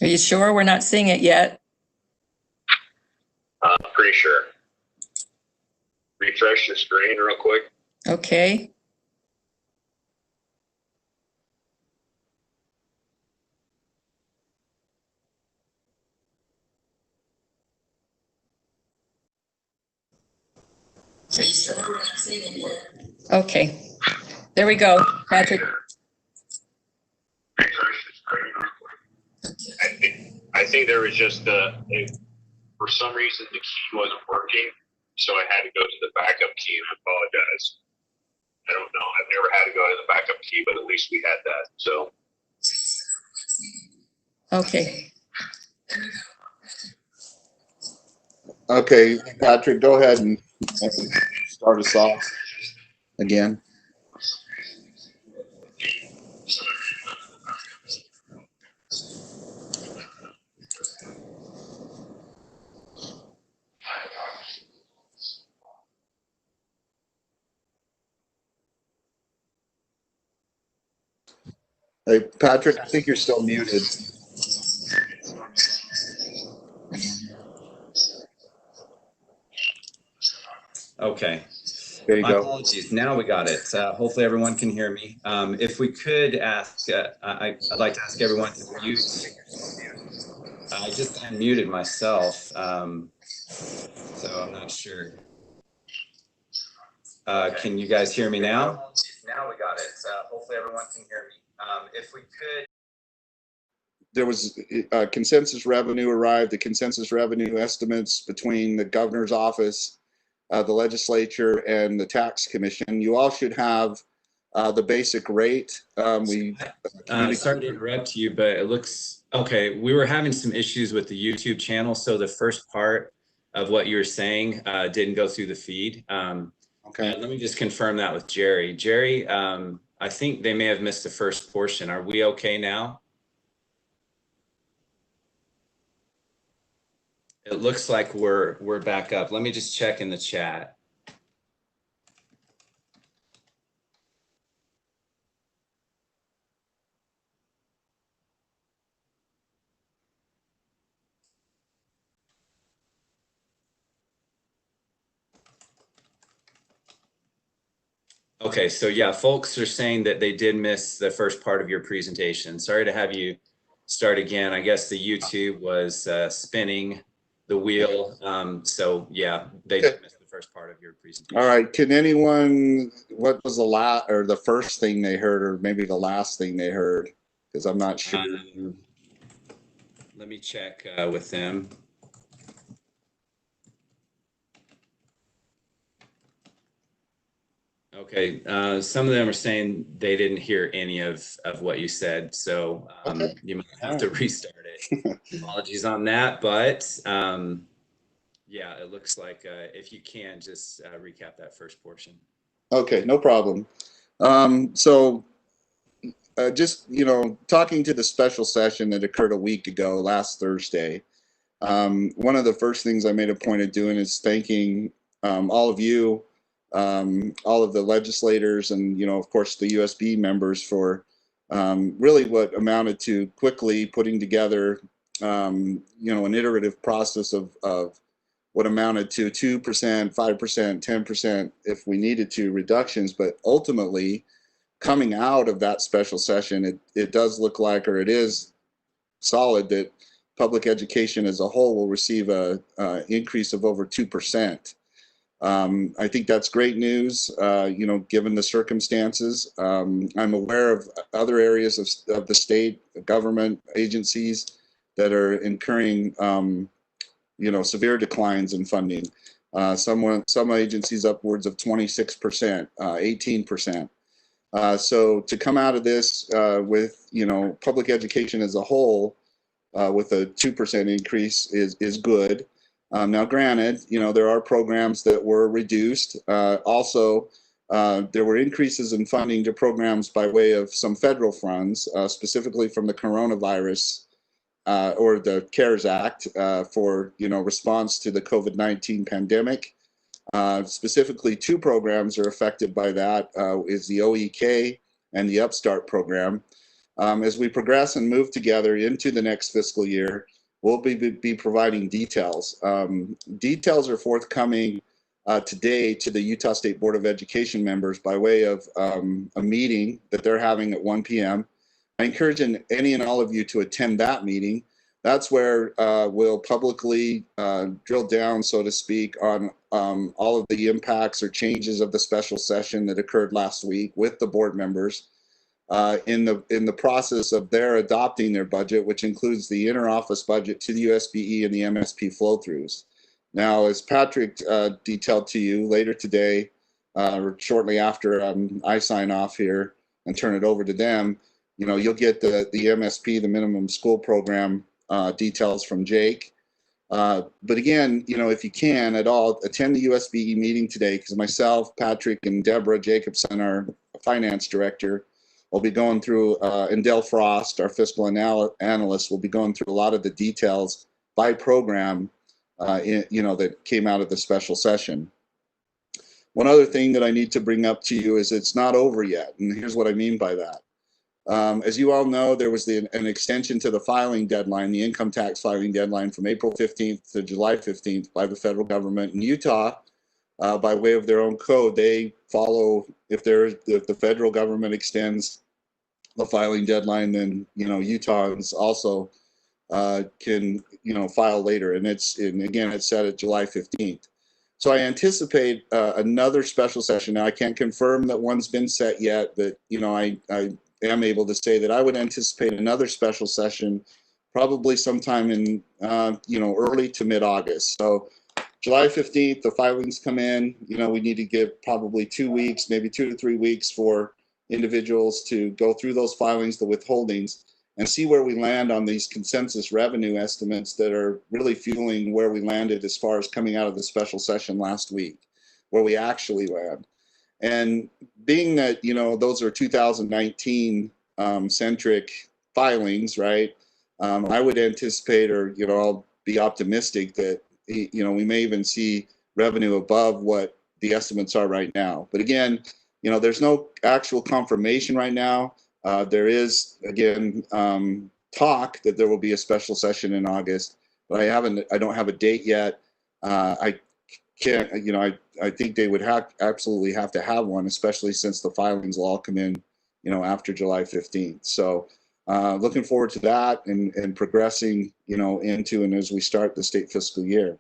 Are you sure we're not seeing it yet? Pretty sure. Refresh the screen real quick. Okay. Are you sure we're not seeing it yet? Okay. There we go, Patrick. Refresh the screen real quick. I think there was just for some reason the key wasn't working, so I had to go to the backup key, and I apologize. I don't know. I've never had to go to the backup key, but at least we had that. So. Okay. Okay, Patrick, go ahead and start us off again. Hey, Patrick, I think you're still muted. Okay. There you My go. apologies. Now we got it. Hopefully everyone can hear me. If we could ask, I'd like to ask everyone to mute. I just unmuted myself, so I'm not sure. Can you guys hear me now? Now we got it. Hopefully everyone can hear me. If we could. There was consensus revenue arrived, the consensus revenue estimates between the governor's office, the legislature, and the tax commission. You all should have the basic rate. Sorry to interrupt you, but it looks okay. We were having some issues with the YouTube channel, so the first part of what you were saying didn't go through the feed. Okay. Let me just confirm that with Jerry. Jerry, I think they may have missed the first portion. Are we okay now? It looks like we're back up. Let me just check in the chat. Okay, so yeah, folks are saying that they did miss the first part of your presentation. Sorry to have you start again. I guess the YouTube was spinning the wheel. So yeah, they did miss the first part of your presentation. All right. Can anyone, what was the first thing they heard, or maybe the last thing they heard? Because I'm not sure. Let me check with them. Okay, some of them are saying they didn't hear any of what you said, so you might have to restart it. Apologies on that, but yeah, it looks like if you can just recap that first portion. Okay, no problem. Just, talking to the special session that occurred a week ago, last Thursday, one of the first things I made a point of doing is thanking all of you, all of the legislators, and, of course, the USB members for really what amounted to quickly putting together, an iterative process of what amounted to 2%, 5%, 10%, if we needed to, reductions. But ultimately, coming out of that special session, it does look like, or it is solid, that public education as a whole will receive a increase of over 2%. I think that's great news, given the circumstances. I'm aware of other areas of the state government agencies that are incurring, severe declines in funding. Some agencies upwards of 26%, 18%. So to come out of this with, public education as a whole with a 2% increase is good. Now, granted, there are programs that were reduced. Also, there were increases in funding to programs by way of some federal funds, specifically from the coronavirus or the CARES Act for, response to the COVID-19 pandemic. Specifically, two programs are affected by that, is the OEK and the Upstart program. As we progress and move together into the next fiscal year, we'll be providing details. Details are forthcoming today to the Utah State Board of Education members by way of a meeting that they're having at 1 p.m. I encourage any and all of you to attend that meeting. That's where we'll publicly drill down, so to speak, on all of the impacts or changes of the special session that occurred last week with the board members in the process of their adopting their budget, which includes the interoffice budget to the USBE and the MSP flow-throughs. Now, as Patrick detailed to you later today, or shortly after I sign off here and turn it over to them, you'll get the MSP, the minimum school program details from Jake. But again, if you can at all, attend the USBE meeting today, because myself, Patrick, and Deborah Jacobson, our finance director, will be going through, and Dale Frost, our fiscal analyst, will be going through a lot of the details by program, that came out of the special session. One other thing that I need to bring up to you is it's not over yet, and here's what I mean by that. As you all know, there was an extension to the filing deadline, the income tax filing deadline, from April 15th to July 15th by the federal government. In Utah, by way of their own code, they follow, if the federal government extends the filing deadline, then Utahns also can file later, and again it's set at July 15th. So I anticipate another special session. Now I can't confirm that one's been set yet, but I am able to say that I would anticipate another special session probably sometime in early to mid-August. So July 15th, the filings come in. We need to give probably 2 weeks, maybe 2 to 3 weeks for individuals to go through those filings, the withholdings, and see where we land on these consensus revenue estimates that are really fueling where we landed as far as coming out of the special session last week, where we actually land. And being that, those are 2019 centric filings, right? I would anticipate, or, I'll be optimistic that, we may even see revenue above what the estimates are right now. But again, there's no actual confirmation right now. There is, again, talk that there will be a special session in August, but I don't have a date yet. I can't, I think they would absolutely have to have one, especially since the filings will all come in, after July 15th. So looking forward to that and progressing, into and as we start the state fiscal year.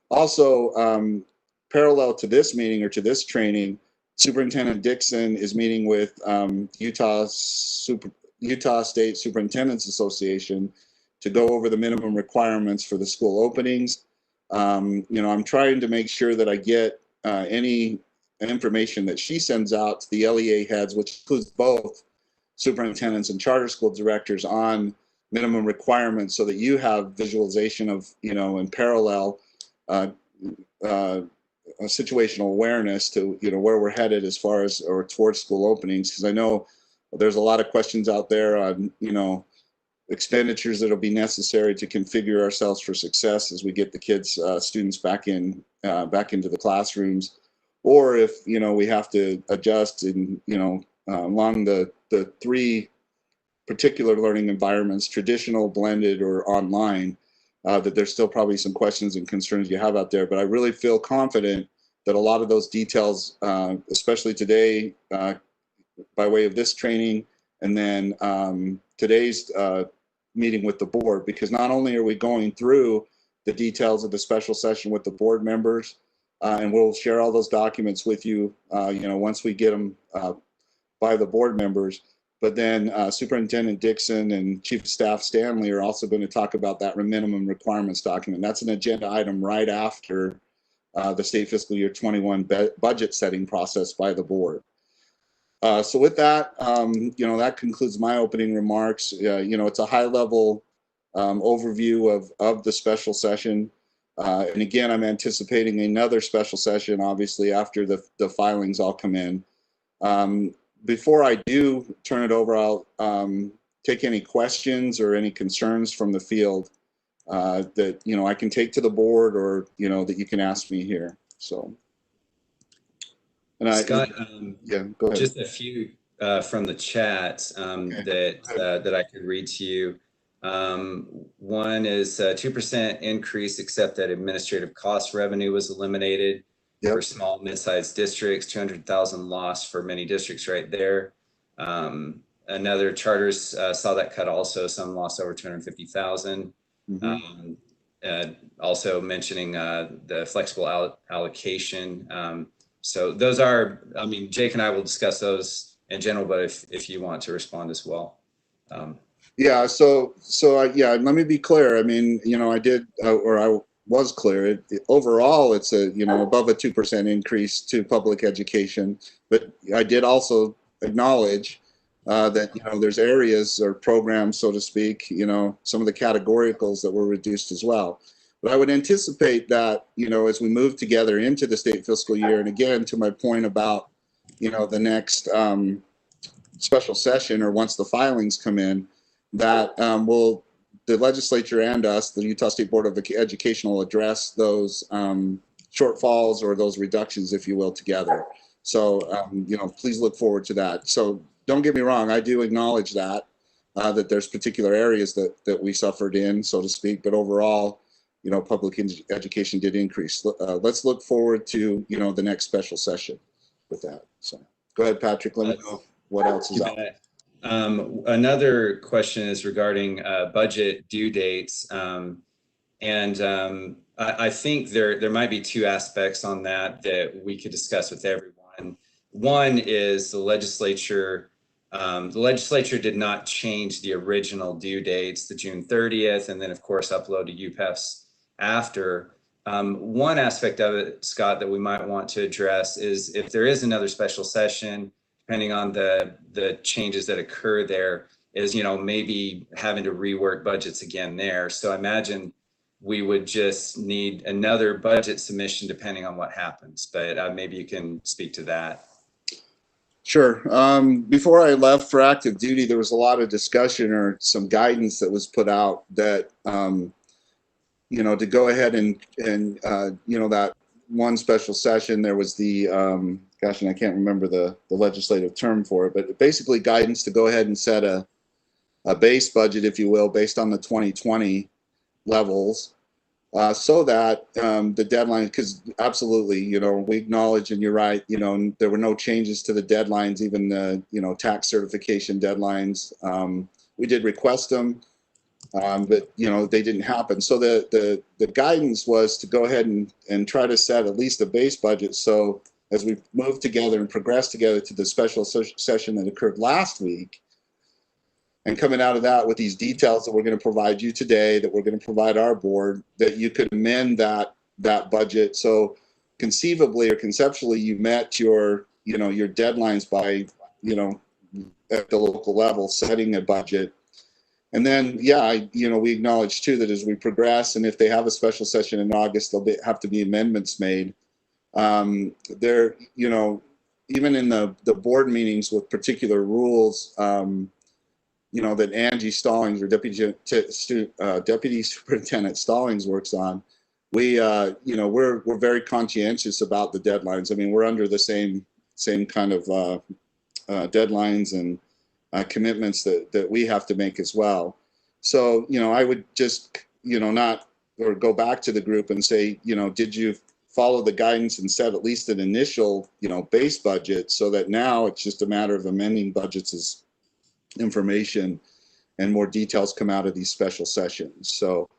Also, parallel to this meeting or to this training, Superintendent Dixon is meeting with Utah State Superintendents Association to go over the minimum requirements for the school openings. I'm trying to make sure that I get any information that she sends out to the LEA heads, which includes both superintendents and charter school directors, on minimum requirements, so that you have visualization of, in parallel, situational awareness to where we're headed as far as or towards school openings, because I know there's a lot of questions out there on expenditures that'll be necessary to configure ourselves for success as we get the kids, students back into the classrooms, or if we have to adjust and along the three particular learning environments, traditional, blended, or online. That there's still probably some questions and concerns you have out there, but I really feel confident that a lot of those details, especially today, by way of this training, and then today's meeting with the board, because not only are we going through the details of the special session with the board members, and we'll share all those documents with you, once we get them by the board members. But then Superintendent Dixon and Chief of Staff Stanley are also going to talk about that minimum requirements document. That's an agenda item right after the state fiscal year 21 budget setting process by the board. So with that, that concludes my opening remarks. It's a high-level overview of the special session. And again, I'm anticipating another special session, obviously, after the filings all come in. Before I do turn it over, I'll take any questions or any concerns from the field that I can take to the board, or that you can ask me here. So, and Scott, yeah, go ahead. Just a few from the chat that I could read to you. One is 2% increase, except that administrative cost revenue was eliminated for small, mid-sized districts, 200,000 loss for many districts right there. Another charters saw that cut also, some lost over 250,000. Also mentioning the flexible allocation. So those are, I mean, Jake and I will discuss those in general, but if you want to respond as well. Yeah, yeah, let me be clear. I mean, you know, I did, or I was clear. Overall, it's a, you know, above a 2% increase to public education. But I did also acknowledge that, you know, there's areas or programs, so to speak, you know, some of the categoricals that were reduced as well. But I would anticipate that, you know, as we move together into the state fiscal year, and again, to my point about, you know, the next special session, or once the filings come in, that the legislature and us, the Utah State Board of Education, will address those shortfalls or those reductions, if you will, together. So, you know, please look forward to that. So don't get me wrong, I do acknowledge that, that there's particular areas that we suffered in, so to speak, but overall, you know, public education did increase. Let's look forward to, you know, the next special session with that. So go ahead, Patrick, let me know what else is out. Another question is regarding budget due dates. I think there might be two aspects on that we could discuss with everyone. One is the legislature did not change the original due dates, the June 30th, and then of course upload to UPEFs after. One aspect of it, Scott, that we might want to address is if there is another special session, depending on the changes that occur there, is, you know, maybe having to rework budgets again there. So I imagine we would just need another budget submission depending on what happens, but maybe you can speak to that. Sure. Before I left for active duty, there was a lot of discussion or some guidance that was put out that, you know, to go ahead and you know, that one special session, there was the, gosh, and I can't remember the legislative term for it, but basically guidance to go ahead and set a base budget, if you will, based on the 2020 levels, so that the deadline, because absolutely, you know, we acknowledge, and you're right, you know, there were no changes to the deadlines, even the, you know, tax certification deadlines. We did request them, but, you know, they didn't happen. So the guidance was to go ahead and try to set at least a base budget. So as we move together and progress together to the special session that occurred last week, and coming out of that with these details that we're going to provide you today, that we're going to provide our board, that you could amend that budget. So conceivably or conceptually, you met your, you know, your deadlines by, you know, at the local level, setting a budget. And then, yeah, you know, we acknowledge too that as we progress, and if they have a special session in August, there'll have to be amendments made. There, you know, even in the board meetings with particular rules, you know, that Angie Stallings, or Deputy Superintendent Stallings, works on, we, you know, we're very conscientious about the deadlines. I mean, we're under the same kind of deadlines and commitments that we have to make as well. So, you know, I would just, you know, not, or go back to the group and say, you know, did you follow the guidance and set at least an initial, you know, base budget, so that now it's just a matter of amending budgets as information and more details come out of these special sessions. So,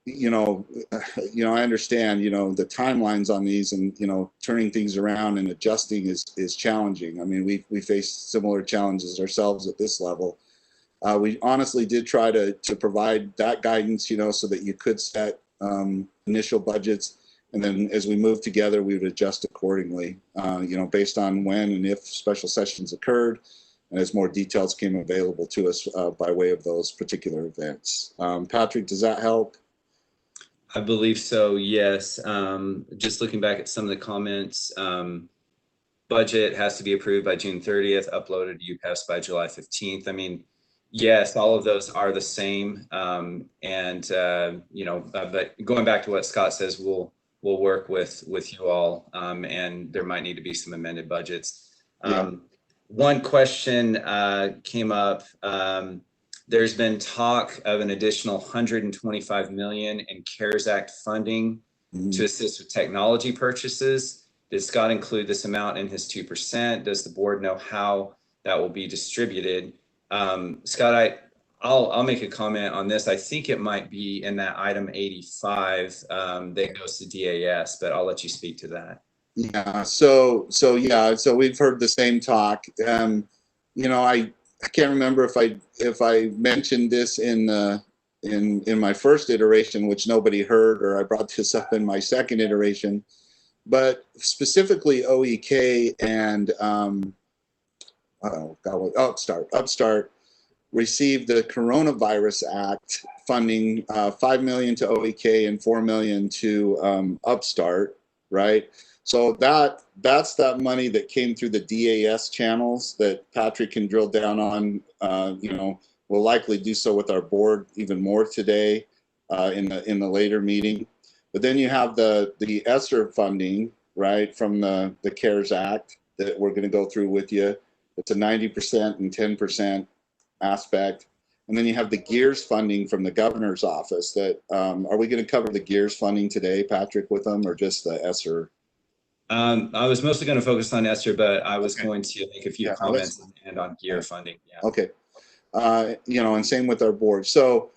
you know, I understand, you know, the timelines on these, and, you know, turning things around and adjusting is challenging. I mean, we face similar challenges ourselves at this level. We honestly did try to provide that guidance, you know, so that you could set initial budgets, and then as we move together, we would adjust accordingly, you know, based on when and if special sessions occurred, and as more details came available to us by way of those particular events. Patrick, does that help? I believe so, yes. Just looking back at some of the comments, budget has to be approved by June 30th, uploaded to UPEFs by July 15th. I mean, yes, all of those are the same. You know, but going back to what Scott says, we'll work with you all, and there might need to be some amended budgets. Yeah. one question came up. There's been talk of an additional $125 million in CARES Act funding to assist with technology purchases. Did Scott include this amount in his 2%? Does the board know how that will be distributed? Scott, I'll make a comment on this. I think it might be in that item 85 that goes to DAS, but I'll let you speak to that. Yeah. So we've heard the same talk. You know, I can't remember if I mentioned this in my first iteration, which nobody heard, or I brought this up in my second iteration, but specifically OEK and Upstart received the Coronavirus Act funding, $5 million to OEK and $4 million to Upstart, right? So that's that money that came through the DAS channels that Patrick can drill down on. You know, we'll likely do so with our board even more today in the later meeting. But then you have the ESSER funding, right, from the CARES Act that we're going to go through with you. It's a 90% and 10% aspect. And then you have the GEARS funding from the governor's office. That are we going to cover the GEARS funding today, Patrick, with them, or just the ESSER? I was mostly going to focus on ESSER, but I was going to make a few comments and on GEAR funding. Yeah. Okay. You know, and same with our board. So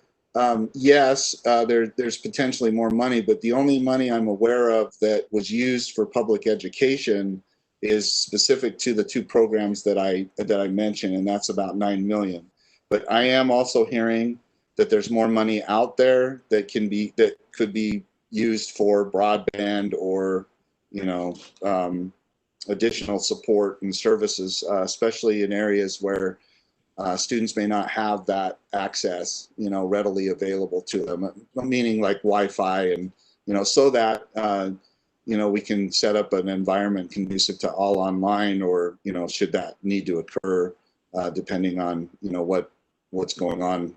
yes, there's potentially more money, but the only money I'm aware of that was used for public education is specific to the two programs that I mentioned, and that's about $9 million. But I am also hearing that there's more money out there that could be used for broadband or, you know, additional support and services, especially in areas where students may not have that access, you know, readily available to them, meaning like Wi-Fi, and, you know, so that, you know, we can set up an environment conducive to all online, or, you know, should that need to occur, depending on, you know, what's going on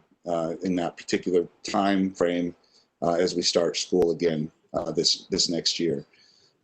in that particular time frame as we start school again this next year.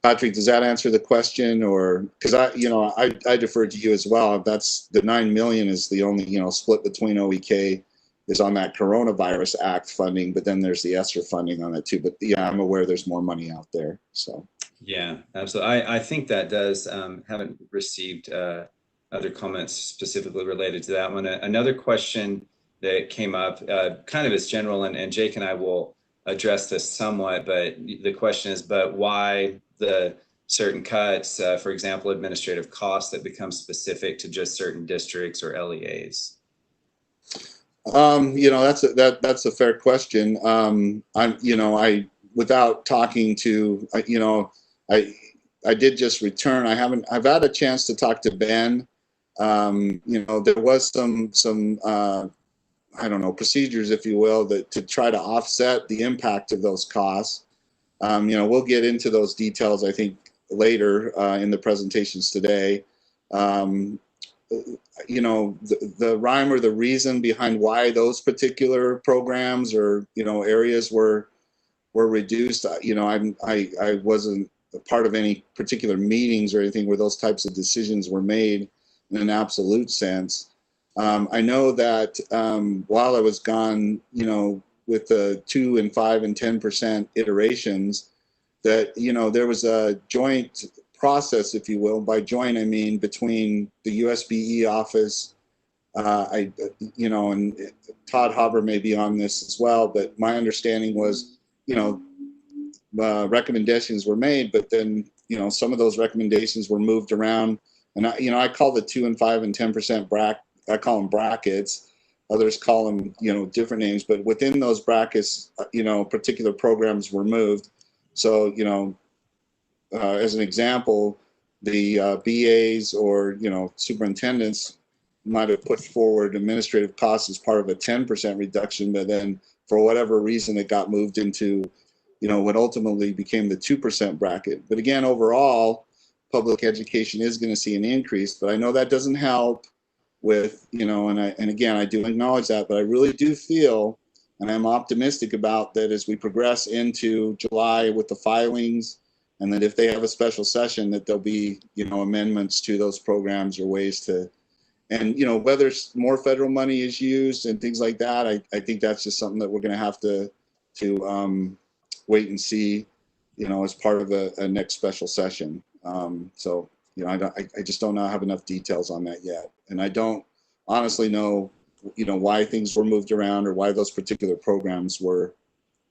Patrick, does that answer the question? Or because I defer to you as well. That's the $9 million is the only, you know, split between OEK is on that Coronavirus Act funding, but then there's the ESSER funding on it too. But yeah, I'm aware there's more money out there. So yeah, absolutely. I think that does. Haven't received other comments specifically related to that one. Another question that came up, kind of as general, and Jake and I will address this somewhat, but the question is, but why the certain cuts, for example, administrative costs that become specific to just certain districts or LEAs? You know, that's a fair question. Without talking to, you know, I did just return. I've had a chance to talk to Ben. You know, there was some I don't know, procedures, if you will, that to try to offset the impact of those costs. You know, we'll get into those details, I think, later in the presentations today. You know, the rhyme or the reason behind why those particular programs or, you know, areas were reduced. You know, I wasn't a part of any particular meetings or anything where those types of decisions were made in an absolute sense. I know that while I was gone, you know, with the 2% and 5% and 10% iterations, that, you know, there was a joint process, if you will. By joint, I mean between the USBE office, you know, and Todd Hauber may be on this as well, but my understanding was, you know, recommendations were made, but then, you know, some of those recommendations were moved around, and I call the 2% and 5% and 10% I call them brackets. Others call them, you know, different names, but within those brackets, you know, particular programs were moved. So, you know, as an example, the BAs or, you know, superintendents might have put forward administrative costs as part of a 10% reduction, but then for whatever reason, it got moved into, you know, what ultimately became the 2% bracket. But again, overall, public education is going to see an increase, but I know that doesn't help with, you know, and again, I do acknowledge that, but I really do feel, and I'm optimistic about that as we progress into July with the filings, and that if they have a special session, that there'll be, you know, amendments to those programs or ways to and, you know, whether more federal money is used and things like that, I think that's just something that we're going to have to wait and see, you know, as part of a next special session. So, you know, I just don't have enough details on that yet. And I don't honestly know, you know, why things were moved around or why those particular programs were,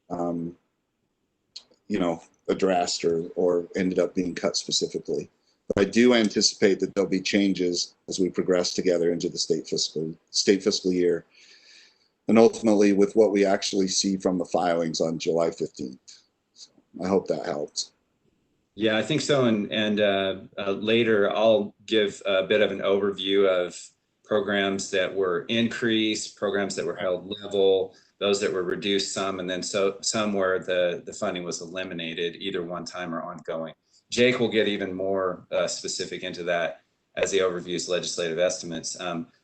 you know, addressed or ended up being cut specifically. But I do anticipate that there'll be changes as we progress together into the state fiscal year, and ultimately with what we actually see from the filings on July 15th. So I hope that helps. Yeah, I think so. And later I'll give a bit of an overview of programs that were increased, programs that were held level, those that were reduced some, and then some where the funding was eliminated, either one time or ongoing. Jake will get even more specific into that as he overviews legislative estimates.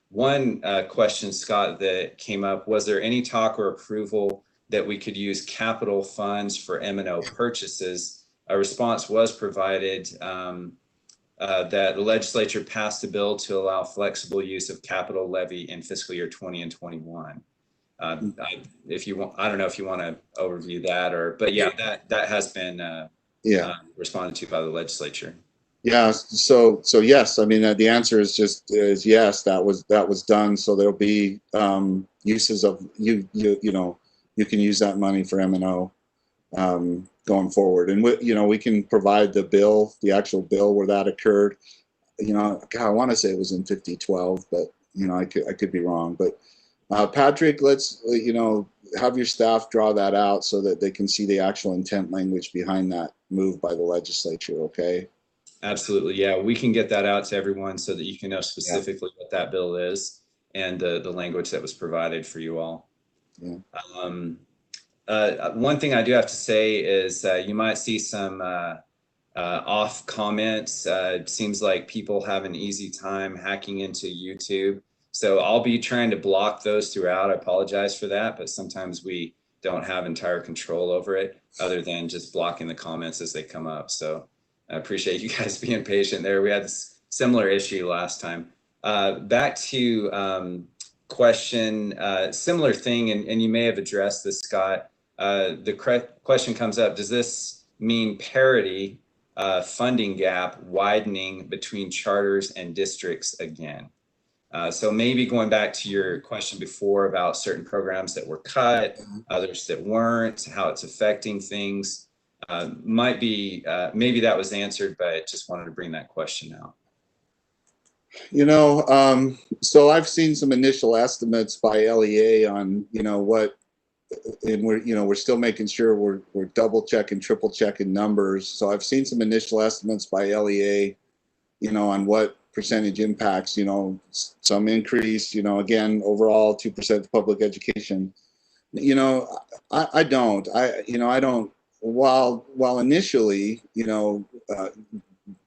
One question, Scott, that came up, was there any talk or approval that we could use capital funds for M&O purchases? A response was provided that the legislature passed a bill to allow flexible use of capital levy in fiscal year 20 and 21. If you want, I don't know if you want to overview that, but yeah, that has been responded to by the legislature. Yeah. So yes, I mean, the answer is yes, that was done. So there'll be uses of you know, you can use that money for M&O going forward, and we can provide the actual bill where that occurred. You know, God, I want to say it was in 5012, but you know, I could be wrong. But Patrick, let's have your staff draw that out so that they can see the actual intent language behind that move by the legislature. Okay. Absolutely. Yeah, we can get that out to everyone so that you can know specifically what that bill is and the language that was provided for you all. Yeah. One thing I do have to say is you might see some off comments. It seems like people have an easy time hacking into YouTube. So I'll be trying to block those throughout. I apologize for that, but sometimes we don't have entire control over it other than just blocking the comments as they come up. So I appreciate you guys being patient there. We had this similar issue last time. Back to question, similar thing, and you may have addressed this, Scott. The question comes up, does this mean parity funding gap widening between charters and districts again? So maybe going back to your question before about certain programs that were cut, others that weren't, how it's affecting things. Maybe that was answered, but just wanted to bring that question out. You know, so I've seen some initial estimates by LEA on, you know, what, and we're still making sure we're double checking, triple checking numbers. So I've seen some initial estimates by LEA, you know, on what percentage impacts, you know, some increase, you know, again, overall 2% public education. You know, I don't, while initially, you know,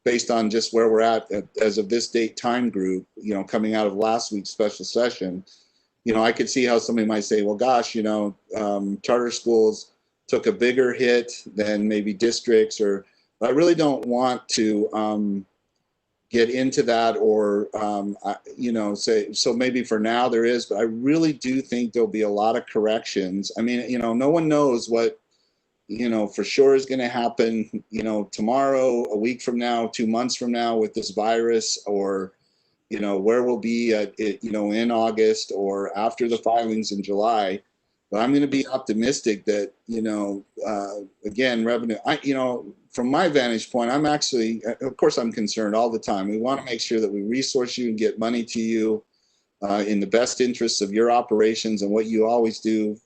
based on just where we're at as of this date time group, you know, coming out of last week's special session, you know, I could see how somebody might say, well, gosh, you know, charter schools took a bigger hit than maybe districts, but I really don't want to get into that or, you know, say, so maybe for now there is, but I really do think there'll be a lot of corrections. I mean, you know, no one knows what, you know, for sure is going to happen, you know, tomorrow, a week from now, 2 months from now with this virus, or, you know, where we'll be at it, you know, in August or after the filings in July. But I'm going to be optimistic that, you know, again, revenue, you know, from my vantage point, I'm actually, of course, I'm concerned all the time. We want to make sure that we resource you and get money to you in the best interests of your operations and what you always do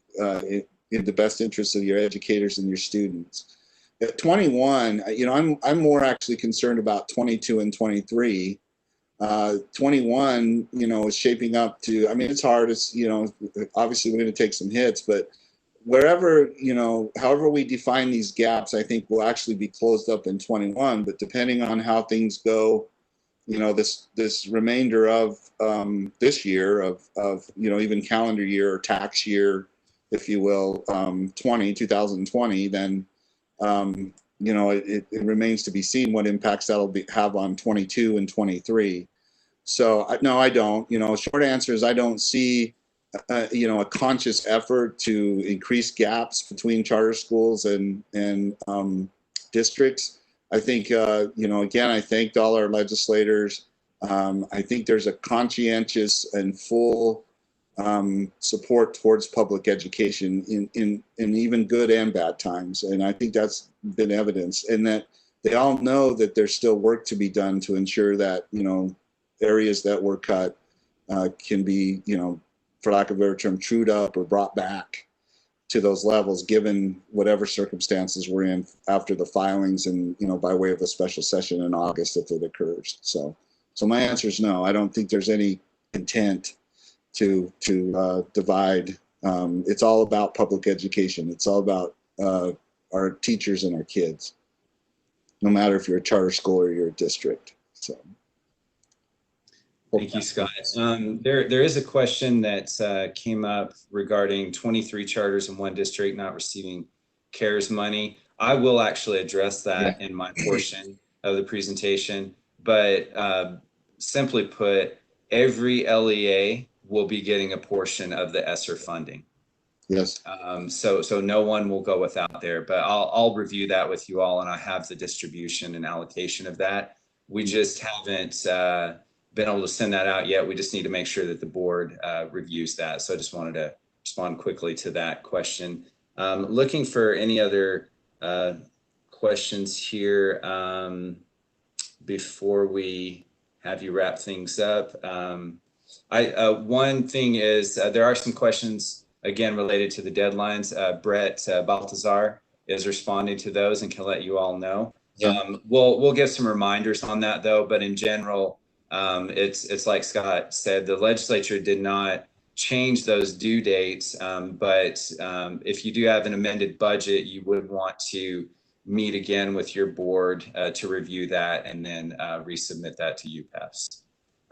in the best interests of your educators and your students. At 21, you know, I'm more actually concerned about 22 and 23. 21, you know, is shaping up to, I mean, it's hard. It's, you know, obviously we're going to take some hits, but wherever, you know, however we define these gaps, I think will actually be closed up in 21. But depending on how things go, you know, this remainder of this year of, you know, even calendar year or tax year, if you will, 2020, then, you know, it remains to be seen what impacts that'll have on 22 and 23. So no, I don't. Short answer is I don't see a conscious effort to increase gaps between charter schools and districts. I think again, I thanked all our legislators. I think there's a conscientious and full support towards public education in even good and bad times, and I think that's been evidenced, and that they all know that there's still work to be done to ensure that areas that were cut can be, for lack of a better term, trued up or brought back to those levels, given whatever circumstances we're in after the filings and, by way of a special session in August if it occurs. So my answer is no. I don't think there's any intent to divide. It's all about public education. It's all about our teachers and our kids, no matter if you're a charter school or you're a district. So. Thank you, Scott. There is a question that came up regarding 23 charters in one district not receiving CARES money. I will actually address that in my portion of the presentation, but simply put, every LEA will be getting a portion of the ESSER funding. Yes. So no one will go without there, but I'll review that with you all, and I have the distribution and allocation of that. We just haven't been able to send that out yet. We just need to make sure that the board reviews that. So I just wanted to respond quickly to that question. Looking for any other questions here before we have you wrap things up. One thing is there are some questions again related to the deadlines. Brett Baltazar is responding to those and can let you all know. We'll give some reminders on that though, but in general, it's like Scott said, the legislature did not change those due dates, but if you do have an amended budget, you would want to meet again with your board to review that and then resubmit that to UPEFs.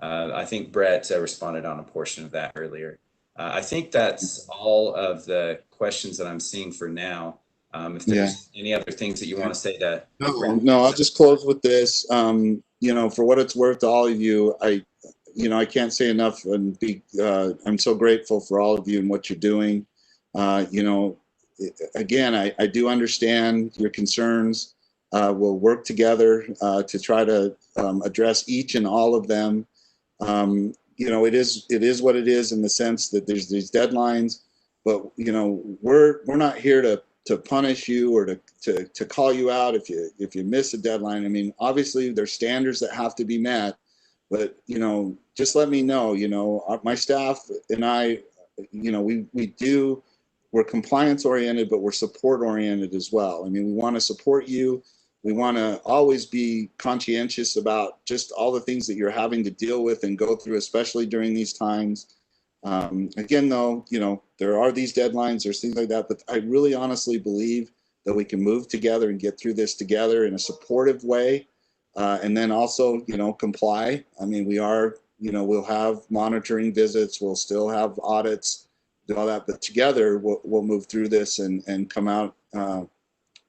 I think Brett responded on a portion of that earlier. I think that's all of the questions that I'm seeing for now. If there's any other things that you want to say to no, I'll just close with this. For what it's worth to all of you, I can't say enough, and I'm so grateful for all of you and what you're doing. Again, I do understand your concerns. We'll work together to try to address each and all of them. It is what it is in the sense that there's these deadlines, but we're not here to punish you or to call you out if you miss a deadline. I mean, obviously there's standards that have to be met, but just let me know. My staff and I, we're compliance oriented, but we're support oriented as well. I mean, we want to support you. We want to always be conscientious about just all the things that you're having to deal with and go through, especially during these times. Again, though, there are these deadlines, there's things like that, but I really honestly believe that we can move together and get through this together in a supportive way. And then also, comply. I mean, we'll have monitoring visits, we'll still have audits, do all that, but together we'll move through this and come out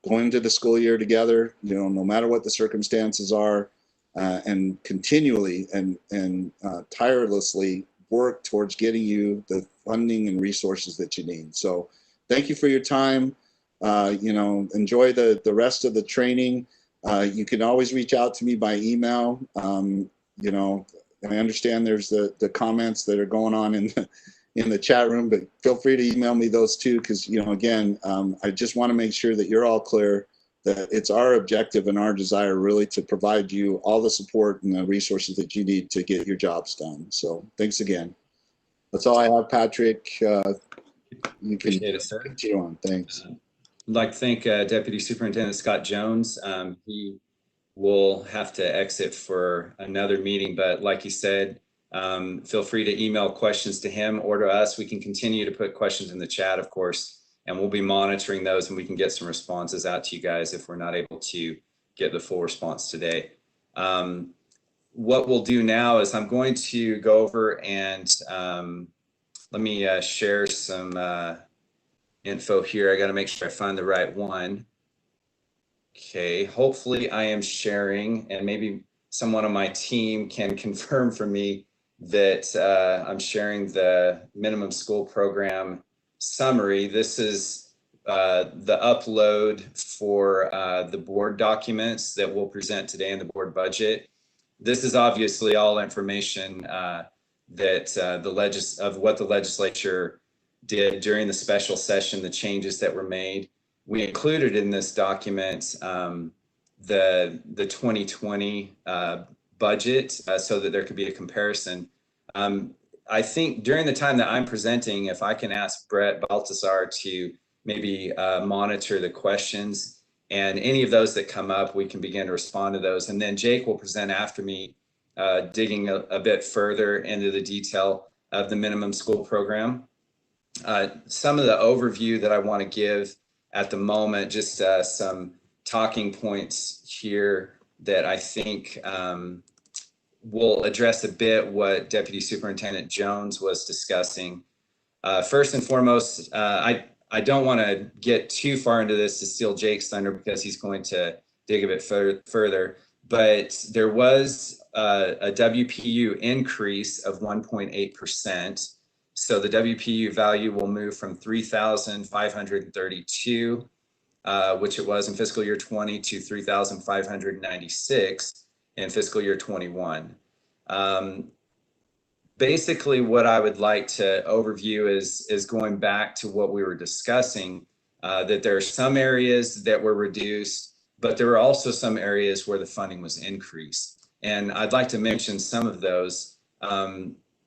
going into the school year together, no matter what the circumstances are, and continually and tirelessly work towards getting you the funding and resources that you need. So thank you for your time. Enjoy the rest of the training. You can always reach out to me by email. I understand there's the comments that are going on in the chat room, but feel free to email me those too, because again, I just want to make sure that you're all clear that it's our objective and our desire really to provide you all the support and the resources that you need to get your jobs done. So thanks again. That's all I have, Patrick. You can continue on. Thanks. I'd like to thank Deputy Superintendent Scott Jones. He will have to exit for another meeting, but like he said, feel free to email questions to him or to us. We can continue to put questions in the chat, of course, and we'll be monitoring those and we can get some responses out to you guys if we're not able to get the full response today. What we'll do now is I'm going to go over and let me share some info here. I got to make sure I find the right one. Okay, hopefully I am sharing, and maybe someone on my team can confirm for me that I'm sharing the minimum school program summary. This is the upload for the board documents that we'll present today in the board budget. This is obviously all information that of what the legislature did during the special session, the changes that were made. We included in this document the 2020 budget so that there could be a comparison. I think during the time that I'm presenting, if I can ask Brett Baltazar to maybe monitor the questions, and any of those that come up, we can begin to respond to those. And then Jake will present after me, digging a bit further into the detail of the minimum school program. Some of the overview that I want to give at the moment, just some talking points here that I think will address a bit what Deputy Superintendent Jones was discussing. First and foremost, I don't want to get too far into this to steal Jake's thunder because he's going to dig a bit further, but there was a WPU increase of 1.8%. So the WPU value will move from 3,532, which it was in fiscal year 20, to 3,596 in fiscal year 21. Basically, what I would like to overview is going back to what we were discussing, that there are some areas that were reduced, but there were also some areas where the funding was increased. And I'd like to mention some of those.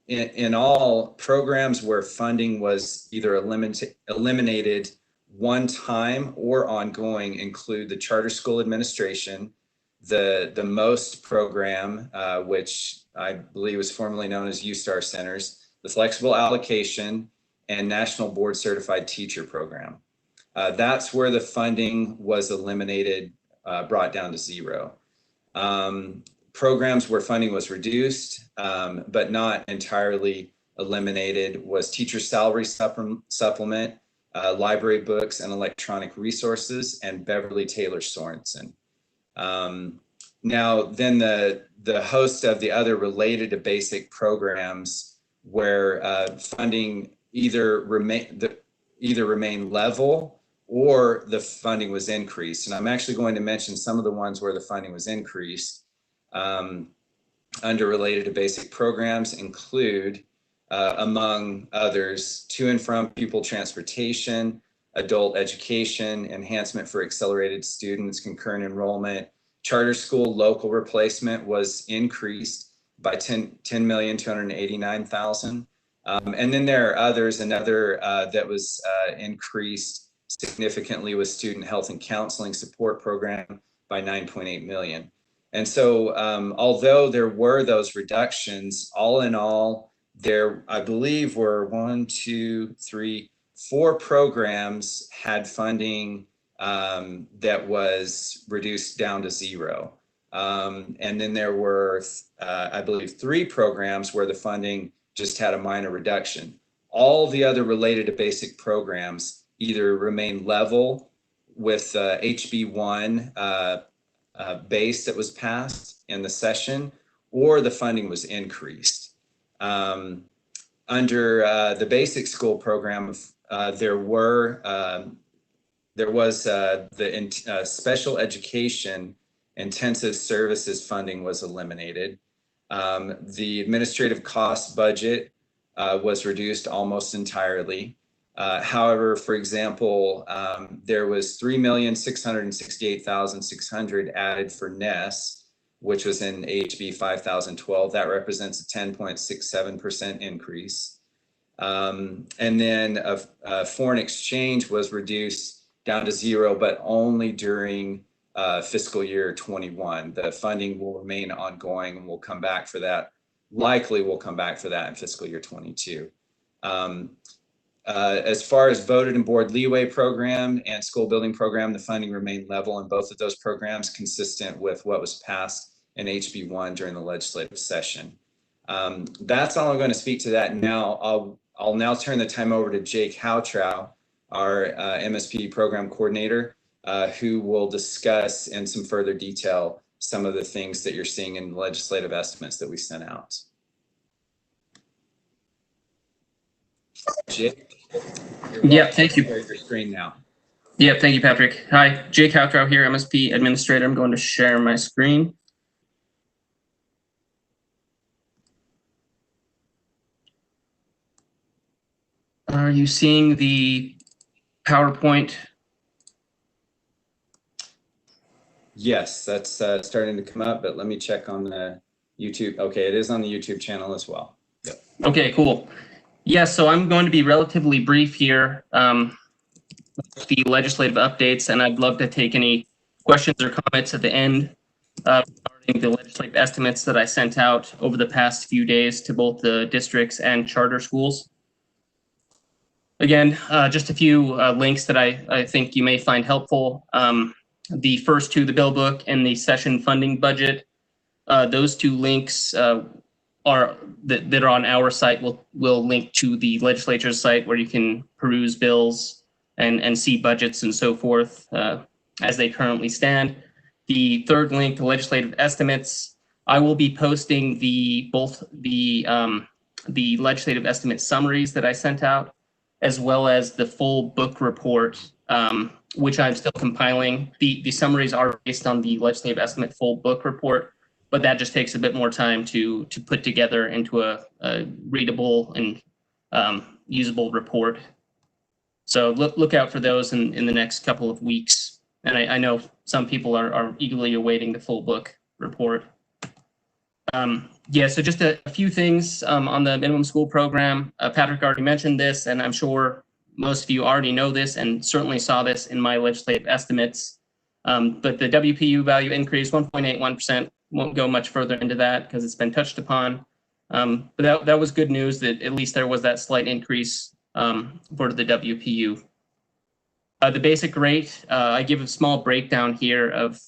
In all programs where funding was either eliminated one time or ongoing include the charter school administration, the MOST program, which I believe was formerly known as USTAR centers, the flexible allocation, and National Board Certified Teacher program. That's where the funding was eliminated, brought down to zero. Programs where funding was reduced, but not entirely eliminated, was teacher salary supplement, library books and electronic resources, and Beverly Taylor Sorensen. Now, then the host of the other related to basic programs where funding either remained level or the funding was increased. And I'm actually going to mention some of the ones where the funding was increased. Under related to basic programs include, among others, to and from pupil transportation, adult education, enhancement for accelerated students, concurrent enrollment, charter school local replacement was increased by $10,289,000. And then there are others. Another that was increased significantly was student health and counseling support program by 9.8 million. And so although there were those reductions, all in all, there, I believe, were 4 programs had funding that was reduced down to zero. And then there were, I believe, 3 programs where the funding just had a minor reduction. All the other related to basic programs either remain level with HB1 base that was passed in the session, or the funding was increased. Under the basic school program, there was the special education intensive services funding was eliminated. The administrative cost budget was reduced almost entirely. However, for example, there was $3,668,600 added for NES, which was in HB 5012. That represents a 10.67% increase. And then foreign exchange was reduced down to zero, but only during fiscal year 21. The funding will remain ongoing, and we'll come back for that. Likely we'll come back for that in fiscal year 22. As far as voted and board leeway program and school building program, the funding remained level in both of those programs, consistent with what was passed in HB1 during the legislative session. That's all I'm going to speak to that now. I'll now turn the time over to Jake Houtrow, our MSP program coordinator, who will discuss in some further detail some of the things that you're seeing in legislative estimates that we sent out. Jake? Yeah, thank you. Share your screen now. Yeah, thank you, Patrick. Hi, Jake Houtrow here, MSP Administrator. I'm going to share my screen. Are you seeing the PowerPoint? Yes, that's starting to come up, but let me check on the YouTube. Okay, it is on the YouTube channel as well. Yep. Okay, cool. Yeah, so I'm going to be relatively brief here with the legislative updates, and I'd love to take any questions or comments at the end regarding the legislative estimates that I sent out over the past few days to both the districts and charter schools. Again, just a few links that I think you may find helpful. The first two, the bill book and the session funding budget, those two links that are on our site will link to the legislature's site where you can peruse bills and see budgets and so forth as they currently stand. The third link, the legislative estimates, I will be posting both the legislative estimate summaries that I sent out, as well as the full book report, which I'm still compiling. The summaries are based on the legislative estimate full book report, but that just takes a bit more time to put together into a readable and usable report. So look out for those in the next couple of weeks. And I know some people are eagerly awaiting the full book report. Yeah, so just a few things on the minimum school program. Patrick already mentioned this, and I'm sure most of you already know this and certainly saw this in my legislative estimates. But the WPU value increase 1.81%. Won't go much further into that because it's been touched upon. But that was good news that at least there was that slight increase for the WPU. The basic rate, I give a small breakdown here of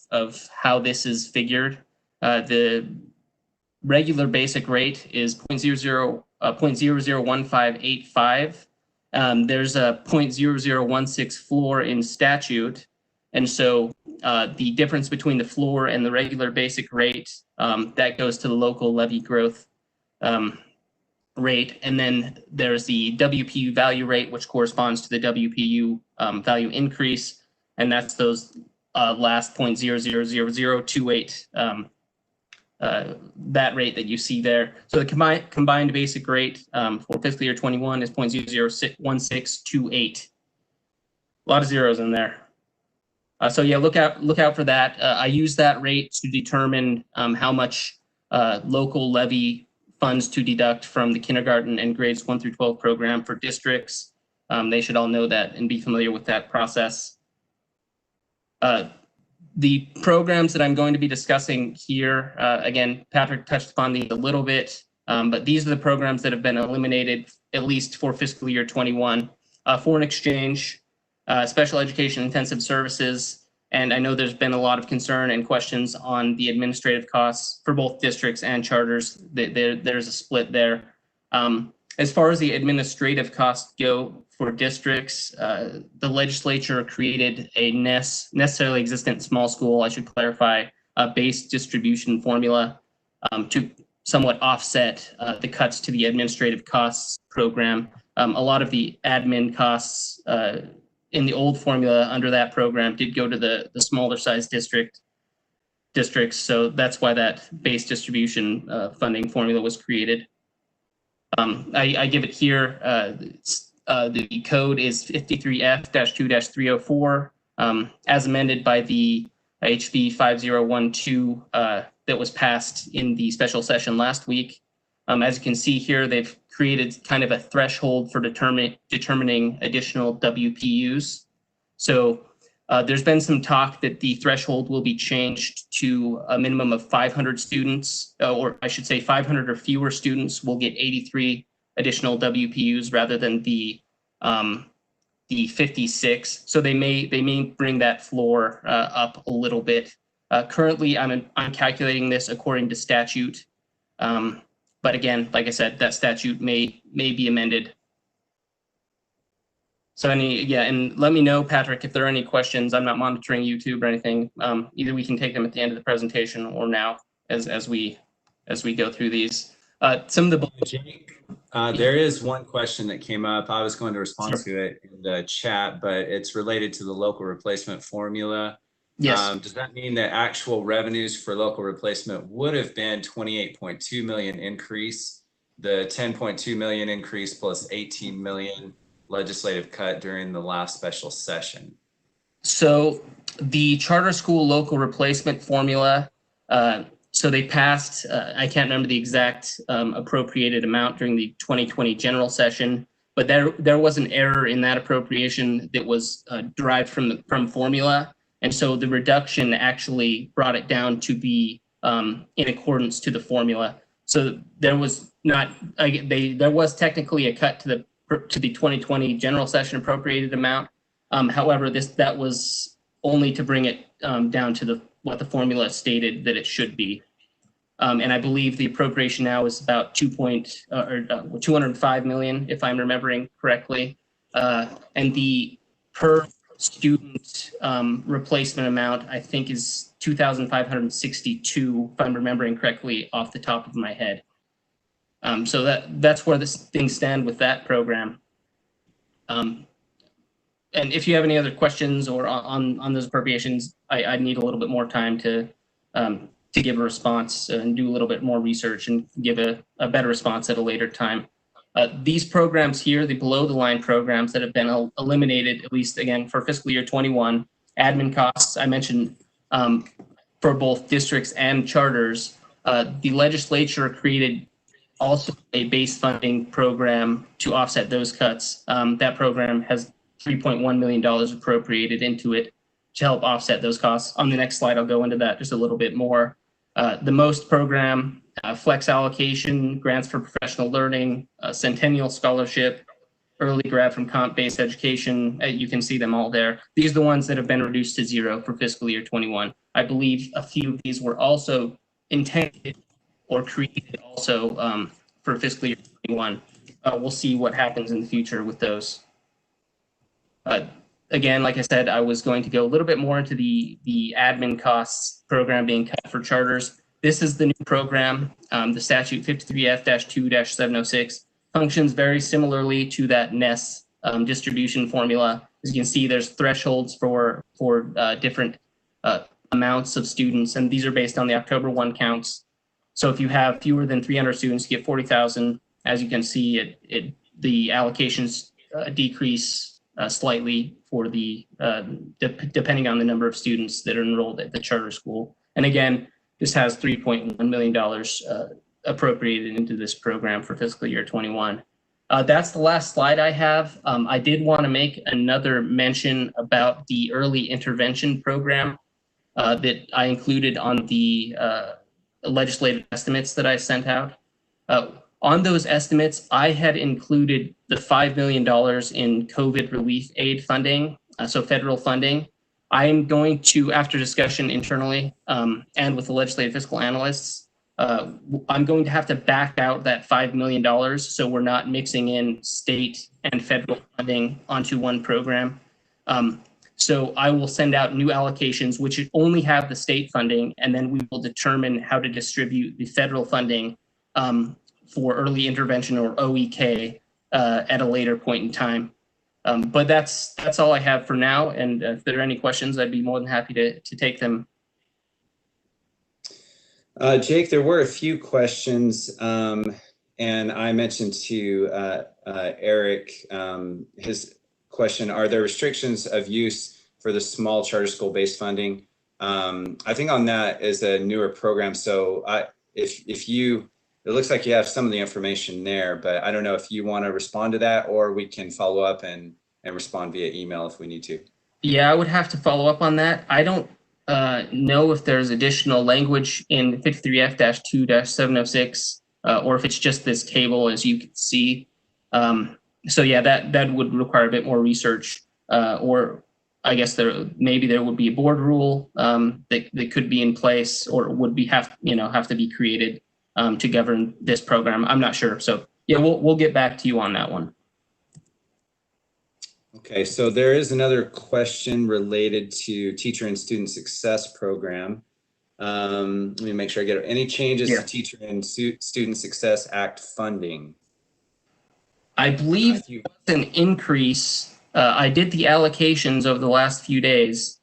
how this is figured. The regular basic rate is 0.001585. There's a 0.0016 floor in statute. And so the difference between the floor and the regular basic rate, that goes to the local levy growth rate. And then there's the WPU value rate, which corresponds to the WPU value increase. And that's those last 0.000028 that rate that you see there. So the combined basic rate for fiscal year 21 is 0.001628. A lot of zeros in there. So yeah, look out for that. I use that rate to determine how much local levy funds to deduct from the kindergarten and grades 1 through 12 program for districts. They should all know that and be familiar with that process. The programs that I'm going to be discussing here, again, Patrick touched upon these a little bit, but these are the programs that have been eliminated, at least for fiscal year 21. Foreign exchange, special education intensive services, and I know there's been a lot of concern and questions on the administrative costs for both districts and charters. There's a split there. As far as the administrative costs go for districts, the legislature created a necessarily existent small school, I should clarify, a base distribution formula to somewhat offset the cuts to the administrative costs program. A lot of the admin costs in the old formula under that program did go to the smaller size districts. So that's why that base distribution funding formula was created. I give it here. The code is 53F-2-304, as amended by the HB 5012 that was passed in the special session last week. As you can see here, they've created kind of a threshold for determining additional WPUs. So there's been some talk that the threshold will be changed to a minimum of 500 students, or I should say 500 or fewer students will get 83 additional WPUs rather than the 56. So they may bring that floor up a little bit. Currently, I'm calculating this according to statute. But again, like I said, that statute may be amended. So and let me know, Patrick, if there are any questions. I'm not monitoring YouTube or anything. Either we can take them at the end of the presentation or now as we go through these. Some of the Jake, there is one question that came up. I was going to respond to it in the chat, but it's related to the local replacement formula. yes. Does that mean that actual revenues for local replacement would have been 28.2 million increase, the 10.2 million increase plus 18 million legislative cut during the last special session? So the charter school local replacement formula, so they passed, I can't remember the exact appropriated amount during the 2020 general session, but there was an error in that appropriation that was derived from formula. And so the reduction actually brought it down to be in accordance to the formula. So there was there was technically a cut to the 2020 general session appropriated amount. However, that was only to bring it down to what the formula stated that it should be. And I believe the appropriation now is about 205 million, if I'm remembering correctly. And the per student replacement amount, I think, is 2,562, if I'm remembering correctly off the top of my head. So that's where things stand with that program. And if you have any other questions or on those appropriations, I need a little bit more time to give a response and do a little bit more research and give a better response at a later time. These programs here, the below the line programs that have been eliminated, at least again for fiscal year 21, admin costs I mentioned for both districts and charters. The legislature created also a base funding program to offset those cuts. That program has $3.1 million appropriated into it to help offset those costs. On the next slide, I'll go into that just a little bit more. The MOST program, flex allocation, grants for professional learning, Centennial Scholarship, early grad from comp-based education. You can see them all there. These are the ones that have been reduced to zero for fiscal year 21. I believe a few of these were also intended or created also for fiscal year 21. We'll see what happens in the future with those. Again, like I said, I was going to go a little bit more into the admin costs program being cut for charters. This is the new program. The statute 53F-2-706 functions very similarly to that NES distribution formula. As you can see, there's thresholds for different amounts of students, and these are based on the October 1 counts. So if you have fewer than 300 students, you get 40,000. As you can see, the allocations decrease slightly for depending on the number of students that are enrolled at the charter school. And again, this has $3.1 million appropriated into this program for fiscal year 21. That's the last slide I have. I did want to make another mention about the early intervention program that I included on the legislative estimates that I sent out. On those estimates, I had included the $5 million in COVID relief aid funding, so federal funding. I'm going to, after discussion internally and with the legislative fiscal analysts, I'm going to have to back out that $5 million so we're not mixing in state and federal funding onto one program. So I will send out new allocations, which only have the state funding, and then we will determine how to distribute the federal funding for early intervention or OEK at a later point in time. But that's all I have for now. And if there are any questions, I'd be more than happy to take them. Jake, there were a few questions, and I mentioned to Eric his question, are there restrictions of use for the small charter school-based funding? I think on that is a newer program. So if you, it looks like you have some of the information there, but I don't know if you want to respond to that, or we can follow up and respond via email if we need to. Yeah, I would have to follow up on that. I don't know if there's additional language in 53F-2-706 or if it's just this table, as you can see. So yeah, that would require a bit more research, or I guess maybe there would be a board rule that could be in place, or would have to be created to govern this program. I'm not sure. So yeah, we'll get back to you on that one. Okay, so there is another question related to teacher and student success program. Let me make sure I get it. Any changes Yeah. to Teacher and Student Success Act funding? I believe You- it's an increase. I did the allocations over the last few days.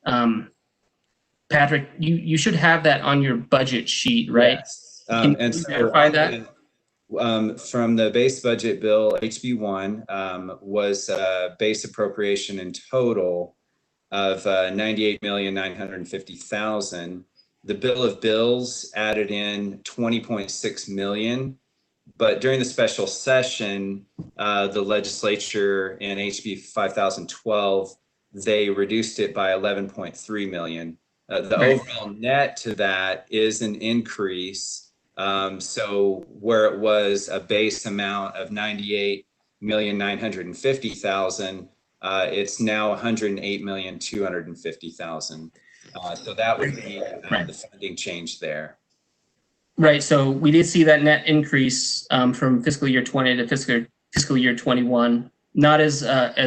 Patrick, you should have that on your budget sheet, right? Yes. Can And you so verify on that? from the base budget bill, HB1 was base appropriation in total of 98,950,000. The bill of bills added in 20.6 million. But during the special session, the legislature in HB 5012, they reduced it by 11.3 million. The overall net to that is an increase. So where it was a base amount of 98,950,000, it's now 108,250,000. So that would be the funding change there. Right. So we did see that net increase from fiscal year 20 to fiscal year 21. Not as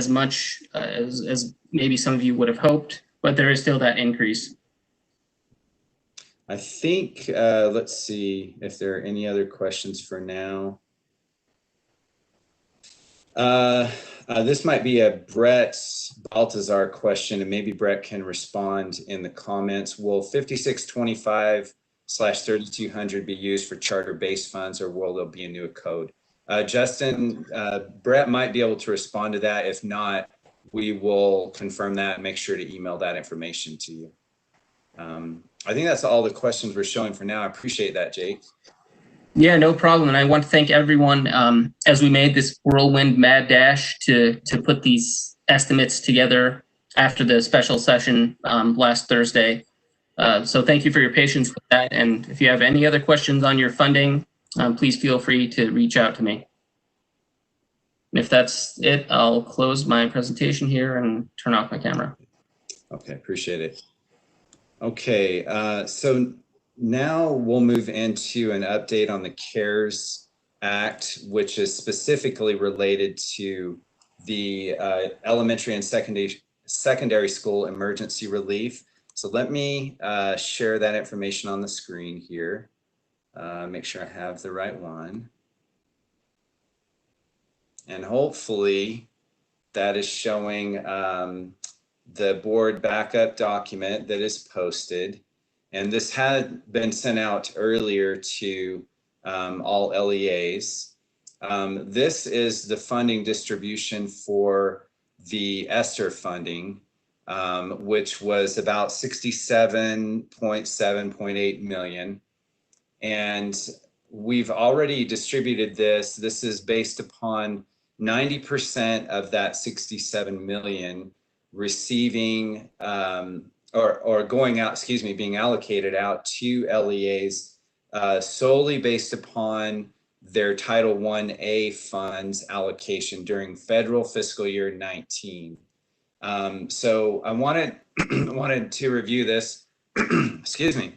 much as maybe some of you would have hoped, but there is still that increase. I think, let's see if there are any other questions for now. This might be a Brett Baltazar question, and maybe Brett can respond in the comments. Will 5625/3200 be used for charter-based funds, or will there be a new code? Justin, Brett might be able to respond to that. If not, we will confirm that and make sure to email that information to you. I think that's all the questions we're showing for now. I appreciate that, Jake. Yeah, no problem. And I want to thank everyone as we made this whirlwind mad dash to put these estimates together after the special session last Thursday. So thank you for your patience with that. And if you have any other questions on your funding, please feel free to reach out to me. And if that's it, I'll close my presentation here and turn off my camera. Okay, appreciate it. Okay, so now we'll move into an update on the CARES Act, which is specifically related to the elementary and secondary school emergency relief. So let me share that information on the screen here. Make sure I have the right one. And hopefully that is showing the board backup document that is posted. And this had been sent out earlier to all LEAs. This is the funding distribution for the ESSER funding, which was about 67.7.8 million. And we've already distributed this. This is based upon 90% of that 67 million receiving or going out, excuse me, being allocated out to LEAs solely based upon their Title 1A funds allocation during federal fiscal year 19. So I wanted to review this, excuse me.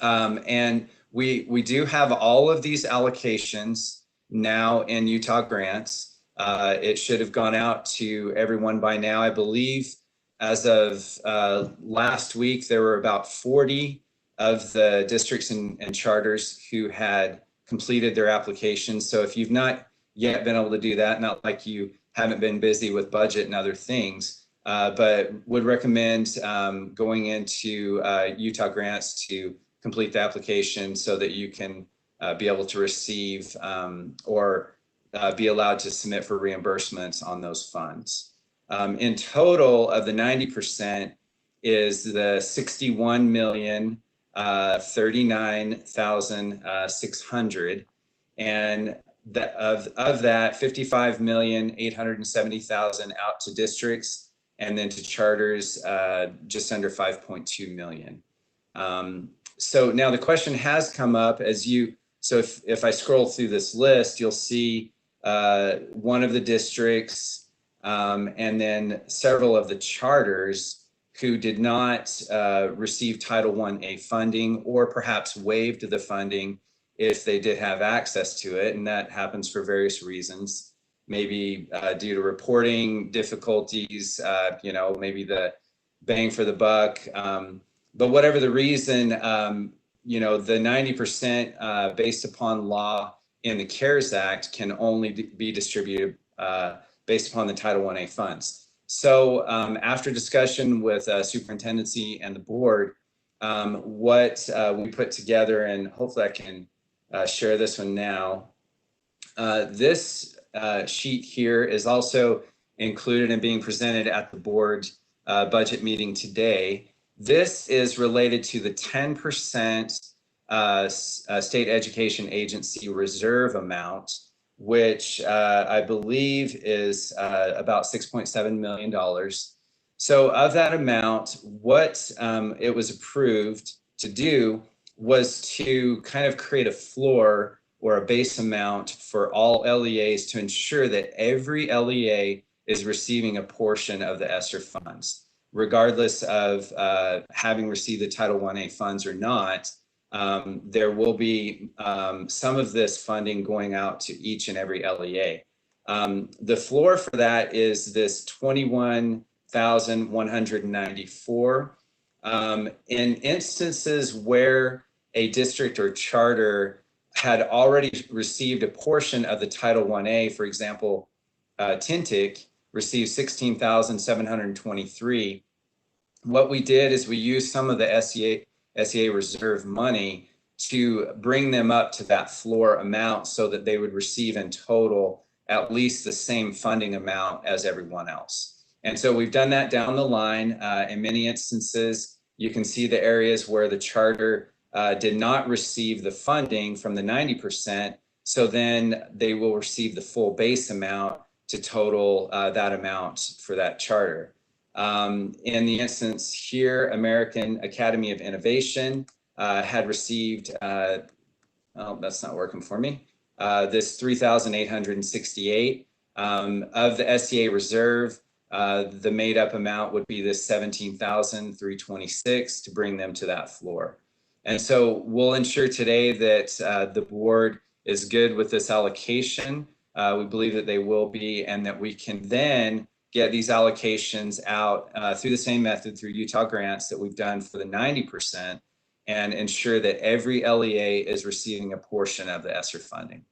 And we do have all of these allocations now in Utah grants. It should have gone out to everyone by now. I believe as of last week, there were about 40 of the districts and charters who had completed their applications. So if you've not yet been able to do that, not like you haven't been busy with budget and other things, but would recommend going into Utah grants to complete the application so that you can be able to receive or be allowed to submit for reimbursements on those funds. In total of the 90% is the 61,039,600, and of that 55,870,000 out to districts, and then to charters just under 5.2 million. So now the question has come up as you, so if I scroll through this list, you'll see one of the districts and then several of the charters who did not receive Title 1A funding, or perhaps waived the funding if they did have access to it, and that happens for various reasons. maybe due to reporting difficulties, maybe the bang for the buck. But whatever the reason, the 90% based upon law in the CARES Act can only be distributed based upon the Title 1A funds. So after discussion with superintendency and the board, what we put together, and hopefully I can share this one now. This sheet here is also included and being presented at the board budget meeting today. This is related to the 10% state education agency reserve amount, which I believe is about $6.7 million. So of that amount, what it was approved to do was to kind of create a floor or a base amount for all LEAs to ensure that every LEA is receiving a portion of the ESSER funds, regardless of having received the Title 1A funds or not. There will be some of this funding going out to each and every LEA. The floor for that is this $21,194. In instances where a district or charter had already received a portion of the Title 1A, for example, Tintic received $16,723. What we did is we used some of the SEA reserve money to bring them up to that floor amount so that they would receive in total at least the same funding amount as everyone else. And so we've done that down the line. In many instances, you can see the areas where the charter did not receive the funding from the 90%. So then they will receive the full base amount to total that amount for that charter. In the instance here, American Academy of Innovation had received, oh, that's not working for me, this 3,868 of the SEA reserve. The made up amount would be this 17,326 to bring them to that floor. And so we'll ensure today that the board is good with this allocation. We believe that they will be, and that we can then get these allocations out through the same method through Utah grants that we've done for the 90% and ensure that every LEA is receiving a portion of the ESSER funding.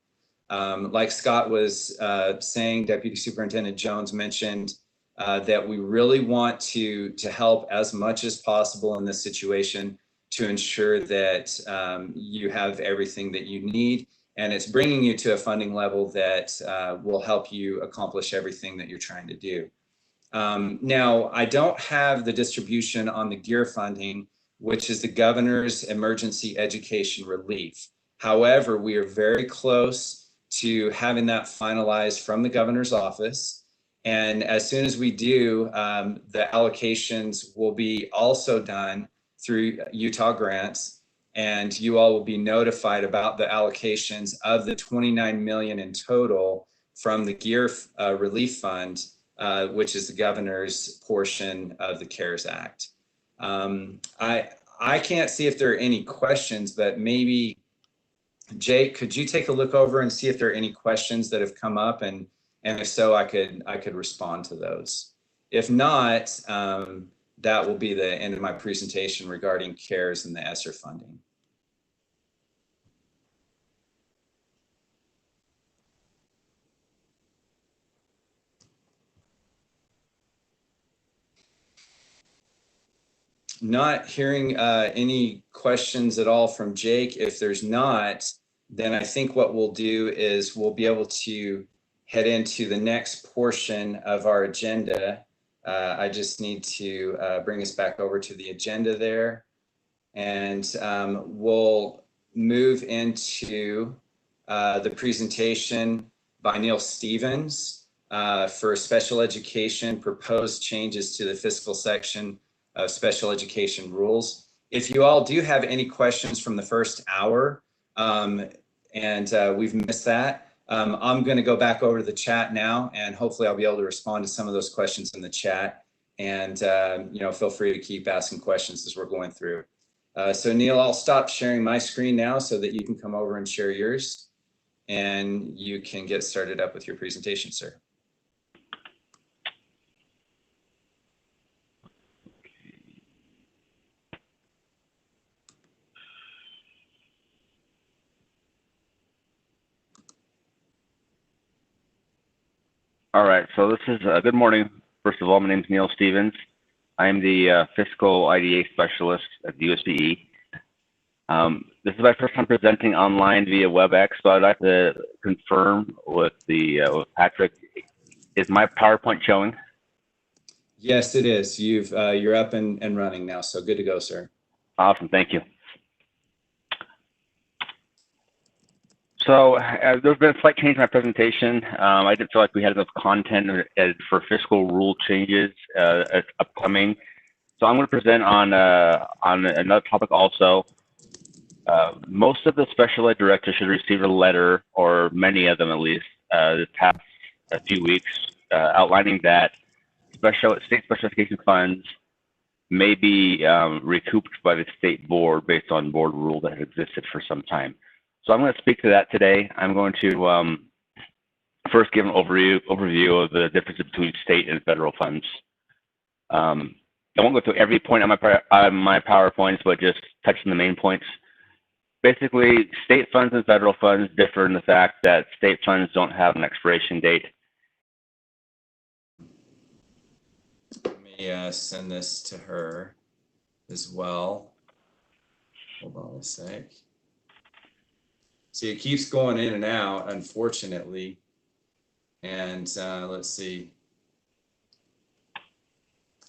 Like Scott was saying, Deputy Superintendent Jones mentioned that we really want to help as much as possible in this situation to ensure that you have everything that you need, and it's bringing you to a funding level that will help you accomplish everything that you're trying to do. Now, I don't have the distribution on the GEAR funding, which is the Governor's Emergency Education Relief. However, we are very close to having that finalized from the Governor's office. And as soon as we do, the allocations will be also done through Utah grants, and you all will be notified about the allocations of the 29 million in total from the GEAR Relief Fund, which is the governor's portion of the CARES Act. I can't see if there are any questions, but maybe Jake, could you take a look over and see if there are any questions that have come up, and if so, I could respond to those. If not, that will be the end of my presentation regarding CARES and the ESSER funding. Not hearing any questions at all from Jake. If there's not, then I think what we'll do is we'll be able to head into the next portion of our agenda. I just need to bring us back over to the agenda there, and we'll move into the presentation by Neil Stevens for special education, proposed changes to the fiscal section of special education rules. If you all do have any questions from the first hour, and we've missed that, I'm going to go back over to the chat now, and hopefully I'll be able to respond to some of those questions in the chat. And feel free to keep asking questions as we're going through. So Neil, I'll stop sharing my screen now so that you can come over and share yours. and you can get started up with your presentation, sir. All right, so this is good morning. First of all, my name is Neil Stevens. I am the fiscal IDA specialist at the USBE. This is my first time presenting online via WebEx, so I'd like to confirm with Patrick. Is my PowerPoint showing? Yes, it is. You're up and running now, so good to go, sir. Awesome, thank you. So there's been a slight change in my presentation. I didn't feel like we had enough content for fiscal rule changes upcoming. So I'm going to present on another topic also. Most of the special ed directors should receive a letter, or many of them at least, the past few weeks, outlining that state special education funds may be recouped by the state board based on board rule that has existed for some time. So I'm going to speak to that today. I'm going to first give an overview of the difference between state and federal funds. I won't go through every point on my PowerPoints, but just touch on the main points. Basically, state funds and federal funds differ in the fact that state funds don't have an expiration date. Let me send this to her as well. Hold on a sec. See, it keeps going in and out, unfortunately. And let's see.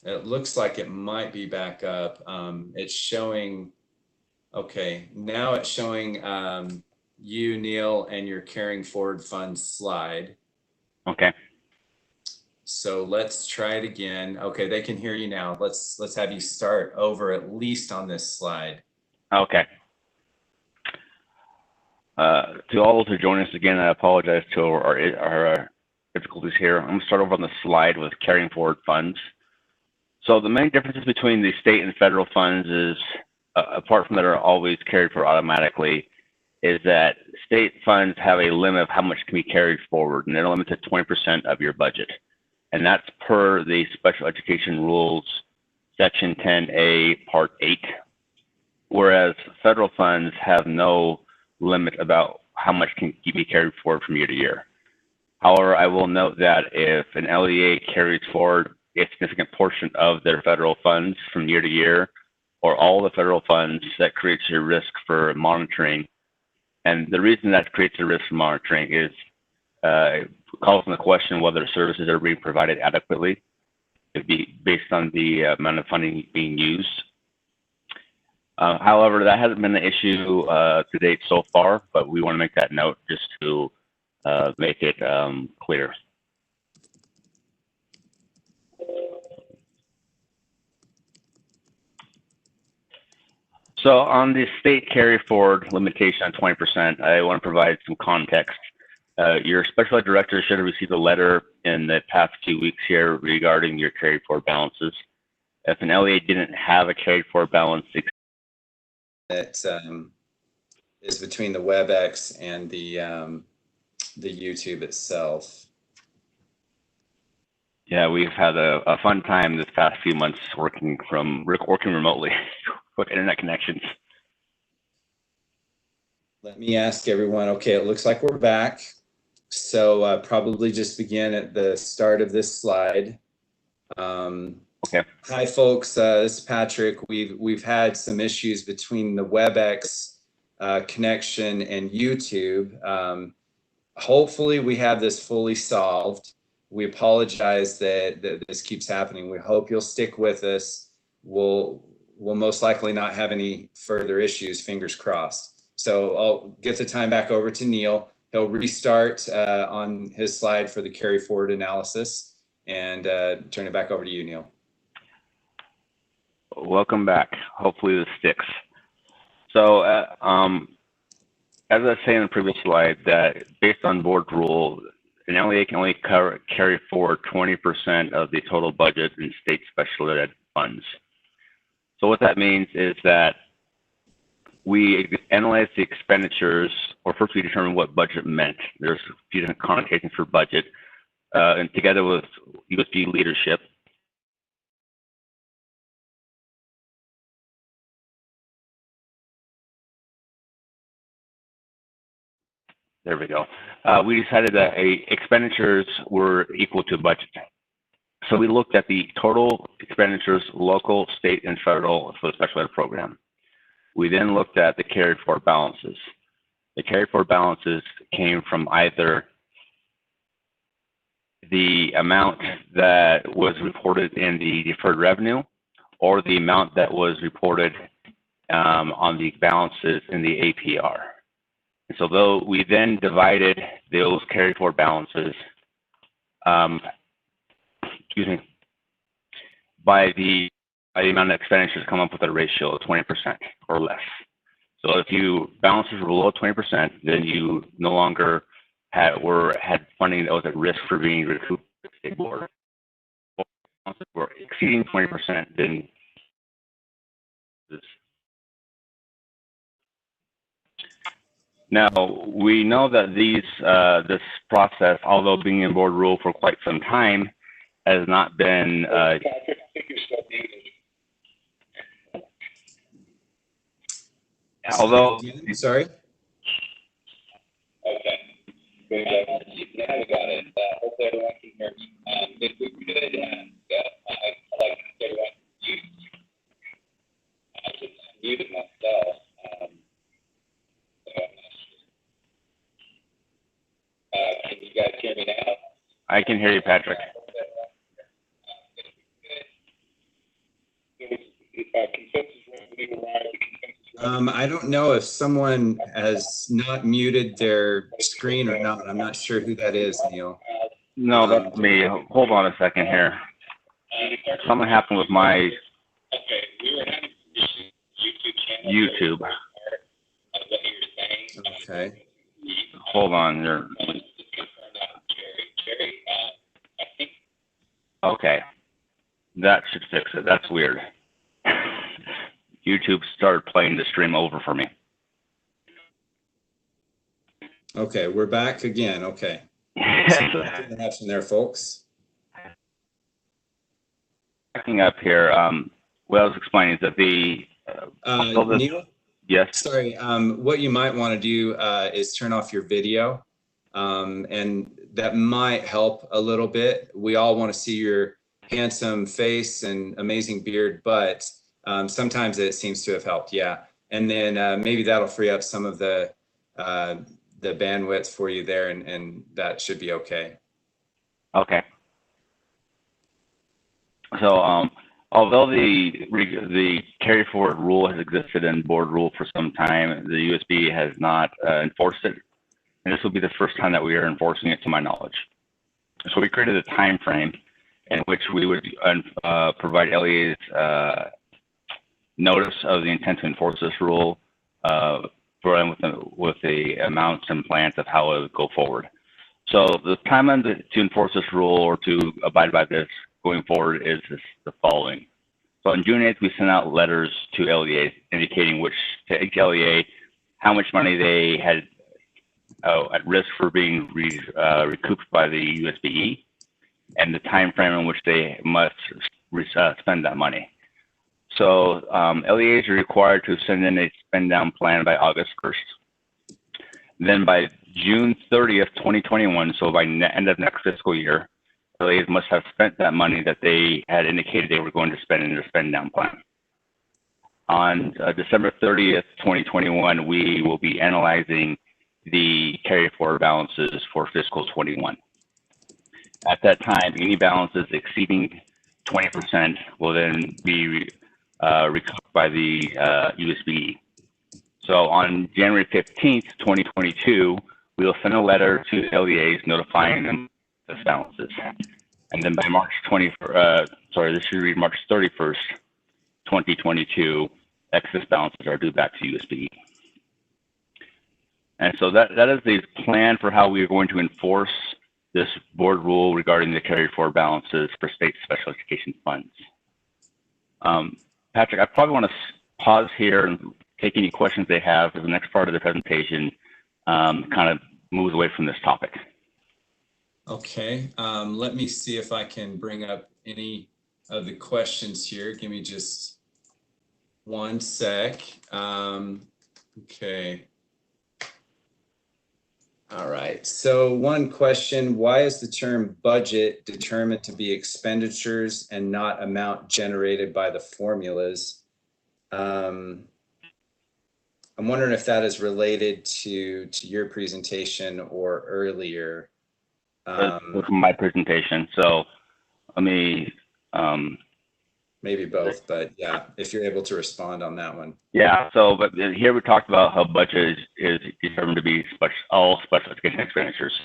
It looks like it might be back up. It's showing, okay, now it's showing you, Neil, and your carrying forward funds slide. Okay. So let's try it again. Okay, they can hear you now. Let's have you start over at least on this slide. Okay. To all those who join us again, I apologize to our difficulties here. I'm going to start over on the slide with carrying forward funds. So the main differences between the state and federal funds is, apart from that are always carried forward automatically, is that state funds have a limit of how much can be carried forward, and they're limited to 20% of your budget. And that's per the special education rules, section 10A, part 8. Whereas federal funds have no limit about how much can be carried forward from year to year. However, I will note that if an LEA carries forward a significant portion of their federal funds from year to year, or all the federal funds, that creates a risk for monitoring. And the reason that creates a risk for monitoring is it calls into question whether services are being provided adequately. It'd be based on the amount of funding being used. However, that hasn't been the issue to date so far, but we want to make that note just to make it clear. So on the state carry forward limitation on 20%, I want to provide some context. Your special ed director should have received a letter in the past few weeks here regarding your carry forward balances. If an LEA didn't have a carry forward balance, That is between the WebEx and the YouTube itself. yeah, we've had a fun time this past few months working remotely with internet connections. Let me ask everyone. Okay, it looks like we're back. So probably just begin at the start of this slide. Okay. Hi, folks. This is Patrick. We've had some issues between the WebEx connection and YouTube. Hopefully, we have this fully solved. We apologize that this keeps happening. We hope you'll stick with us. We'll most likely not have any further issues. Fingers crossed. So I'll get the time back over to Neil. He'll restart on his slide for the carry forward analysis and turn it back over to you, Neil. Welcome back. Hopefully this sticks. So as I was saying in the previous slide, that based on board rule, an LEA can only carry forward 20% of the total budget in state special ed funds. So what that means is that we analyzed the expenditures, or first we determined what budget meant. There's a few different connotations for budget, and together with USB leadership. There we go. We decided that expenditures were equal to budget. So we looked at the total expenditures, local, state, and federal for the special ed program. We then looked at the carried forward balances. The carried forward balances came from either the amount that was reported in the deferred revenue or the amount that was reported on the balances in the APR. And so though we then divided those carried forward balances by the amount of expenditures, come up with a ratio of 20% or less. So if you balances were below 20%, then you no longer had funding that was at risk for being recouped by the state board. If balances were exceeding 20%, then now we know that this process, although being in board rule for quite some time, has not been although sorry. Okay. Now we got it. Hopefully everyone can hear me. If we could, I'd like everyone to mute. I just muted myself. So I'm not sure. Can you guys hear me now? I can hear you, Patrick. I don't know if someone has not muted their screen or not. I'm not sure who that is, Neil. No, that's me. Hold on a second here. Something happened with my YouTube. Okay. Hold on there. Okay. That should fix it. That's weird. YouTube started playing the stream over for me. Okay, we're back again. Okay. Interruption there, folks. Backing up here, what I was explaining is that Neil? Yes. Sorry. What you might want to do is turn off your video, and that might help a little bit. We all want to see your handsome face and amazing beard, but sometimes it seems to have helped. Yeah. And then maybe that'll free up some of the bandwidth for you there, and that should be okay. Okay. So although the carry forward rule has existed in board rule for some time, the USB has not enforced it. And this will be the first time that we are enforcing it, to my knowledge. So we created a time frame in which we would provide LEA's notice of the intent to enforce this rule for them with the amounts and plans of how it would go forward. So the timeline to enforce this rule or to abide by this going forward is the following. So on June 8th, we sent out letters to LEAs indicating to each LEA how much money they had at risk for being recouped by the USBE and the time frame in which they must spend that money. So LEAs are required to send in a spend down plan by August 1st. Then by June 30th, 2021, so by end of next fiscal year, LEAs must have spent that money that they had indicated they were going to spend in their spend down plan. On December 30th, 2021, we will be analyzing the carry forward balances for fiscal 21. At that time, any balances exceeding 20% will then be recovered by the USBE. So on January 15th, 2022, we will send a letter to LEAs notifying them of balances. And then by March 31st, this should read March 31st, 2022, excess balances are due back to USBE. And so that is the plan for how we are going to enforce this board rule regarding the carry forward balances for state special education funds. Patrick, I probably want to pause here and take any questions they have for the next part of the presentation, kind of moves away from this topic. Okay, let me see if I can bring up any of the questions here. Give me just one sec. Okay. All right, so one question, why is the term budget determined to be expenditures and not amount generated by the formulas? I'm wondering if that is related to your presentation or earlier. With my presentation. So let me, Maybe both, but yeah, if you're able to respond on that one. yeah, so but here we talked about how budget is determined to be all special education expenditures.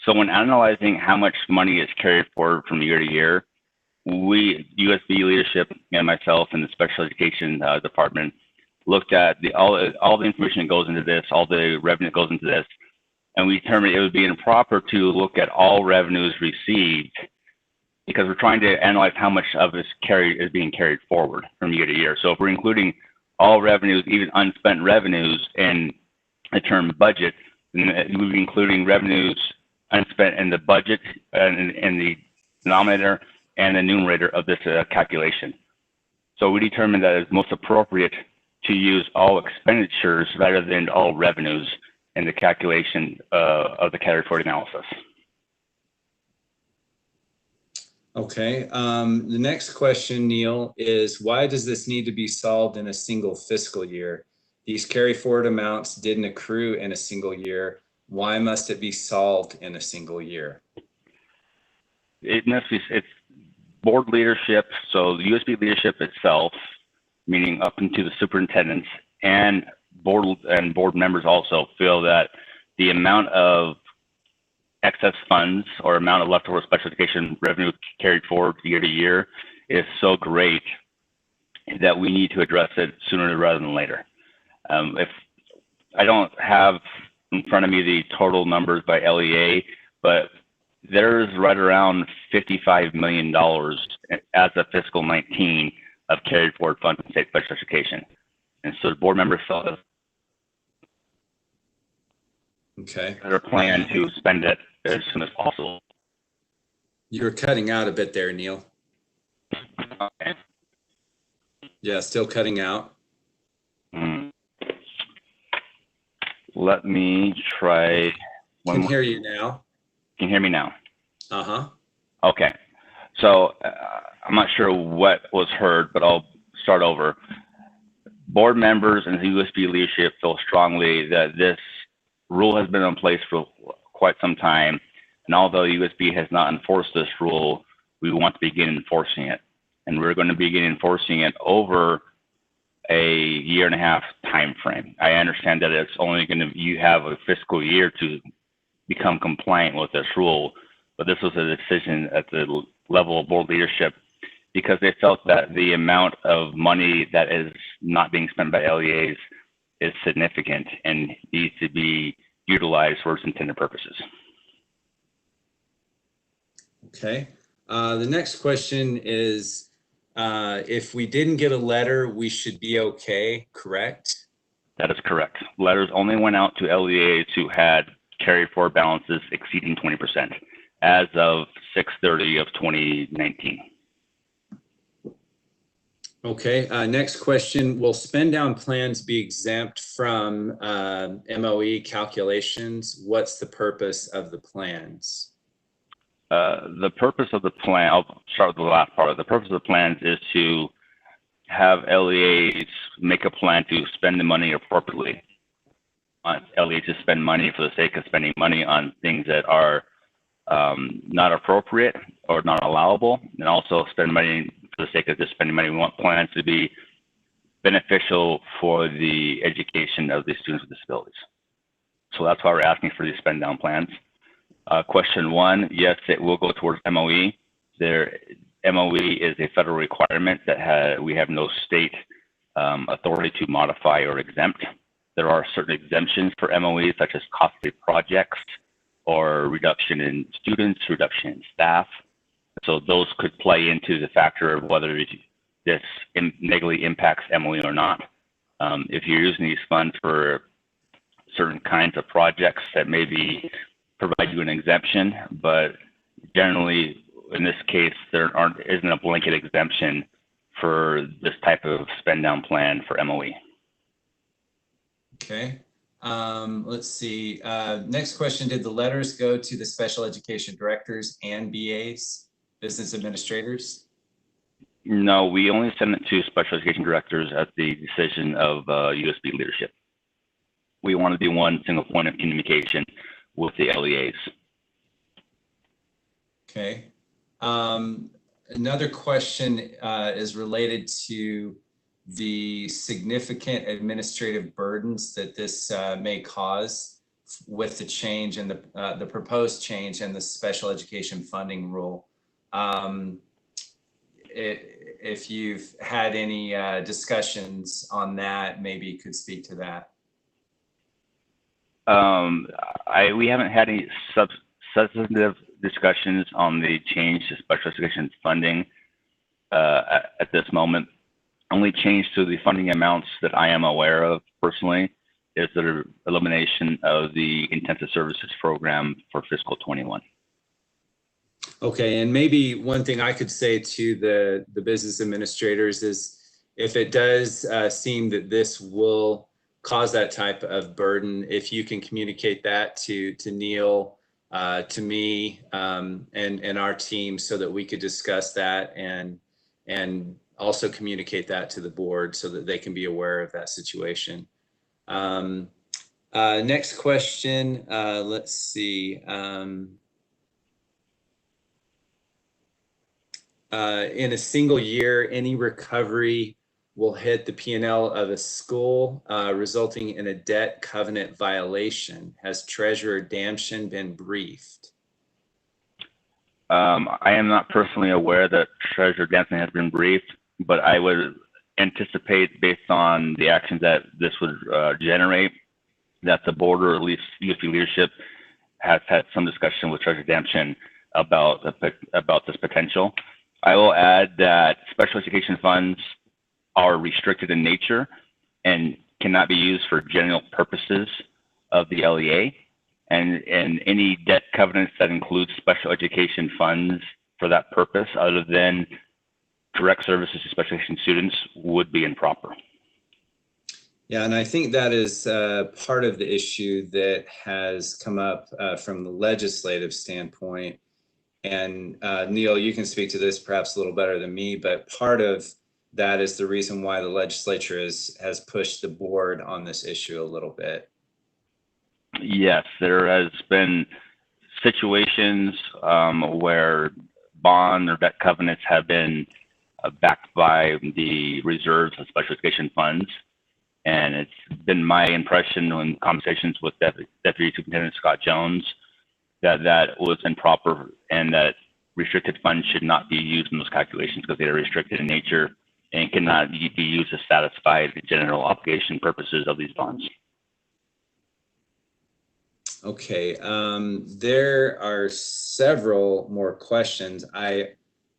So when analyzing how much money is carried forward from year to year, we, USB leadership and myself and the special education department looked at all the information that goes into this, all the revenue that goes into this, and we determined it would be improper to look at all revenues received because we're trying to analyze how much of this is being carried forward from year to year. So if we're including all revenues, even unspent revenues in the term budget, then we'll be including revenues unspent in the budget and in the denominator and the numerator of this calculation. So we determined that it's most appropriate to use all expenditures rather than all revenues in the calculation of the carried forward analysis. Okay, the next question, Neil, is why does this need to be solved in a single fiscal year? These carry forward amounts didn't accrue in a single year. Why must it be solved in a single year? It must be, it's board leadership, so the USB leadership itself, meaning up into the superintendents and board members also feel that the amount of excess funds or amount of leftover special education revenue carried forward year to year is so great that we need to address it sooner rather than later. If I don't have in front of me the total numbers by LEA, but there's right around $55 million as of fiscal 19 of carried forward funds in state special education. And so the board members felt Okay. their plan to spend it as soon as possible. You're cutting out a bit there, Neil. Okay. Yeah, still cutting out. Let me try one Can more. hear you now. Can you hear me now? Uh-huh. Okay. So I'm not sure what was heard, but I'll start over. Board members and the USB leadership feel strongly that this rule has been in place for quite some time. And although USB has not enforced this rule, we want to begin enforcing it. And we're going to begin enforcing it over a 1.5 year time frame. I understand that it's only going to, you have a fiscal year to become compliant with this rule, but this was a decision at the level of board leadership because they felt that the amount of money that is not being spent by LEAs is significant and needs to be utilized for its intended purposes. Okay. The next question is, if we didn't get a letter, we should be okay, correct? That is correct. Letters only went out to LEAs who had carried forward balances exceeding 20% as of 6/30 of 2019. Okay, next question. Will spend down plans be exempt from MOE calculations? What's the purpose of the plans? The purpose of the plan, I'll start with the last part. The purpose of the plans is to have LEAs make a plan to spend the money appropriately. LEAs to spend money for the sake of spending money on things that are not appropriate or not allowable, and also spend money for the sake of just spending money. We want plans to be beneficial for the education of the students with disabilities. So that's why we're asking for these spend down plans. Question one, yes, it will go towards MOE. MOE is a federal requirement that we have no state authority to modify or exempt. There are certain exemptions for MOE, such as costly projects or reduction in students, reduction in staff. So those could play into the factor of whether this negatively impacts MOE or not. If you're using these funds for certain kinds of projects that maybe provide you an exemption, but generally in this case, isn't a blanket exemption for this type of spend down plan for MOE. Okay. Let's see. Next question, did the letters go to the special education directors and BAs, business administrators? No, we only send it to special education directors at the decision of USB leadership. We want to be one single point of communication with the LEAs. Okay. Another question is related to the significant administrative burdens that this may cause with the change in the proposed change in the special education funding rule. If you've had any discussions on that, maybe you could speak to that. We haven't had any substantive discussions on the change to special education funding at this moment. Only change to the funding amounts that I am aware of personally is the elimination of the intensive services program for fiscal 21. Okay, and maybe one thing I could say to the business administrators is if it does seem that this will cause that type of burden, if you can communicate that to Neil, to me, and our team so that we could discuss that and also communicate that to the board so that they can be aware of that situation. Next question, let's see. In a single year, any recovery will hit the P&L of a school, resulting in a debt covenant violation. Has Treasurer Damshin been briefed? I am not personally aware that Treasurer Damshin has been briefed, but I would anticipate, based on the actions that this would generate, that the board or at least USP leadership has had some discussion with Treasurer Damshin about this potential. I will add that special education funds are restricted in nature and cannot be used for general purposes of the LEA. And any debt covenants that include special education funds for that purpose, other than direct services to special education students, would be improper. Yeah, and I think that is part of the issue that has come up from the legislative standpoint. And Neil, you can speak to this perhaps a little better than me, but part of that is the reason why the legislature has pushed the board on this issue a little bit. Yes, there has been situations where bond or debt covenants have been backed by the reserves of special education funds. And it's been my impression in conversations with Deputy Superintendent Scott Jones that was improper and that restricted funds should not be used in those calculations because they are restricted in nature and cannot be used to satisfy the general obligation purposes of these bonds. Okay, there are several more questions. I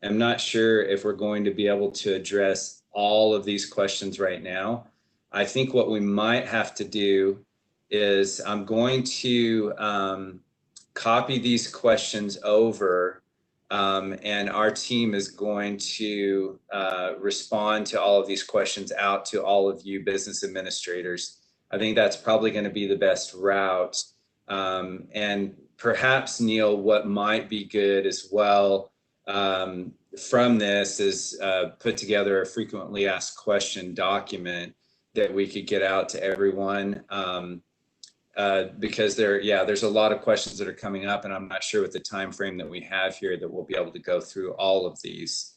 am not sure if we're going to be able to address all of these questions right now. I think what we might have to do is I'm going to copy these questions over and our team is going to respond to all of these questions out to all of you business administrators. I think that's probably going to be the best route. And perhaps, Neil, what might be good as well from this is put together a frequently asked question document that we could get out to everyone because there's a lot of questions that are coming up and I'm not sure with the time frame that we have here that we'll be able to go through all of these.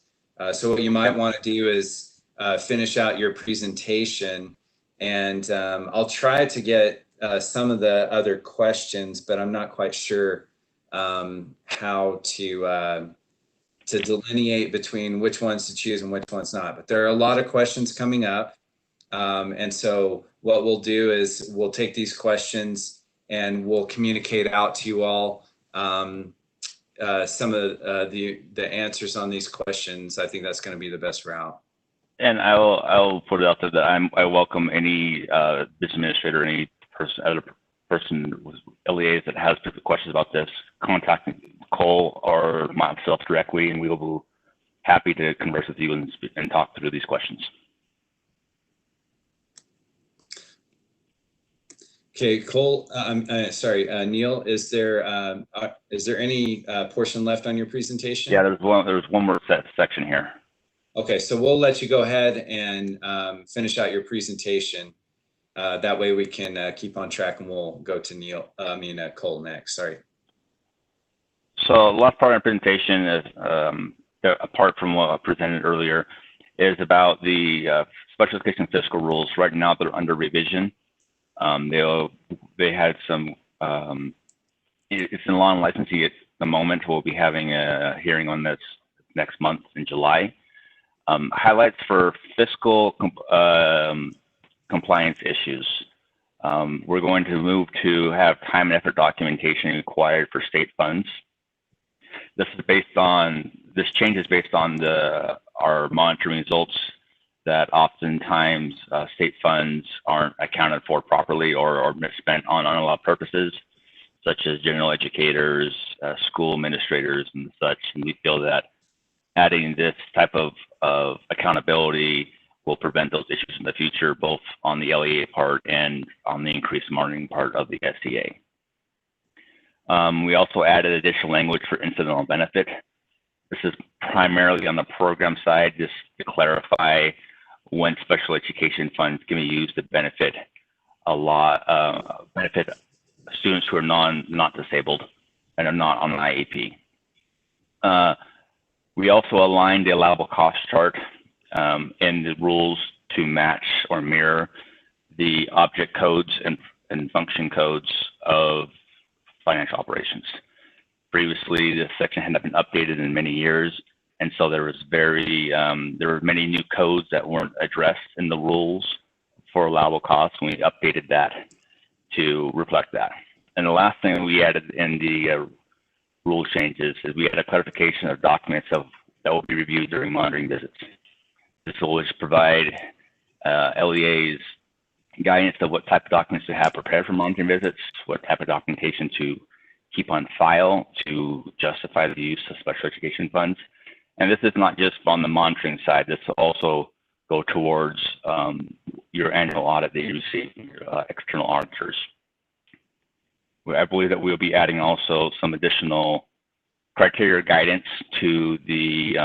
So what you might want to do is finish out your presentation and I'll try to get some of the other questions, but I'm not quite sure how to delineate between which ones to choose and which ones not. But there are a lot of questions coming up. And so what we'll do is we'll take these questions and we'll communicate out to you all some of the answers on these questions. I think that's going to be the best route. And I'll put it out there that I welcome any business administrator, any other person with LEAs that has specific questions about this, contact Cole or myself directly, and we will be happy to converse with you and talk through these questions. Okay, Cole, sorry, Neil, is there any portion left on your presentation? Yeah, there's one more section here. Okay, so we'll let you go ahead and finish out your presentation. That way we can keep on track, and we'll go to Cole next. Sorry. So the last part of my presentation is, apart from what I presented earlier, is about the special education fiscal rules. Right now they're under revision. They had some, it's in law and licensing at the moment. We'll be having a hearing on this next month in July. Highlights for fiscal compliance issues. We're going to move to have time and effort documentation required for state funds. This change is based on our monitoring results that oftentimes state funds aren't accounted for properly or misspent on unallowed purposes, such as general educators, school administrators, and such. And we feel that adding this type of accountability will prevent those issues in the future, both on the LEA part and on the increased monitoring part of the SEA. We also added additional language for incidental benefit. This is primarily on the program side, just to clarify when special education funds can be used to benefit benefit students who are not disabled and are not on an IEP. We also aligned the allowable cost chart in the rules to match or mirror the object codes and function codes of financial operations. Previously, this section had not been updated in many years, and so there were many new codes that weren't addressed in the rules for allowable costs, and we updated that to reflect that. And the last thing we added in the rule changes is we had a clarification of documents that will be reviewed during monitoring visits. This will always provide LEAs guidance of what type of documents to have prepared for monitoring visits, what type of documentation to keep on file to justify the use of special education funds. And this is not just on the monitoring side. This will also go towards your annual audit that you receive from your external auditors. I believe that we'll be adding also some additional criteria guidance to the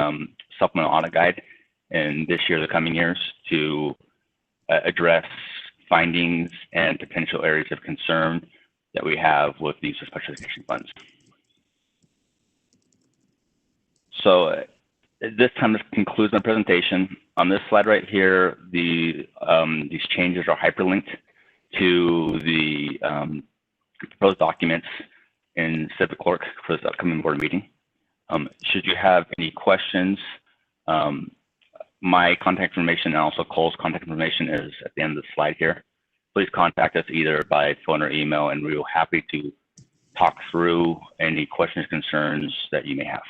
supplemental audit guide in this year, the coming years, to address findings and potential areas of concern that we have with the use of special education funds. So this time, this concludes my presentation. On this slide right here, these changes are hyperlinked to the proposed documents in CivicClerk for this upcoming board meeting. Should you have any questions, my contact information and also Cole's contact information is at the end of the slide here. Please contact us either by phone or email, and we will be happy to talk through any questions, concerns that you may have.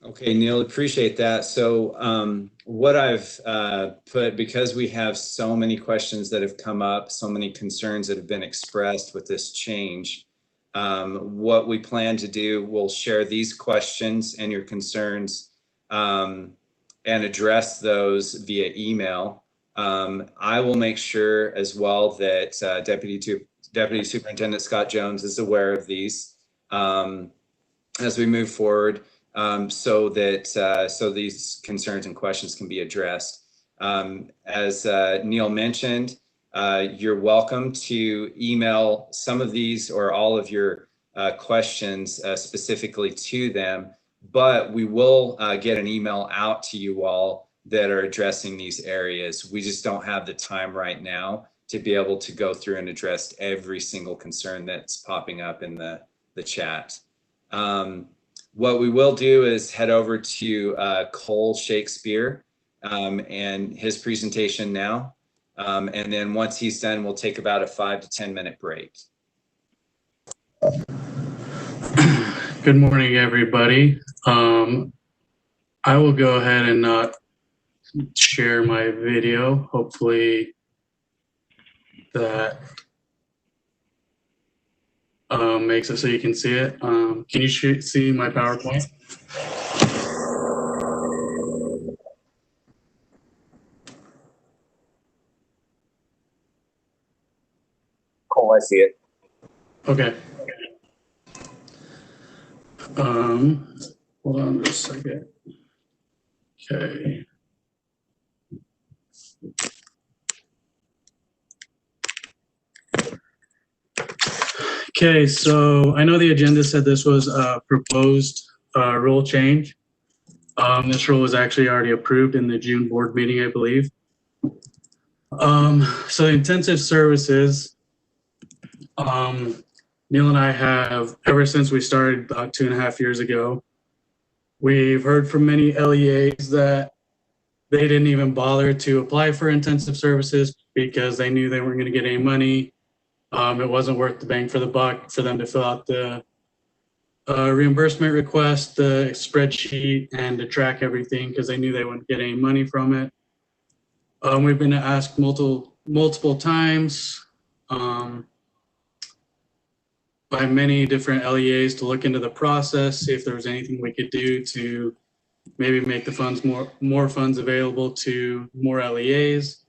Okay, Neil, appreciate that. So what I've put, because we have so many questions that have come up, so many concerns that have been expressed with this change, what we plan to do, we'll share these questions and your concerns and address those via email. I will make sure as well that Deputy Superintendent Scott Jones is aware of these as we move forward. So these concerns and questions can be addressed. As Neil mentioned, you're welcome to email some of these or all of your questions specifically to them, but we will get an email out to you all that are addressing these areas. We just don't have the time right now to be able to go through and address every single concern that's popping up in the chat. What we will do is head over to Cole Shakespeare and his presentation now. And then once he's done, we'll take about a 5 to 10 minute break. Good morning, everybody. I will go ahead and not share my video. Hopefully that makes it so you can see it. Can you see my PowerPoint? Cool, I see it. Okay. Hold on just a second. Okay. Okay, so I know the agenda said this was a proposed rule change. This rule was actually already approved in the June board meeting, I believe. So intensive services, Neil and I have, ever since we started about 2.5 years ago, we've heard from many LEAs that they didn't even bother to apply for intensive services because they knew they weren't going to get any money. It wasn't worth the bang for the buck for them to fill out the reimbursement request, the spreadsheet, and to track everything because they knew they wouldn't get any money from it. We've been asked multiple times by many different LEAs to look into the process, see if there was anything we could do to maybe make the funds more funds available to more LEAs.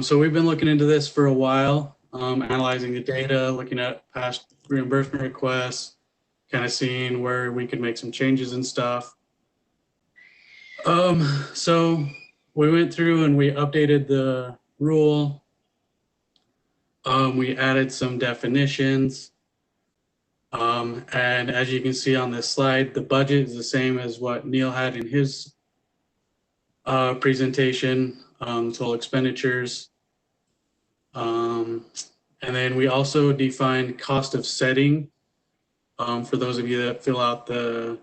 So we've been looking into this for a while, analyzing the data, looking at past reimbursement requests, kind of seeing where we could make some changes and stuff. So we went through and we updated the rule. We added some definitions. And as you can see on this slide, the budget is the same as what Neil had in his presentation, total expenditures. And then we also defined cost of setting for those of you that fill out the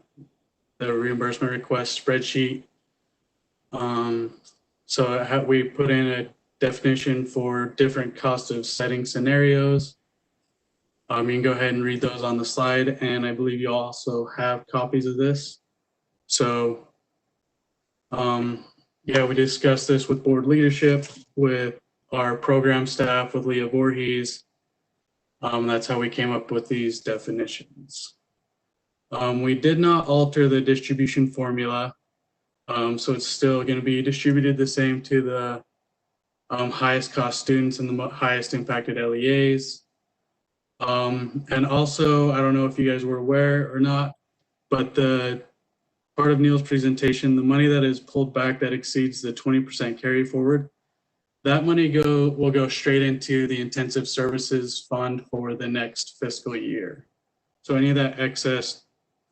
reimbursement request spreadsheet. So we put in a definition for different cost of setting scenarios. You can go ahead and read those on the slide, and I believe you also have copies of this. So, yeah, we discussed this with board leadership, with our program staff, with Leah Voorhees. That's how we came up with these definitions. We did not alter the distribution formula, so it's still going to be distributed the same to the highest cost students and the highest impacted LEAs. And also, I don't know if you guys were aware or not, but the part of Neil's presentation, the money that is pulled back that exceeds the 20% carry forward, that money will go straight into the intensive services fund for the next fiscal year. So any of that excess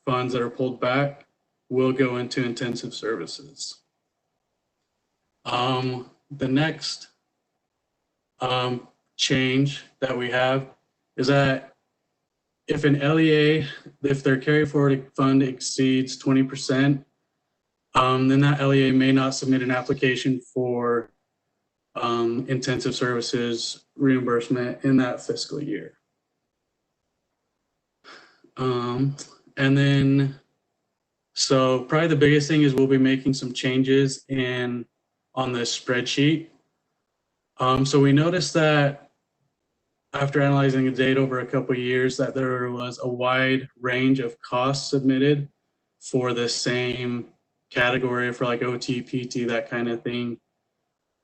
funds that are pulled back will go into intensive services. The next change that we have is that if an LEA, if their carry forward fund exceeds 20%, then that LEA may not submit an application for intensive services reimbursement in that fiscal year. And then, so probably the biggest thing is we'll be making some changes on the spreadsheet. So we noticed that after analyzing the data over a couple of years, that there was a wide range of costs submitted for the same category for like OT, PT, that kind of thing.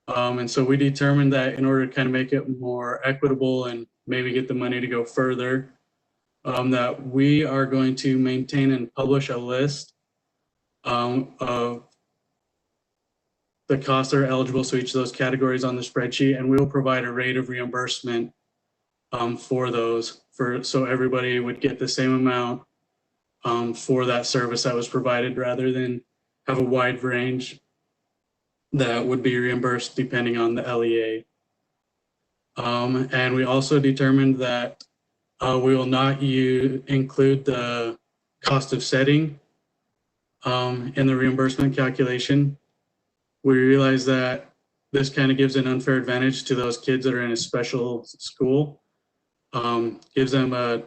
And so we determined that in order to kind of make it more equitable and maybe get the money to go further, that we are going to maintain and publish a list of the costs that are eligible, so each of those categories on the spreadsheet, and we will provide a rate of reimbursement for those, so everybody would get the same amount for that service that was provided, rather than have a wide range that would be reimbursed depending on the LEA. And we also determined that we will not include the cost of setting in the reimbursement calculation. We realize that this kind of gives an unfair advantage to those kids that are in a special school. Gives them a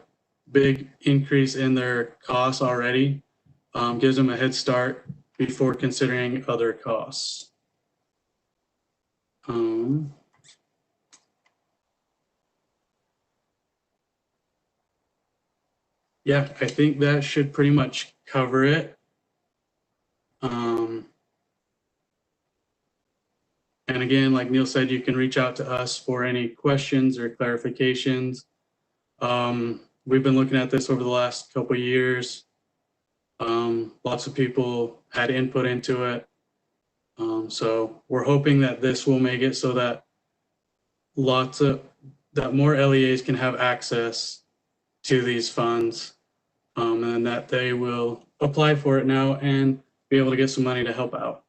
big increase in their costs already, gives them a head start before considering other costs. Yeah, I think that should pretty much cover it. And again, like Neil said, you can reach out to us for any questions or clarifications. We've been looking at this over the last couple of years. Lots of people had input into it. So we're hoping that this will make it so that that more LEAs can have access to these funds, and that they will apply for it now and be able to get some money to help out.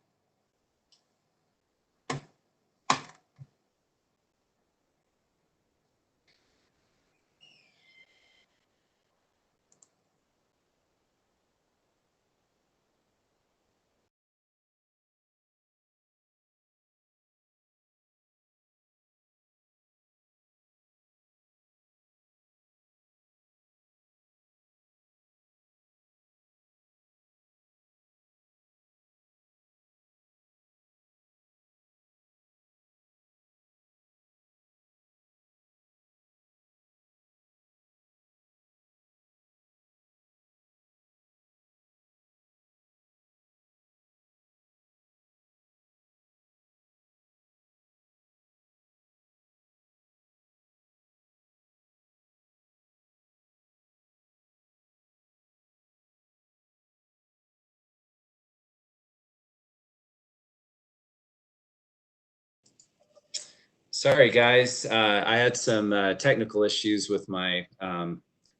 Sorry, guys. I had some technical issues with my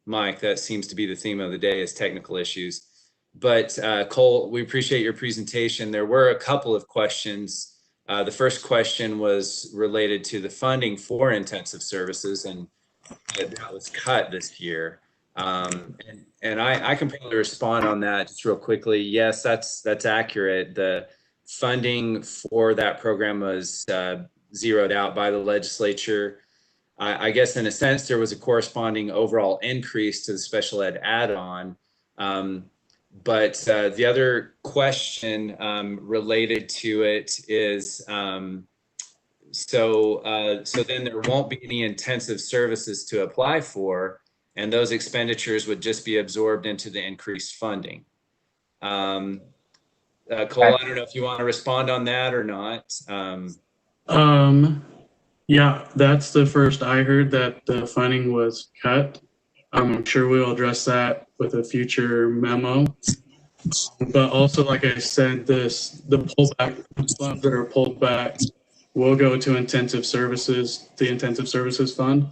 mic. That seems to be the theme of the day, is technical issues. But Cole, we appreciate your presentation. There were a couple of questions. The first question was related to the funding for intensive services, and that was cut this year. And I can probably respond on that just real quickly. Yes, that's accurate. The funding for that program was zeroed out by the legislature. I guess in a sense, there was a corresponding overall increase to the special ed add-on. But the other question related to it is, so then there won't be any intensive services to apply for, and those expenditures would just be absorbed into the increased funding. Cole, I don't know if you want to respond on that or not. Yeah, that's the first I heard, that the funding was cut. I'm sure we'll address that with a future memo. But also, like I said, the pullback funds that are pulled back will go to intensive services, the intensive services fund.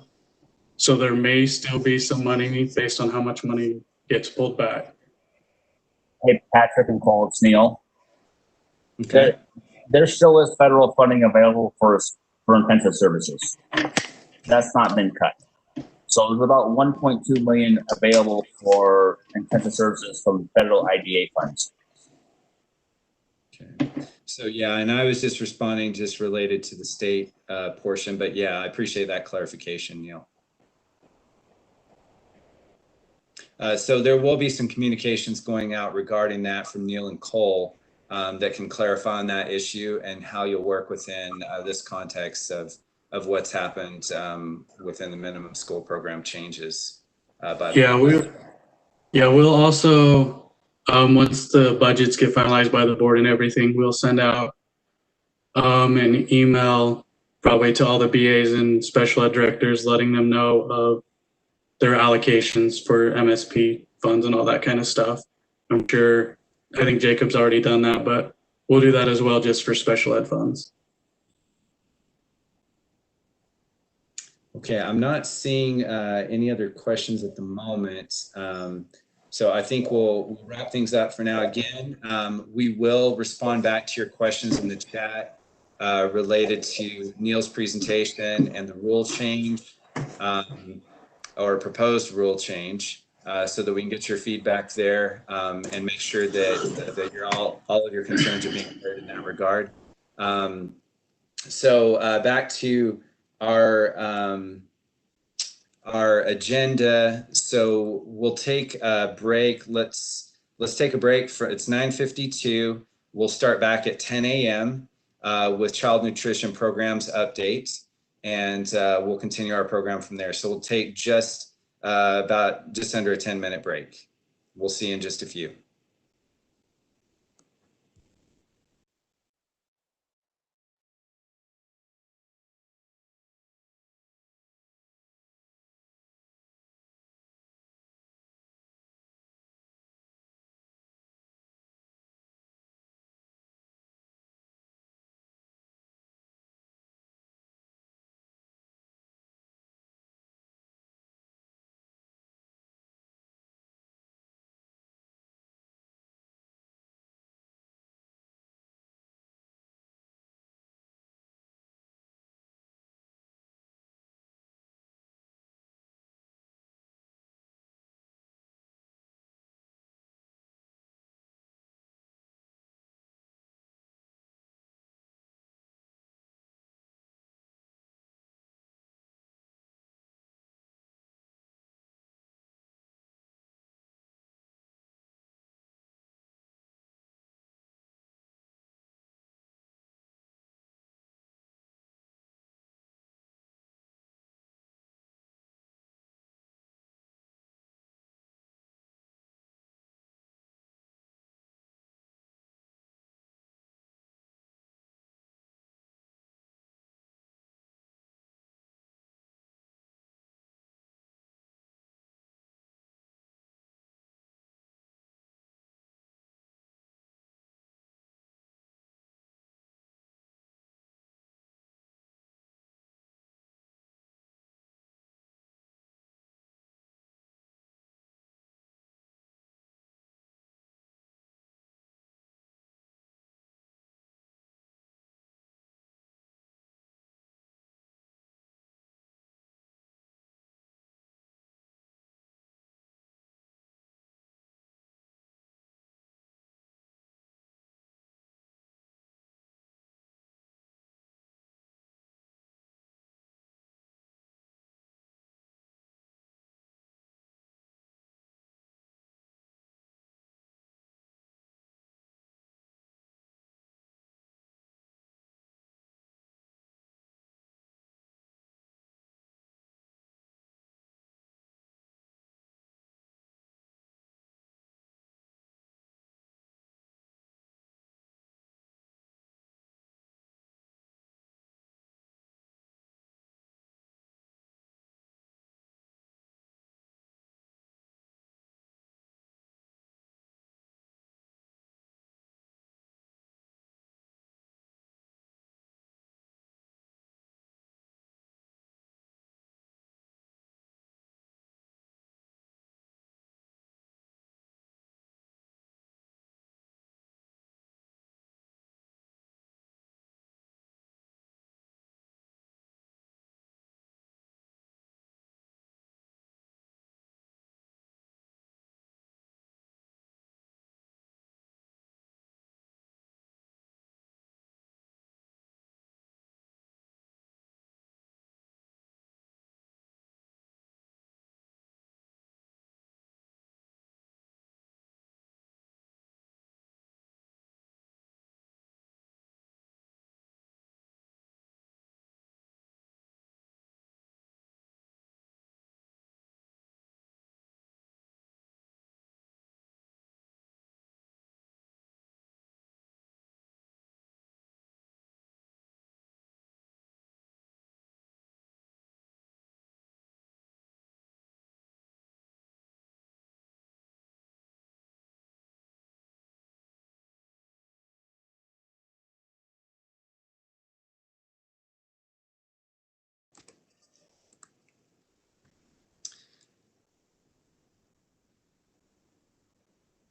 So there may still be some money based on how much money gets pulled back. Hey, Patrick and Cole, it's Neil. Okay. There still is federal funding available for intensive services. That's not been cut. So there's about 1.2 million available for intensive services from federal IDA funds. Okay. So yeah, and I was just responding just related to the state portion, but yeah, I appreciate that clarification, Neil. So there will be some communications going out regarding that from Neil and Cole that can clarify on that issue and how you'll work within this context of what's happened within the minimum school program changes. We'll also, once the budgets get finalized by the board and everything, we'll send out an email probably to all the BAs and special ed directors, letting them know of their allocations for MSP funds and all that kind of stuff. I think Jacob's already done that, but we'll do that as well just for special ed funds. Okay, I'm not seeing any other questions at the moment. So I think we'll wrap things up for now. Again, we will respond back to your questions in the chat related to Neil's presentation and the rule change or proposed rule change. So that we can get your feedback there and make sure that you're all of your concerns are being heard in that regard. So back to our our agenda. So we'll take a break. Let's take a break for, it's 9:52. We'll start back at 10 a.m. With child nutrition programs update, and we'll continue our program from there. So we'll take just about just under a 10-minute break. We'll see you in just a few.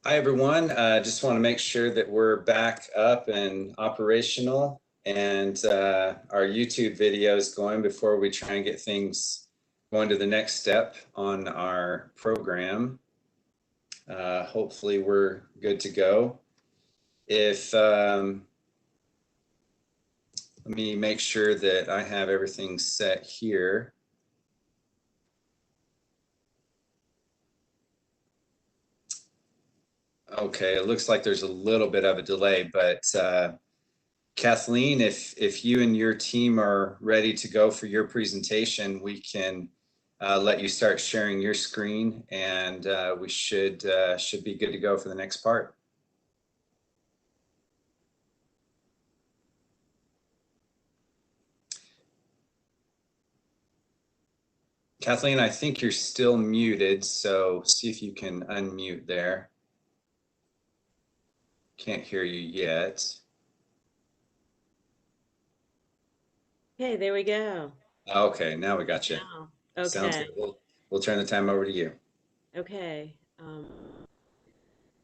Hi, everyone. Just want to make sure that we're back up and operational, and our YouTube video is going before we try and get things going to the next step on our program. Hopefully we're good to go. If let me make sure that I have everything set here. Okay, it looks like there's a little bit of a delay, but Kathleen, if you and your team are ready to go for your presentation, we can let you start sharing your screen, and we should be good to go for the next part. Kathleen, I think you're still muted, so see if you can unmute there. Can't hear you yet. Okay, there we go. Okay, now we got you. Now, Sounds okay, good. We'll turn the time over to you. okay.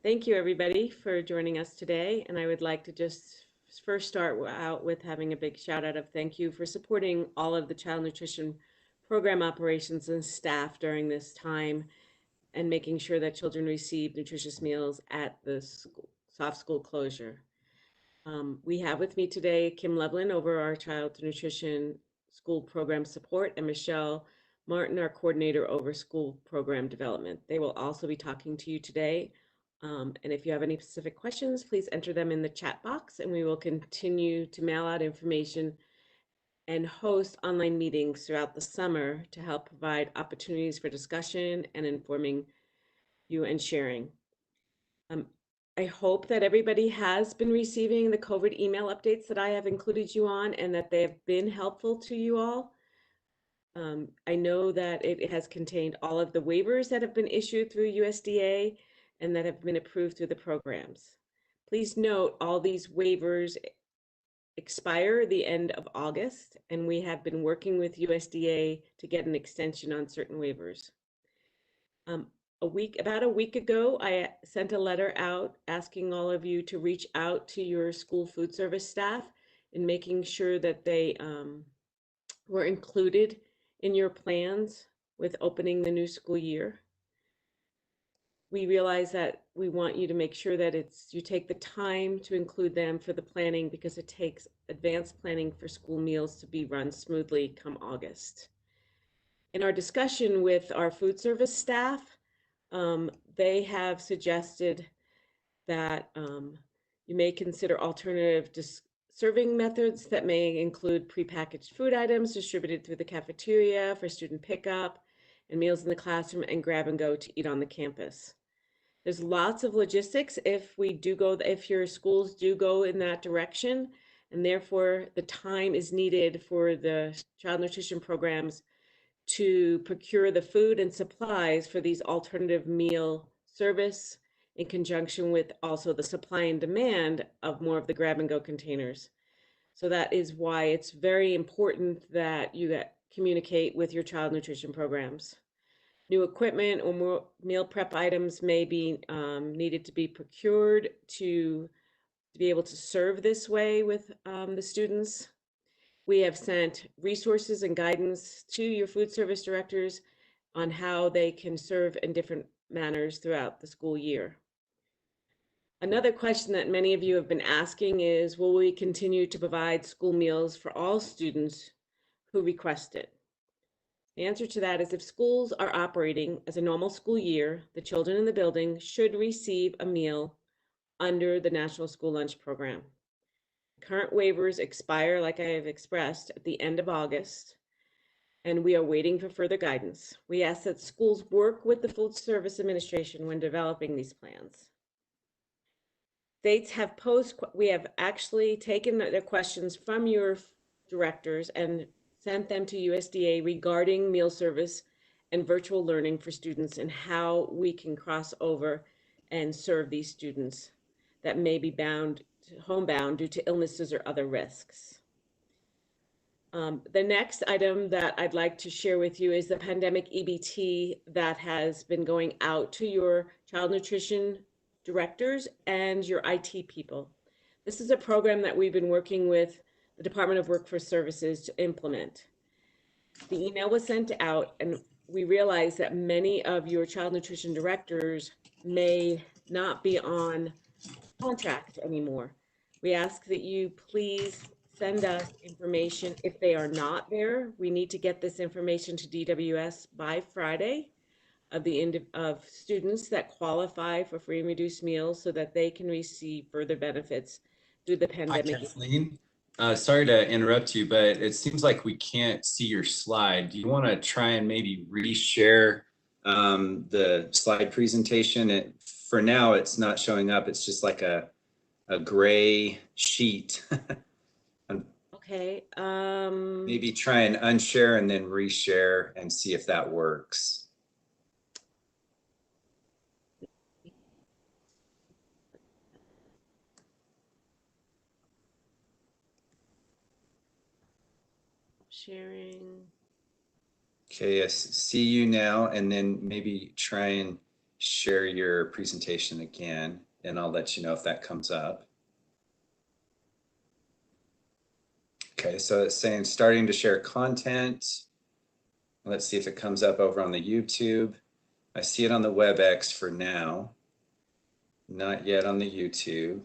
Thank you, everybody, for joining us today. And I would like to just first start out with having a big shout out of thank you for supporting all of the child nutrition program operations and staff during this time and making sure that children receive nutritious meals at the soft school closure. We have with me today Kim Levlin over our child nutrition school program support and Michelle Martin, our coordinator over school program development. They will also be talking to you today. And if you have any specific questions, please enter them in the chat box and we will continue to mail out information and host online meetings throughout the summer to help provide opportunities for discussion and informing you and sharing. I hope that everybody has been receiving the COVID email updates that I have included you on and that they have been helpful to you all. I know that it has contained all of the waivers that have been issued through USDA and that have been approved through the programs. Please note all these waivers expire the end of August, and we have been working with USDA to get an extension on certain waivers. About a week ago, I sent a letter out asking all of you to reach out to your school food service staff in making sure that they were included in your plans with opening the new school year. We realize that we want you to make sure that you take the time to include them for the planning because it takes advanced planning for school meals to be run smoothly come August. In our discussion with our food service staff, they have suggested that you may consider alternative serving methods that may include prepackaged food items distributed through the cafeteria for student pickup and meals in the classroom and grab and go to eat on the campus. There's lots of logistics if your schools do go in that direction, and therefore the time is needed for the child nutrition programs to procure the food and supplies for these alternative meal service in conjunction with also the supply and demand of more of the grab and go containers. So that is why it's very important that you communicate with your child nutrition programs. New equipment or more meal prep items may be needed to be procured to be able to serve this way with the students. We have sent resources and guidance to your food service directors on how they can serve in different manners throughout the school year. Another question that many of you have been asking is, will we continue to provide school meals for all students who request it? The answer to that is if schools are operating as a normal school year, the children in the building should receive a meal under the National School Lunch Program. Current waivers expire, like I have expressed, at the end of August, and we are waiting for further guidance. We ask that schools work with the Food Service Administration when developing these plans. States have we have actually taken their questions from your directors and sent them to USDA regarding meal service and virtual learning for students and how we can cross over and serve these students that may be homebound due to illnesses or other risks. The next item that I'd like to share with you is the pandemic EBT that has been going out to your child nutrition directors and your IT people. This is a program that we've been working with the Department of Workforce Services to implement. The email was sent out and we realized that many of your child nutrition directors may not be on contract anymore. We ask that you please send us information if they are not there. We need to get this information to DWS by Friday of students that qualify for free and reduced meals so that they can receive further benefits through the Hi, pandemic. Kathleen. Sorry to interrupt you, but it seems like we can't see your slide. Do you want to try and maybe reshare the slide presentation? For now, it's not showing up. It's just like a gray sheet. Okay. Maybe try and unshare and then reshare and see if that works. Sharing. Okay, I see you now, and then maybe try and share your presentation again, and I'll let you know if that comes up. Okay, so it's saying starting to share content. Let's see if it comes up over on the YouTube. I see it on the WebEx for now, not yet on the YouTube.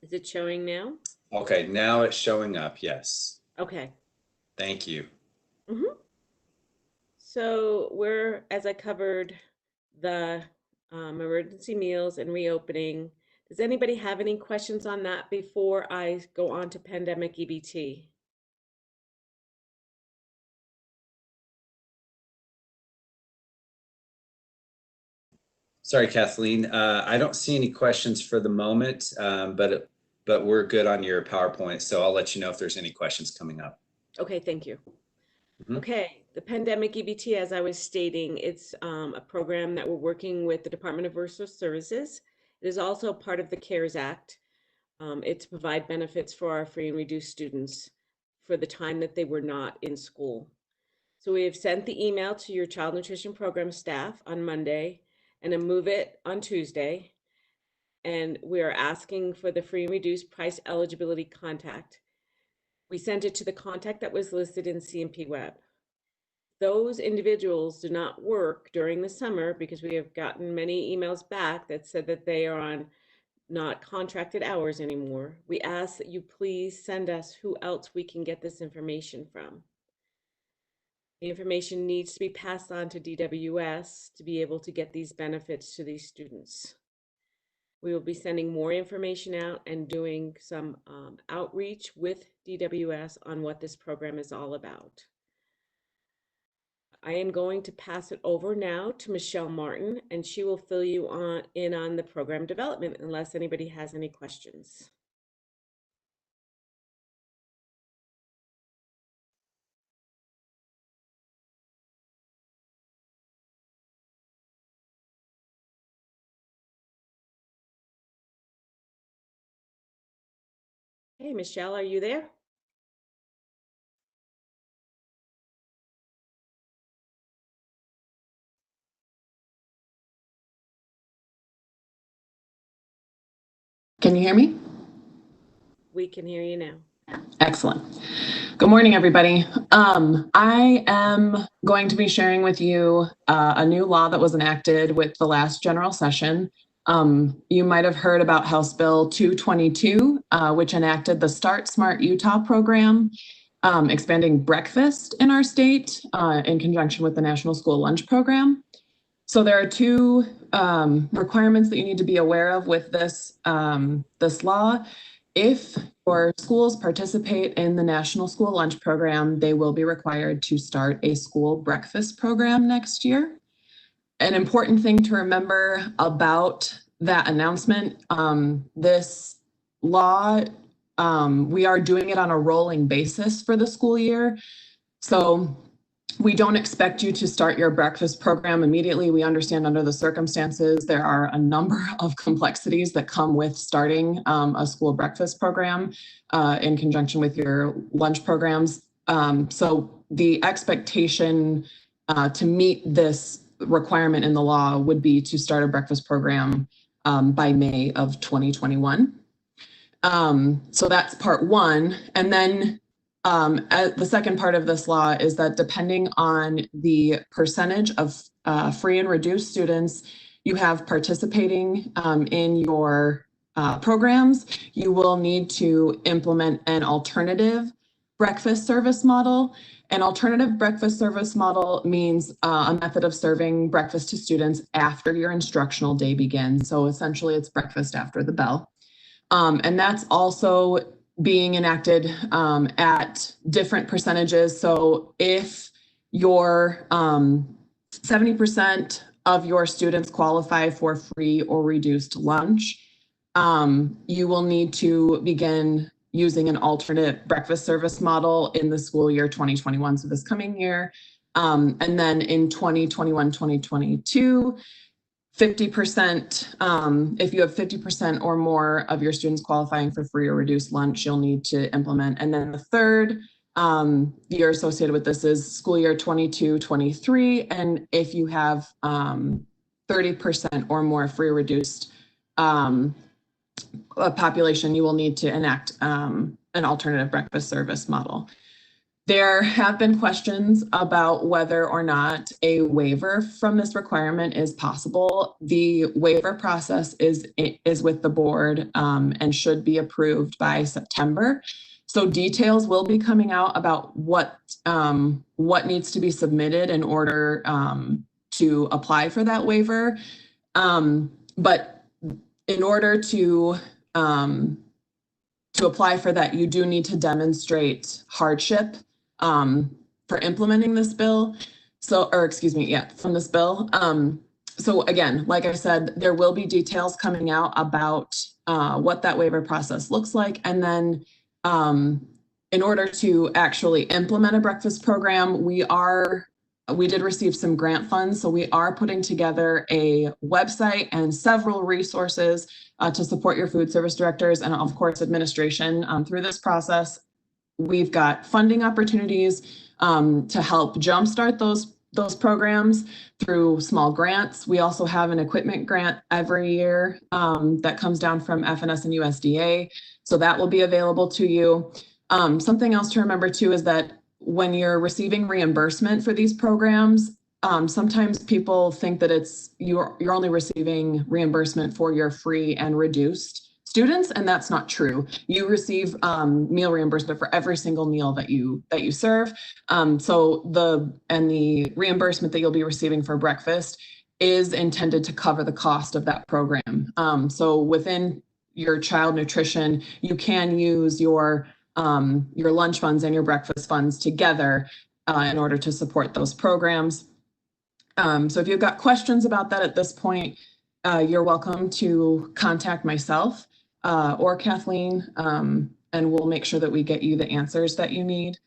Is it showing now? Okay, now it's showing up, yes. Okay. Thank you. So as I covered the emergency meals and reopening, does anybody have any questions on that before I go on to pandemic EBT? Sorry, Kathleen. I don't see any questions for the moment, but we're good on your PowerPoint, so I'll let you know if there's any questions coming up. Okay, thank you. Mhm. Okay, the pandemic EBT, as I was stating, it's a program that we're working with the Department of Social Services. It is also part of the CARES Act. It's to provide benefits for our free and reduced students for the time that they were not in school. So we have sent the email to your child nutrition program staff on Monday and a move it on Tuesday. And we are asking for the free and reduced price eligibility contact. We sent it to the contact that was listed in CMP Web. Those individuals do not work during the summer because we have gotten many emails back that said that they are on not contracted hours anymore. We ask that you please send us who else we can get this information from. The information needs to be passed on to DWS to be able to get these benefits to these students. We will be sending more information out and doing some outreach with DWS on what this program is all about. I am going to pass it over now to Michelle Martin, and she will fill you in on the program development unless anybody has any questions. Hey, Michelle, are you there? Can you hear me? We can hear you now. Excellent. Good morning, everybody. I am going to be sharing with you a new law that was enacted with the last general session. You might have heard about House Bill 222, which enacted the Start Smart Utah program, expanding breakfast in our state in conjunction with the National School Lunch Program. So there are two requirements that you need to be aware of with this law. If your schools participate in the National School Lunch Program, they will be required to start a school breakfast program next year. An important thing to remember about that announcement, this law, we are doing it on a rolling basis for the school year. So we don't expect you to start your breakfast program immediately. We understand under the circumstances, there are a number of complexities that come with starting a school breakfast program in conjunction with your lunch programs. So the expectation to meet this requirement in the law would be to start a breakfast program by May of 2021. So that's part one. And then the second part of this law is that depending on the percentage of free and reduced students, you have participating in your programs, you will need to implement an alternative breakfast service model. An alternative breakfast service model means a method of serving breakfast to students after your instructional day begins. So essentially it's breakfast after the bell. And that's also being enacted at different percentages. So if your 70% of your students qualify for free or reduced lunch, you will need to begin using an alternate breakfast service model in the school year 2021, so this coming year. And then in 2021, 2022, 50%, if you have 50% or more of your students qualifying for free or reduced lunch, you'll need to implement. And then the third year associated with this is school year 22-23. And if you have 30% or more free or reduced population, you will need to enact an alternative breakfast service model. There have been questions about whether or not a waiver from this requirement is possible. The waiver process is with the board and should be approved by September. So details will be coming out about what needs to be submitted in order to apply for that waiver. But in order to apply for that, you do need to demonstrate hardship for implementing this bill. So, or excuse me, yeah, from this bill. So again, like I said, there will be details coming out about what that waiver process looks like. And then in order to actually implement a breakfast program, we did receive some grant funds. So we are putting together a website and several resources to support your food service directors and of course administration through this process. We've got funding opportunities to help jumpstart those programs through small grants. We also have an equipment grant every year that comes down from FNS and USDA. So that will be available to you. Something else to remember too is that when you're receiving reimbursement for these programs, sometimes people think that you're only receiving reimbursement for your free and reduced students, and that's not true. You receive meal reimbursement for every single meal that you serve. So the reimbursement that you'll be receiving for breakfast is intended to cover the cost of that program. So within your child nutrition, you can use your lunch funds and your breakfast funds together in order to support those programs. So if you've got questions about that at this point, you're welcome to contact myself or Kathleen, and we'll make sure that we get you the answers that you need.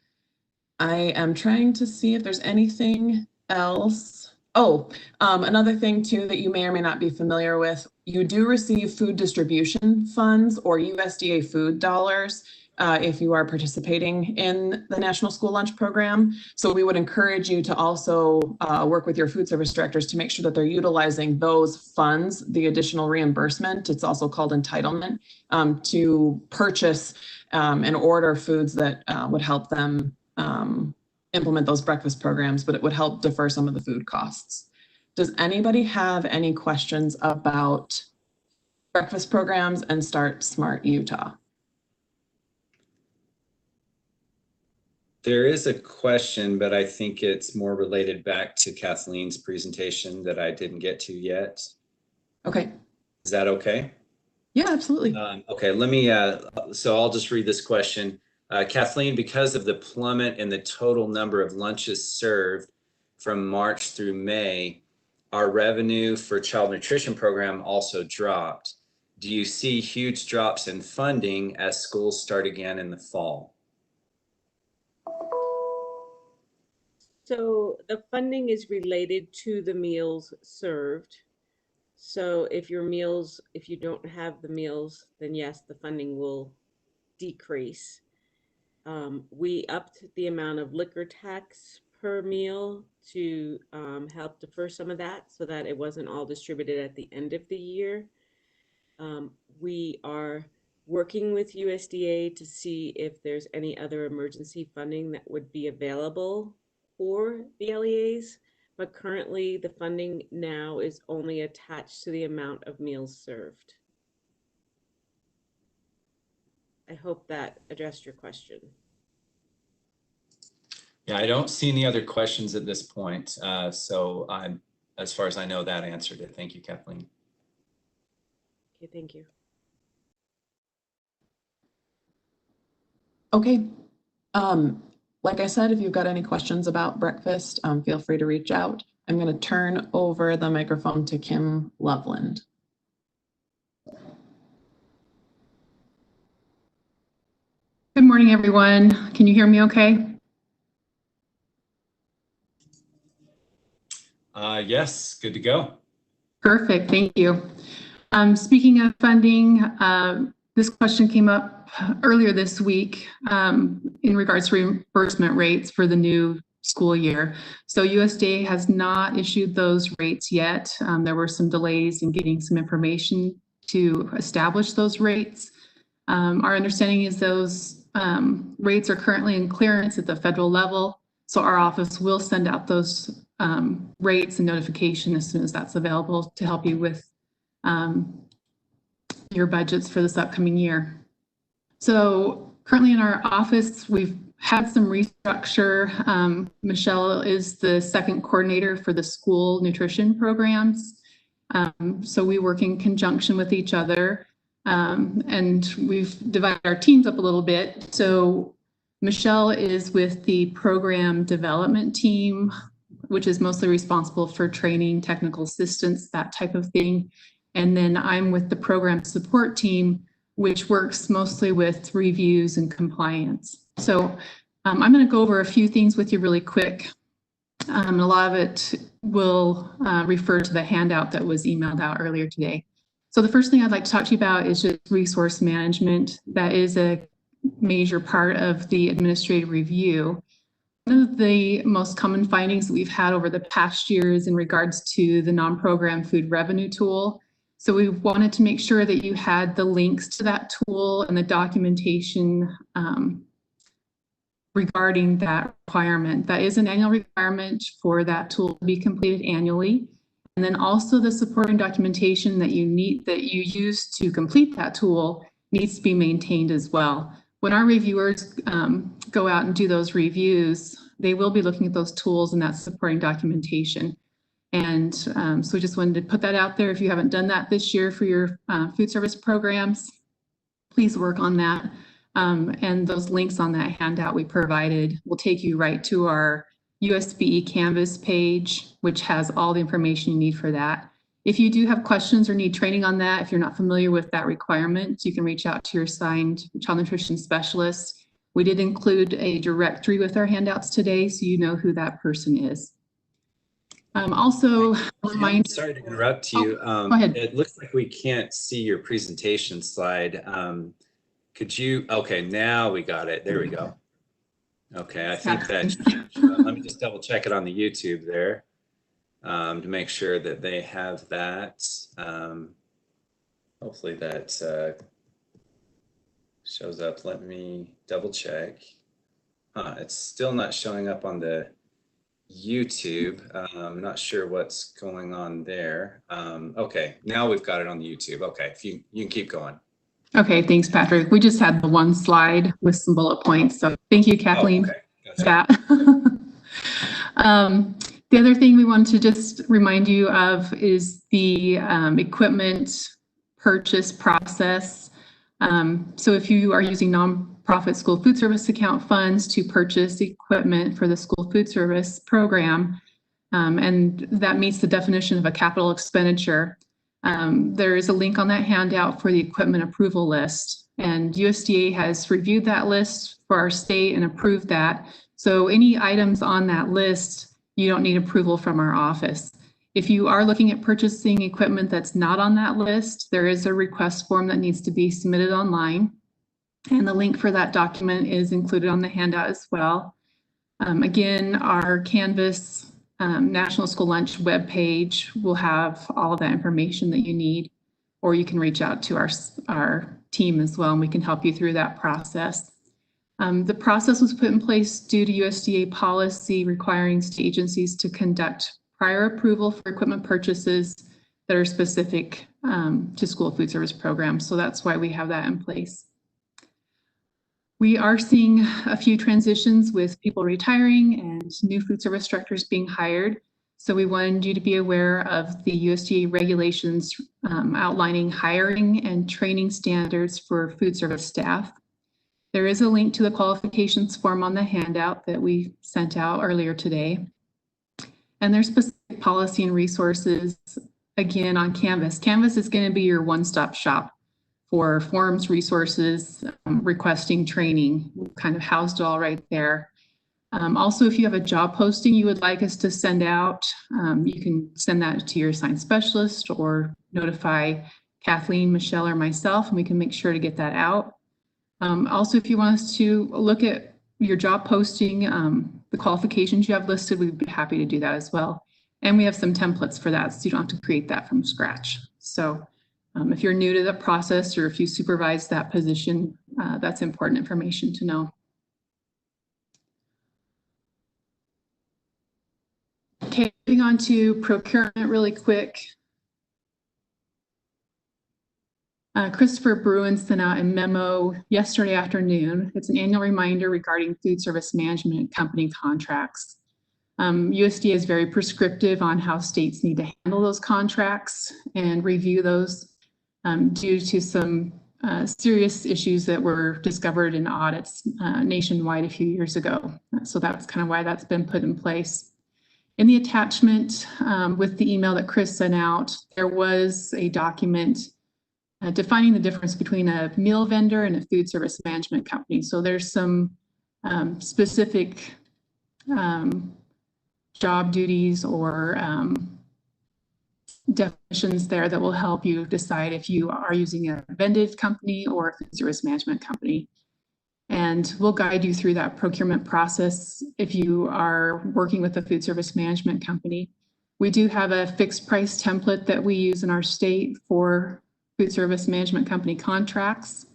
I am trying to see if there's anything else. Oh, another thing too that you may or may not be familiar with, you do receive food distribution funds or USDA food dollars if you are participating in the National School Lunch Program. So we would encourage you to also work with your food service directors to make sure that they're utilizing those funds, the additional reimbursement, it's also called entitlement, to purchase and order foods that would help them implement those breakfast programs, but it would help defer some of the food costs. Does anybody have any questions about breakfast programs and Start Smart Utah? There is a question, but I think it's more related back to Kathleen's presentation that I didn't get to yet. Okay. Is that okay? Yeah, absolutely. Okay, let me, so I'll just read this question. Kathleen, because of the plummet in the total number of lunches served from March through May, our revenue for child nutrition program also dropped. Do you see huge drops in funding as schools start again in the fall? So the funding is related to the meals served. So if you don't have the meals, then yes, the funding will decrease. We upped the amount of liquor tax per meal to help defer some of that so that it wasn't all distributed at the end of the year. We are working with USDA to see if there's any other emergency funding that would be available for the LEAs, but currently the funding now is only attached to the amount of meals served. I hope that addressed your question. Yeah, I don't see any other questions at this point. So as far as I know, that answered it. Thank you, Kathleen. Okay, thank you. Okay. Like I said, if you've got any questions about breakfast, feel free to reach out. I'm going to turn over the microphone to Kim Loveland. Good morning, everyone. Can you hear me okay? Yes, good to go. Perfect, thank you. Speaking of funding, this question came up earlier this week in regards to reimbursement rates for the new school year. So USDA has not issued those rates yet. There were some delays in getting some information to establish those rates. Our understanding is those rates are currently in clearance at the federal level. So our office will send out those rates and notification as soon as that's available to help you with your budgets for this upcoming year. So currently in our office, we've had some restructure. Michelle is the second coordinator for the school nutrition programs. So we work in conjunction with each other, and we've divided our teams up a little bit. So Michelle is with the program development team, which is mostly responsible for training, technical assistance, that type of thing. And then I'm with the program support team, which works mostly with reviews and compliance. So I'm going to go over a few things with you really quick. A lot of it will refer to the handout that was emailed out earlier today. So the first thing I'd like to talk to you about is just resource management. That is a major part of the administrative review. One of the most common findings that we've had over the past years in regards to the non-program food revenue tool. So we wanted to make sure that you had the links to that tool and the documentation regarding that requirement. That is an annual requirement for that tool to be completed annually. And then also the supporting documentation that you use to complete that tool needs to be maintained as well. When our reviewers go out and do those reviews, they will be looking at those tools and that supporting documentation. And so we just wanted to put that out there. If you haven't done that this year for your food service programs, please work on that. And those links on that handout we provided will take you right to our USBE Canvas page, which has all the information you need for that. If you do have questions or need training on that, if you're not familiar with that requirement, you can reach out to your assigned child nutrition specialist. We did include a directory with our handouts today, so you know who that person is. Also, I'm sorry to interrupt you. Go ahead. It looks like we can't see your presentation slide. Could you, okay, now we got it. There we go. Okay, I think that, let me just double check it on the YouTube there to make sure that they have that. Hopefully that shows up. Let me double check. It's still not showing up on the YouTube. I'm not sure what's going on there. Okay, now we've got it on the YouTube. Okay, if you can keep going. Okay, thanks, Patrick. We just had the one slide with some bullet points. So thank you, Kathleen, for that. The other thing we want to just remind you of is the equipment purchase process. So if you are using nonprofit school food service account funds to purchase equipment for the school food service program, and that meets the definition of a capital expenditure, there is a link on that handout for the equipment approval list, and USDA has reviewed that list for our state and approved that. So any items on that list, you don't need approval from our office. If you are looking at purchasing equipment that's not on that list, there is a request form that needs to be submitted online, and the link for that document is included on the handout as well. Again, our Canvas National School Lunch webpage will have all of that information that you need, or you can reach out to our team as well, and we can help you through that process. The process was put in place due to USDA policy requiring state agencies to conduct prior approval for equipment purchases that are specific to school food service programs. So that's why we have that in place. We are seeing a few transitions with people retiring and new food service directors being hired. So we wanted you to be aware of the USDA regulations outlining hiring and training standards for food service staff. There is a link to the qualifications form on the handout that we sent out earlier today. And there's specific policy and resources, again, on Canvas. Canvas is going to be your one-stop shop for forms, resources, requesting training, kind of housed all right there. Also, if you have a job posting you would like us to send out, you can send that to your assigned specialist or notify Kathleen, Michelle, or myself, and we can make sure to get that out. Also, if you want us to look at your job posting, the qualifications you have listed, we'd be happy to do that as well. And we have some templates for that, so you don't have to create that from scratch. So if you're new to the process or if you supervise that position, that's important information to know. Okay, moving on to procurement really quick. Christopher Bruin sent out a memo yesterday afternoon. It's an annual reminder regarding food service management company contracts. USDA is very prescriptive on how states need to handle those contracts and review those due to some serious issues that were discovered in audits nationwide a few years ago. So that's kind of why that's been put in place. In the attachment with the email that Chris sent out, there was a document defining the difference between a meal vendor and a food service management company. So there's some specific job duties or definitions there that will help you decide if you are using a vended company or a food service management company. And we'll guide you through that procurement process if you are working with a food service management company. We do have a fixed price template that we use in our state for food service management company contracts.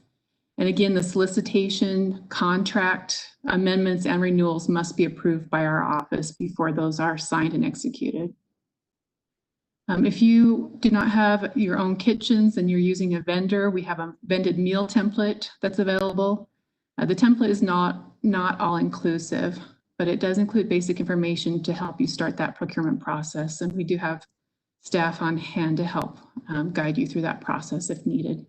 And again, the solicitation, contract amendments, and renewals must be approved by our office before those are signed and executed. If you do not have your own kitchens and you're using a vendor, we have a vended meal template that's available. The template is not all inclusive, but it does include basic information to help you start that procurement process. And we do have staff on hand to help guide you through that process if needed.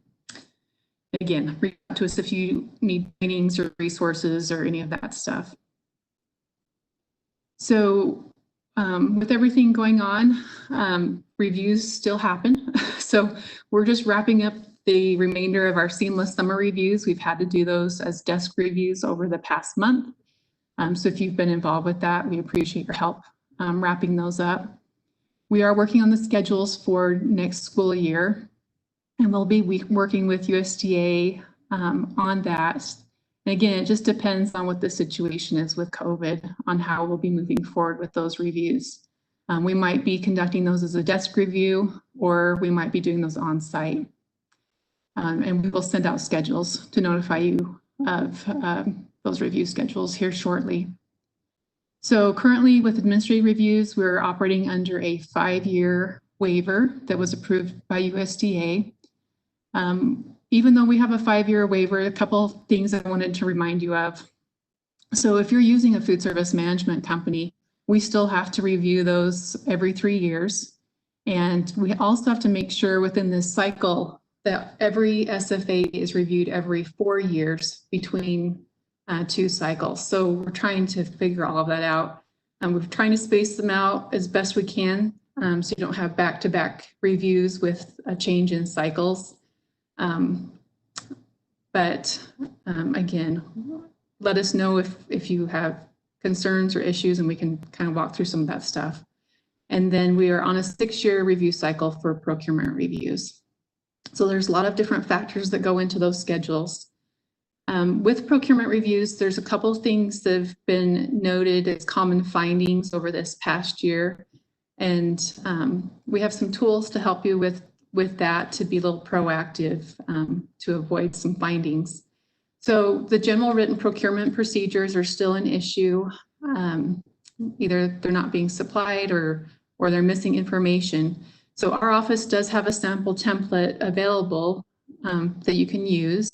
Again, reach out to us if you need trainings or resources or any of that stuff. So with everything going on, reviews still happen. So we're just wrapping up the remainder of our seamless summer reviews. We've had to do those as desk reviews over the past month. So if you've been involved with that, we appreciate your help wrapping those up. We are working on the schedules for next school year, and we'll be working with USDA on that. And again, it just depends on what the situation is with COVID, on how we'll be moving forward with those reviews. We might be conducting those as a desk review, or we might be doing those on site. And we will send out schedules to notify you of those review schedules here shortly. So currently with administrative reviews, we're operating under a 5-year waiver that was approved by USDA. Even though we have a 5-year waiver, a couple of things I wanted to remind you of. So if you're using a food service management company, we still have to review those every 3 years. And we also have to make sure within this cycle that every SFA is reviewed every 4 years between 2 cycles. So we're trying to figure all of that out. We're trying to space them out as best we can so you don't have back-to-back reviews with a change in cycles. Again, let us know if you have concerns or issues, and we can kind of walk through some of that stuff. And then we are on a 6-year review cycle for procurement reviews. So there's a lot of different factors that go into those schedules. With procurement reviews, there's a couple of things that have been noted as common findings over this past year. And we have some tools to help you with that, to be a little proactive to avoid some findings. So the general written procurement procedures are still an issue. Either they're not being supplied or or they're missing information. So our office does have a sample template available that you can use.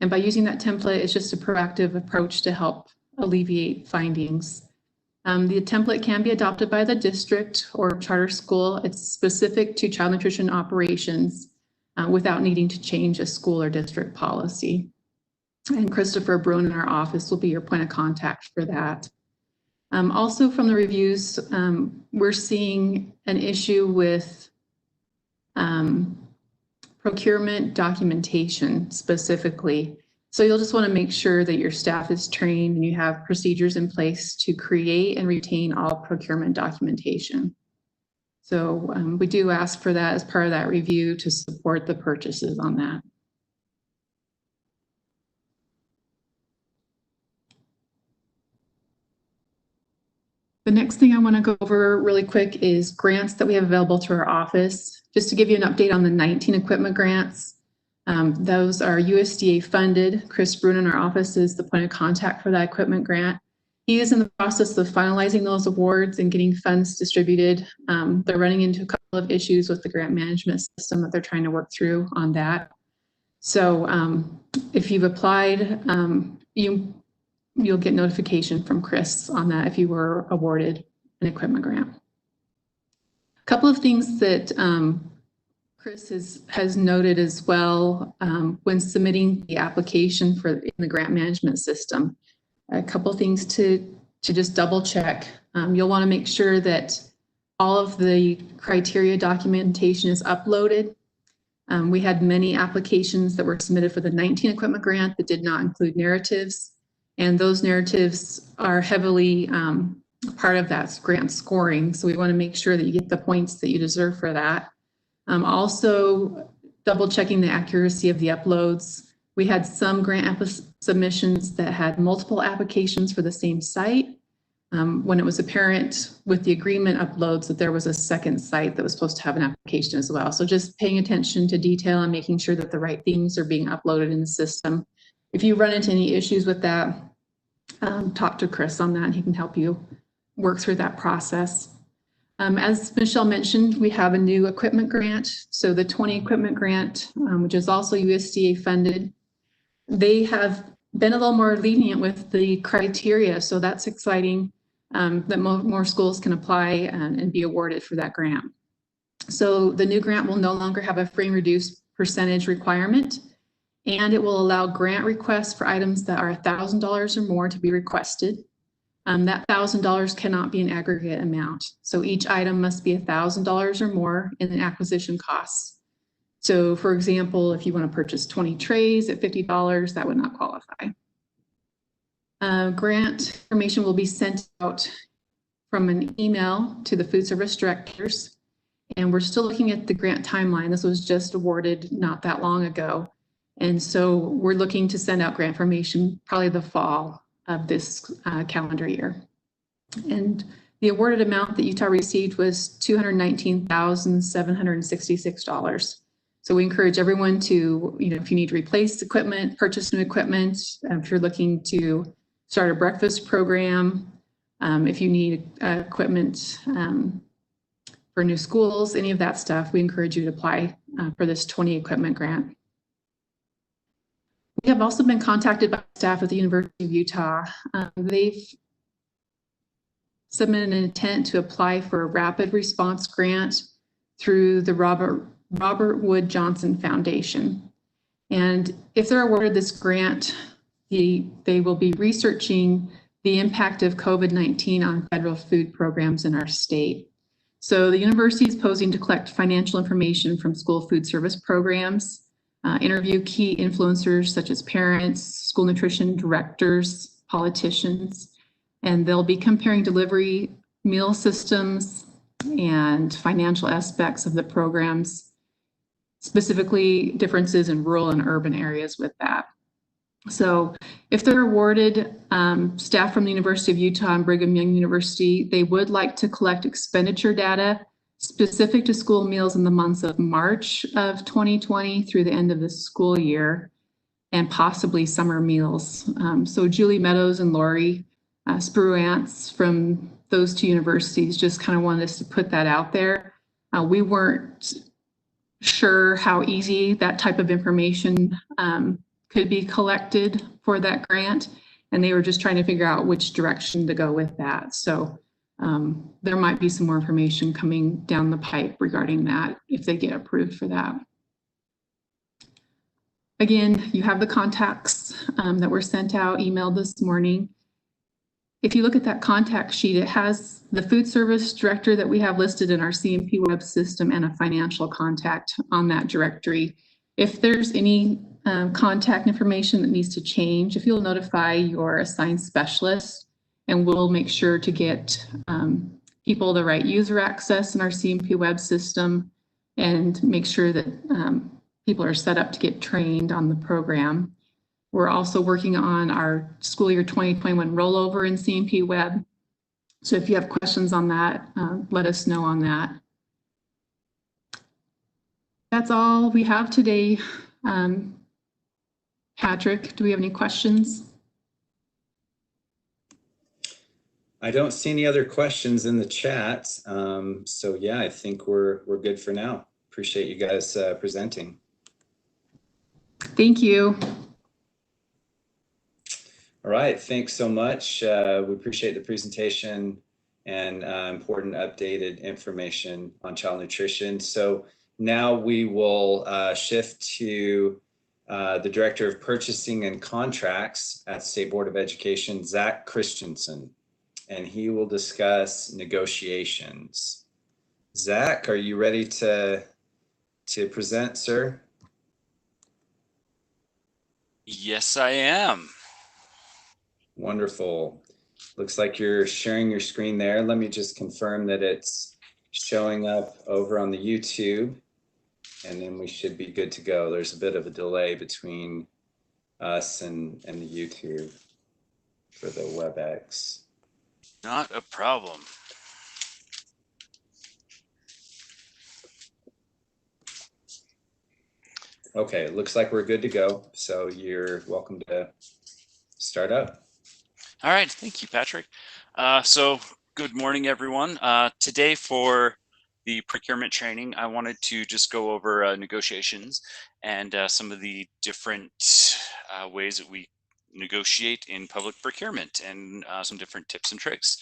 And by using that template, it's just a proactive approach to help alleviate findings. The template can be adopted by the district or charter school. It's specific to child nutrition operations without needing to change a school or district policy. And Christopher Bruin in our office will be your point of contact for that. Also from the reviews, we're seeing an issue with procurement documentation specifically. So you'll just want to make sure that your staff is trained and you have procedures in place to create and retain all procurement documentation. So we do ask for that as part of that review to support the purchases on that. The next thing I want to go over really quick is grants that we have available through our office. Just to give you an update on the 19 equipment grants. Those are USDA funded. Chris Bruin in our office is the point of contact for that equipment grant. He is in the process of finalizing those awards and getting funds distributed. They're running into a couple of issues with the grant management system that they're trying to work through on that. So if you've applied, you'll get notification from Chris on that if you were awarded an equipment grant. A couple of things that Chris has noted as well when submitting the application in the grant management system. A couple of things to just double check. You'll want to make sure that all of the criteria documentation is uploaded. We had many applications that were submitted for the 19 equipment grant that did not include narratives. And those narratives are heavily part of that grant scoring. So we want to make sure that you get the points that you deserve for that. Also double checking the accuracy of the uploads. We had some grant submissions that had multiple applications for the same site. When it was apparent with the agreement uploads that there was a second site that was supposed to have an application as well. So just paying attention to detail and making sure that the right things are being uploaded in the system. If you run into any issues with that, talk to Chris on that and he can help you work through that process. As Michelle mentioned, we have a new equipment grant. So the 20 equipment grant, which is also USDA funded, they have been a little more lenient with the criteria. So that's exciting that more schools can apply and be awarded for that grant. So the new grant will no longer have a free and reduced percentage requirement. And it will allow grant requests for items that are $1,000 or more to be requested. That $1,000 cannot be an aggregate amount. So each item must be $1,000 or more in the acquisition costs. So for example, if you want to purchase 20 trays at $50, that would not qualify. Grant information will be sent out from an email to the food service directors. And we're still looking at the grant timeline. This was just awarded not that long ago. And so we're looking to send out grant information probably the fall of this calendar year. And the awarded amount that Utah received was $219,766. So we encourage everyone to, if you need to replace equipment, purchase new equipment, if you're looking to start a breakfast program, if you need equipment for new schools, any of that stuff, we encourage you to apply for this 20 equipment grant. We have also been contacted by staff at the University of Utah. They've submitted an intent to apply for a rapid response grant through the Robert Wood Johnson Foundation. And if they're awarded this grant, they will be researching the impact of COVID-19 on federal food programs in our state. So the university is posing to collect financial information from school food service programs, interview key influencers such as parents, school nutrition directors, politicians, and they'll be comparing delivery meal systems and financial aspects of the programs, specifically differences in rural and urban areas with that. So if they're awarded, staff from the University of Utah and Brigham Young University, they would like to collect expenditure data specific to school meals in the months of March of 2020 through the end of the school year, and possibly summer meals. So Julie Meadows and Lori Spruance from those two universities. Just kind of wanted us to put that out there. We weren't sure how easy that type of information could be collected for that grant, and they were just trying to figure out which direction to go with that. So there might be some more information coming down the pipe regarding that if they get approved for that. Again, you have the contacts that were sent out, emailed this morning. If you look at that contact sheet, it has the food service director that we have listed in our CMP web system and a financial contact on that directory. If there's any contact information that needs to change, if you'll notify your assigned specialist, and we'll make sure to get people the right user access in our CMP web system and make sure that people are set up to get trained on the program. We're also working on our school year 2021 rollover in CMP web. So if you have questions on that, let us know on that. That's all we have today. Patrick, do we have any questions? I don't see any other questions in the chat. So yeah, I think we're good for now. Appreciate you guys presenting. Thank you. All right, thanks so much. We appreciate the presentation and important updated information on child nutrition. So now we will shift to the Director of Purchasing and Contracts at State Board of Education, Zach Christensen, and he will discuss negotiations. Zach, are you ready to present, sir? Yes, I am. Wonderful. Looks like you're sharing your screen there. Let me just confirm that it's showing up over on the YouTube, and then we should be good to go. There's a bit of a delay between us and the YouTube for the WebEx. Not a problem. Okay, it looks like we're good to go. So you're welcome to start up. All right, thank you, Patrick. So good morning, everyone. Today for the procurement training, I wanted to just go over negotiations and some of the different ways that we negotiate in public procurement and some different tips and tricks.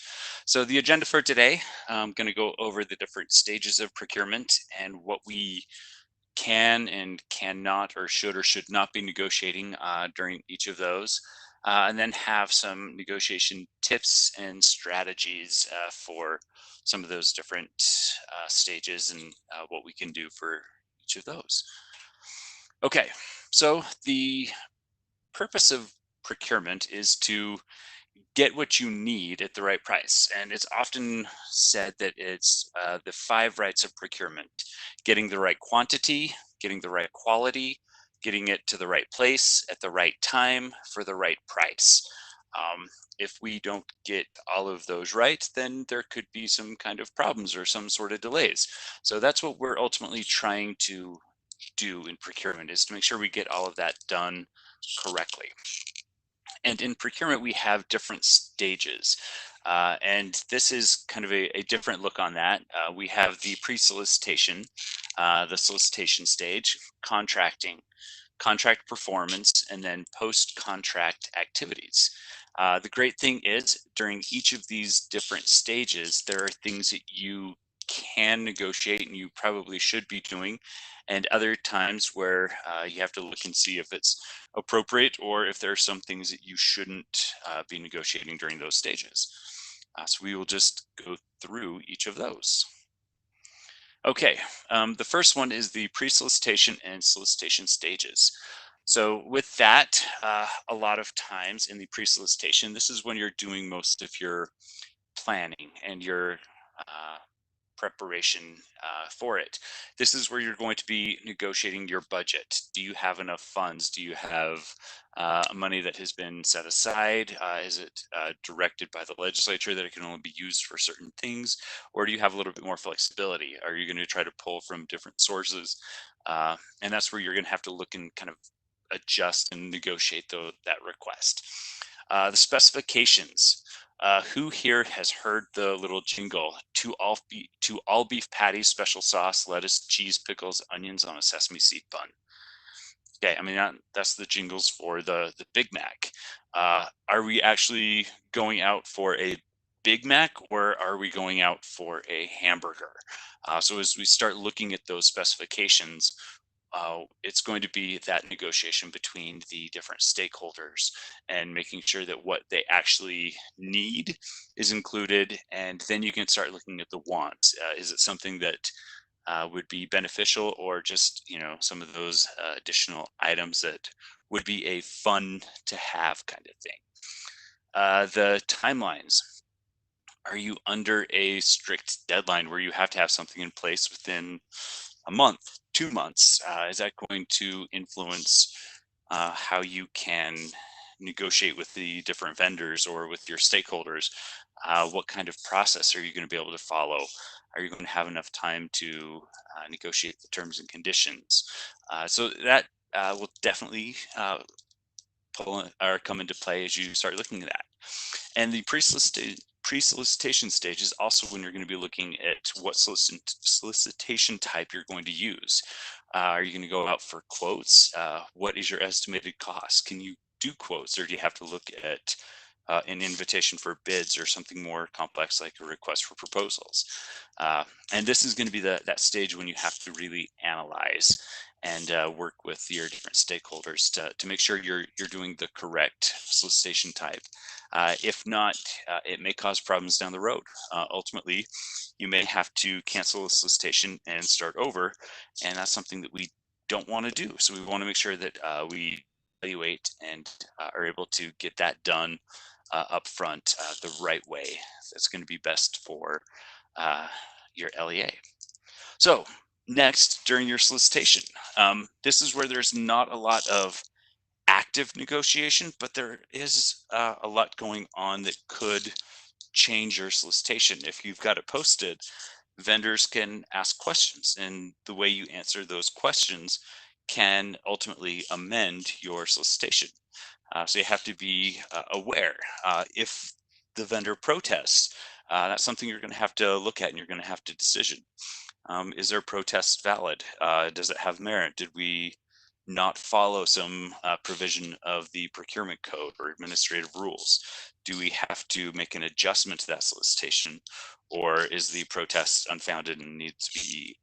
So the agenda for today, I'm going to go over the different stages of procurement and what we can and cannot or should not be negotiating during each of those. And then have some negotiation tips and strategies for some of those different stages and what we can do for each of those. Okay, so the purpose of procurement is to get what you need at the right price. And it's often said that it's the 5 rights of procurement: getting the right quantity, getting the right quality, getting it to the right place at the right time for the right price. If we don't get all of those right, then there could be some kind of problems or some sort of delays. So that's what we're ultimately trying to do in procurement, is to make sure we get all of that done correctly. And in procurement, we have different stages. And this is kind of a different look on that. We have the pre-solicitation, the solicitation stage, contracting, contract performance, and then post-contract activities. The great thing is, during each of these different stages, there are things that you can negotiate and you probably should be doing, and other times where you have to look and see if it's appropriate or if there are some things that you shouldn't be negotiating during those stages. So we will just go through each of those. Okay, the first one is the pre-solicitation and solicitation stages. So with that, a lot of times in the pre-solicitation, this is when you're doing most of your planning and your preparation for it. This is where you're going to be negotiating your budget. Do you have enough funds? Do you have money that has been set aside? Is it directed by the legislature that it can only be used for certain things? Or do you have a little bit more flexibility? Are you going to try to pull from different sources? And that's where you're going to have to look and kind of adjust and negotiate that request. The specifications. Who here has heard the little jingle, to all beef patties, special sauce, lettuce, cheese, pickles, onions on a sesame seed bun? Okay, I mean, that's the jingles for the Big Mac. Are we actually going out for a Big Mac, or are we going out for a hamburger? So as we start looking at those specifications, it's going to be that negotiation between the different stakeholders and making sure that what they actually need is included. And then you can start looking at the wants. Is it something that would be beneficial, or just, some of those additional items that would be a fun to have kind of thing? The timelines. Are you under a strict deadline where you have to have something in place within a month, 2 months? Is that going to influence how you can negotiate with the different vendors or with your stakeholders? What kind of process are you going to be able to follow? Are you going to have enough time to negotiate the terms and conditions? So that will definitely pull or come into play as you start looking at that. And the pre-solicitation stage is also when you're going to be looking at what solicitation type you're going to use. Are you going to go out for quotes? What is your estimated cost? Can you do quotes, or do you have to look at an invitation for bids or something more complex like a request for proposals? And this is going to be that stage when you have to really analyze and work with your different stakeholders to make sure you're doing the correct solicitation type. If not, it may cause problems down the road. Ultimately, you may have to cancel a solicitation and start over, and that's something that we don't want to do. So we want to make sure that we evaluate and are able to get that done up front the right way. That's going to be best for your LEA. So next, during your solicitation, this is where there's not a lot of active negotiation, but there is a lot going on that could change your solicitation. If you've got it posted, vendors can ask questions, and the way you answer those questions can ultimately amend your solicitation. So you have to be aware. If the vendor protests, that's something you're going to have to look at, and you're going to have to decision. Is their protest valid? Does it have merit? Did we not follow some provision of the procurement code or administrative rules? Do we have to make an adjustment to that solicitation, or is the protest unfounded and needs to be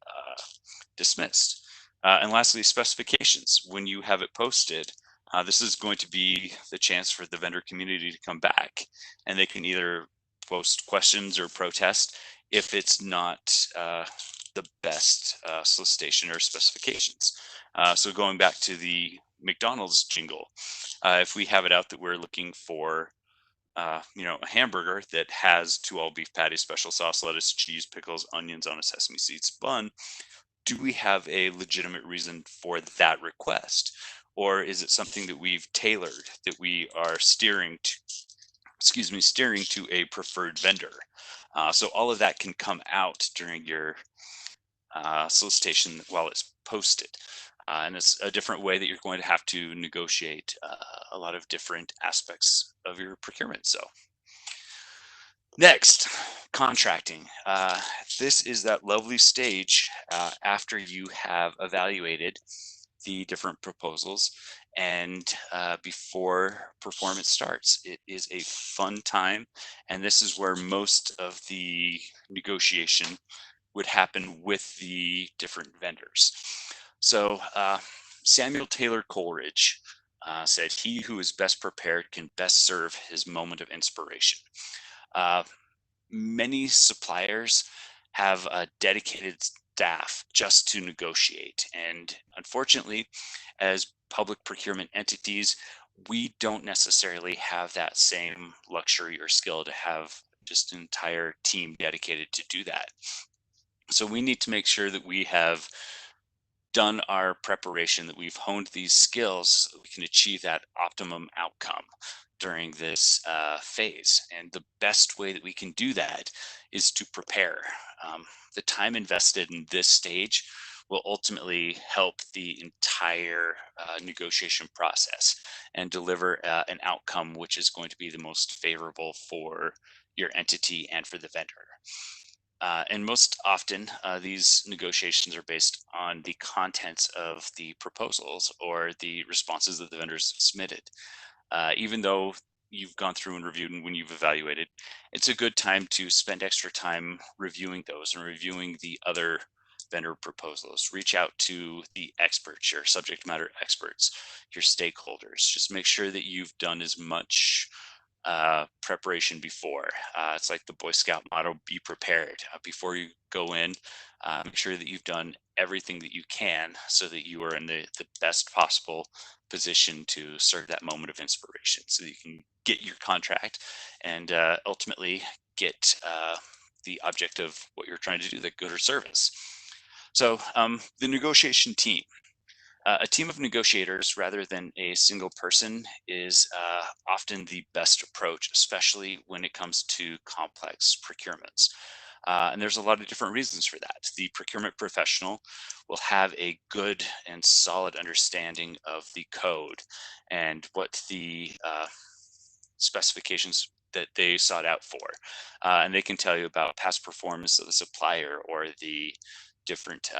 dismissed? And lastly, specifications. When you have it posted, this is going to be the chance for the vendor community to come back, and they can either post questions or protest if it's not the best solicitation or specifications. So going back to the McDonald's jingle, if we have it out that we're looking for a hamburger that has 2 all beef patties, special sauce, lettuce, cheese, pickles, onions on a sesame seeds bun, do we have a legitimate reason for that request? Or is it something that we've tailored, that we are steering to a preferred vendor? So all of that can come out during your solicitation while it's posted. And it's a different way that you're going to have to negotiate a lot of different aspects of your procurement. So next, contracting. This is that lovely stage after you have evaluated the different proposals and before performance starts. It is a fun time, and this is where most of the negotiation would happen with the different vendors. So Samuel Taylor Coleridge said, "He who is best prepared can best serve his moment of inspiration." Many suppliers have a dedicated staff just to negotiate. And unfortunately, as public procurement entities, we don't necessarily have that same luxury or skill to have just an entire team dedicated to do that. So we need to make sure that we have done our preparation, that we've honed these skills so that we can achieve that optimum outcome during this phase. And the best way that we can do that is to prepare. The time invested in this stage will ultimately help the entire negotiation process and deliver an outcome which is going to be the most favorable for your entity and for the vendor. And most often, these negotiations are based on the contents of the proposals or the responses that the vendors submitted. Even though you've gone through and reviewed and when you've evaluated, it's a good time to spend extra time reviewing those and reviewing the other vendor proposals. Reach out to the experts, your subject matter experts, your stakeholders. Just make sure that you've done as much preparation before. It's like the Boy Scout motto, be prepared. Before you go in, make sure that you've done everything that you can so that you are in the best possible position to serve that moment of inspiration so that you can get your contract and ultimately get the object of what you're trying to do, the good or service. So the negotiation team. A team of negotiators rather than a single person is often the best approach, especially when it comes to complex procurements. And there's a lot of different reasons for that. The procurement professional will have a good and solid understanding of the code and what the specifications that they sought out for. And they can tell you about past performance of the supplier or the different